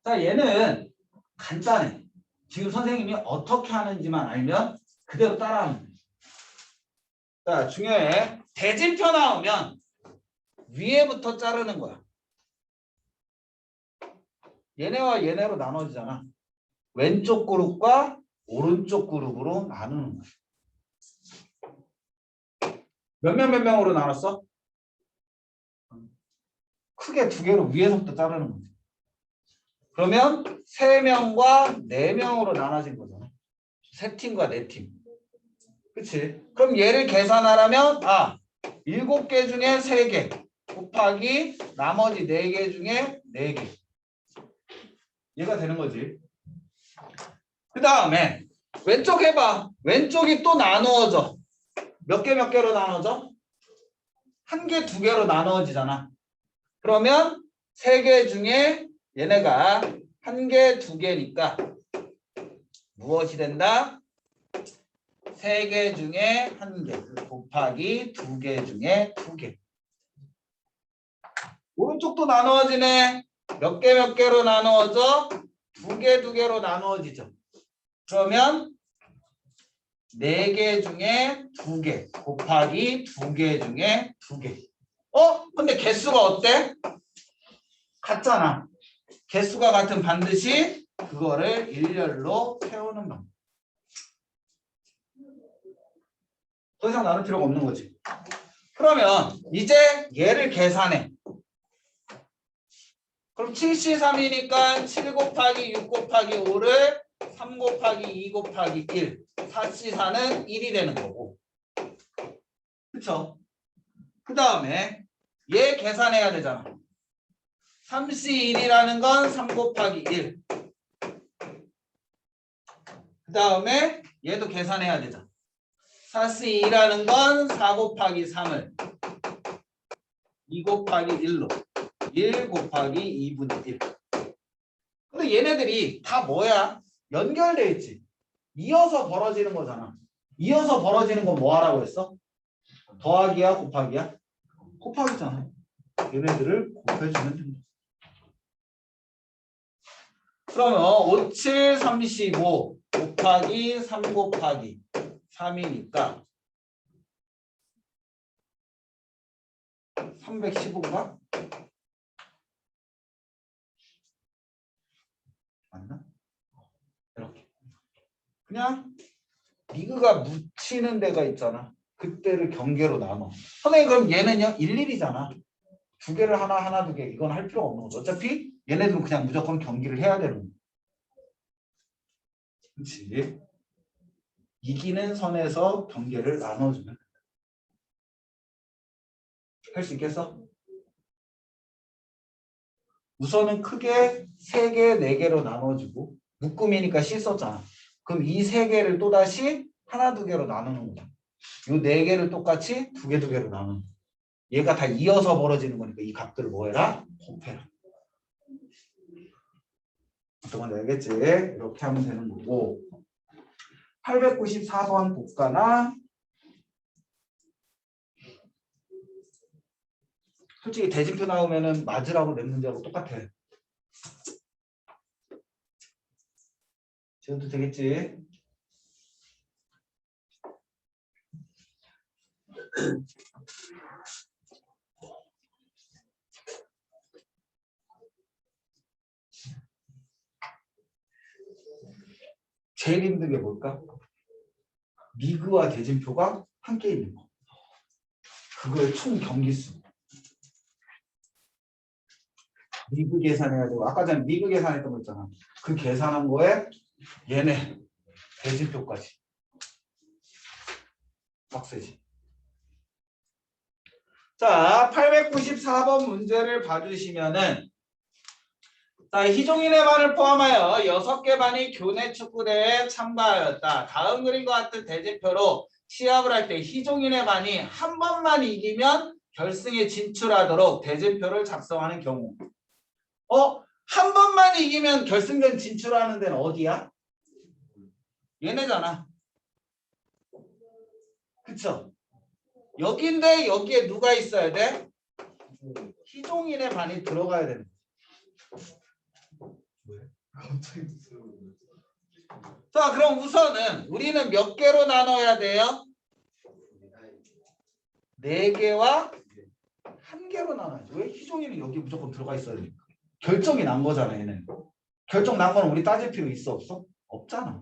자, 얘는 간단해. 지금 선생님이 어떻게 하는지만 알면 그대로 따라하면 돼. 자, 중요해. 대진표 나오면 위에부터 자르는 거야. 얘네와 얘네로 나눠지잖아. 왼쪽 그룹과 오른쪽 그룹으로 나누는 거야. 몇 명으로 나눴어? 크게 2개로 위에서부터 자르는 거지. 그러면 3명과 4명으로 나눠진 거잖아. 3팀과 4팀. 그치? 그럼 얘를 계산하려면 7개 중에 3개 곱하기 나머지 4개 중에 4개. 얘가 되는 거지. 그 다음에 왼쪽 해봐. 왼쪽이 또 나누어져. 몇 개로 나눠져? 1개, 2개로 나누어지잖아. 그러면 3개 중에 얘네가 1개, 2개니까 무엇이 된다? 3개 중에 1개 곱하기 2개 중에 2개. 오른쪽도 나누어지네. 몇 개로 나누어져? 2개로 나누어지죠. 그러면 4개 중에 2개 곱하기 2개 중에 2개. 근데 개수가 어때? 같잖아. 개수가 같은 반드시 그거를 일렬로 세우는 방법. 더 이상 나눌 필요가 없는 거지. 그러면 이제 얘를 계산해. 그럼 7C3이니까 7 곱하기 6 곱하기 5를 3 곱하기 2 곱하기 1. 4C4는 1이 되는 거고. 그쵸? 그 다음에 얘 계산해야 되잖아. 3C1이라는 건 3 곱하기 1. 그 다음에 얘도 계산해야 되잖아. 4C2라는 건 4 곱하기 3을 2 곱하기 1로 1 곱하기 2분의 1. 근데 얘네들이 다 뭐야? 연결돼 있지. 이어서 벌어지는 거잖아. 이어서 벌어지는 건 뭐 하라고 했어? 더하기야 곱하기야? 곱하기잖아. 얘네들을 곱해주면 됩니다. 그러면 5, 7, 35 곱하기 3 곱하기 3이니까 315인가? 맞나? 이렇게. 그냥 미그가 묻히는 데가 있잖아. 그때를 경계로 나눠. 선생님 그럼 얘는요? 일일이잖아. 두 개를 하나 두 개. 이건 할 필요가 없는 거죠. 어차피 얘네들은 그냥 무조건 경기를 해야 되는 거야. 그렇지. 이기는 선에서 경계를 나눠주면 할 수 있겠어? 우선은 크게 3개, 4개로 나눠주고 묶음이니까 C 썼잖아. 그럼 이 3개를 또다시 하나, 두 개로 나누는 거야. 이 4개를 똑같이 두 개로 나누는 거야. 얘가 다 이어서 벌어지는 거니까 이 값들을 뭐 해라? 곱해라. 어떤 건지 알겠지? 이렇게 하면 되는 거고 894번 볼까나? 솔직히 대진표 나오면은 맞으라고 낸 문제하고 똑같아. 지금도 되겠지? 제일 힘든 게 뭘까? 미그와 대진표가 함께 있는 거. 그거의 총 경기수. 미그 계산해야 되고 아까 전에 미그 계산했던 거 있잖아. 그 계산한 거에 얘네 대진표까지. 빡세지. 자, 894번 문제를 봐주시면은 자, 희종인의 반을 포함하여 6개 반이 교내 축구대회에 참가하였다. 다음 그림과 같은 대진표로 시합을 할 때 희종인의 반이 한 번만 이기면 결승에 진출하도록 대진표를 작성하는 경우. 한 번만 이기면 결승전 진출하는 데는 어디야? 얘네잖아. 그쵸? 여기인데 여기에 누가 있어야 돼? 희종인의 반이 들어가야 되는 거야.
갑자기
자, 그럼 우선은 우리는 몇 개로 나눠야 돼요? 4개와 1개로 나눠야죠. 왜? 희종이는 여기 무조건 들어가 있어야 되니까. 결정이 난 거잖아, 얘는. 결정 난 거는 우리 따질 필요 있어, 없어? 없잖아.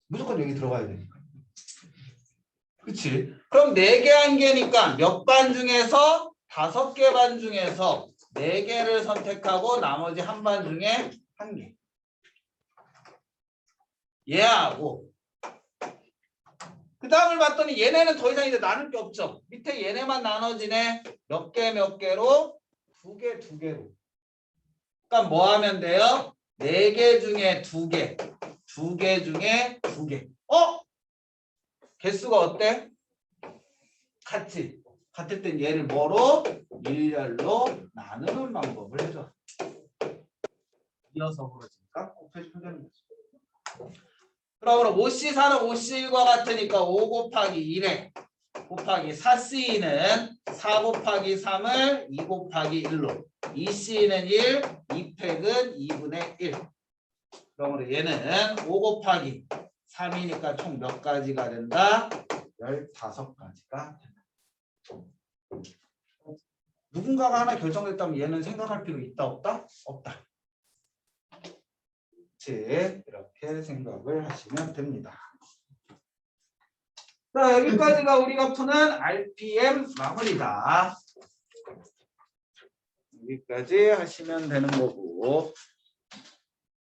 무조건 여기 들어가야 되니까. 그치? 그럼 4개, 1개니까 몇 반 중에서 5개 반 중에서 4개를 선택하고 나머지 한 반 중에 1개. 얘하고 그 다음을 봤더니 얘네는 더 이상 이제 나눌 게 없죠. 밑에 얘네만 나눠지네. 몇 개 몇 개로 2개 2개로. 그러니까 뭐 하면 돼요? 4개 중에 2개. 2개 중에 2개. 개수가 어때? 같지. 같을 땐 얘를 뭐로? 일렬로 나누는 방법을 해줘. 이어서 그러니까 곱해주면 되는 거지. 그러므로 5C4는 5C1과 같으니까 5 곱하기 1에 곱하기 4C2는 4 곱하기 3을 2 곱하기 1로 2C2는 1, 2팩은 2분의 1. 그러므로 얘는 5 곱하기 3이니까 총 몇 가지가 된다? 15가지가 된다. 누군가가 하나 결정됐다면 얘는 생각할 필요 있다 없다? 없다. 이렇게 생각을 하시면 됩니다. 자, 여기까지가 우리가 푸는 RPM 마무리다. 여기까지 하시면 되는 거고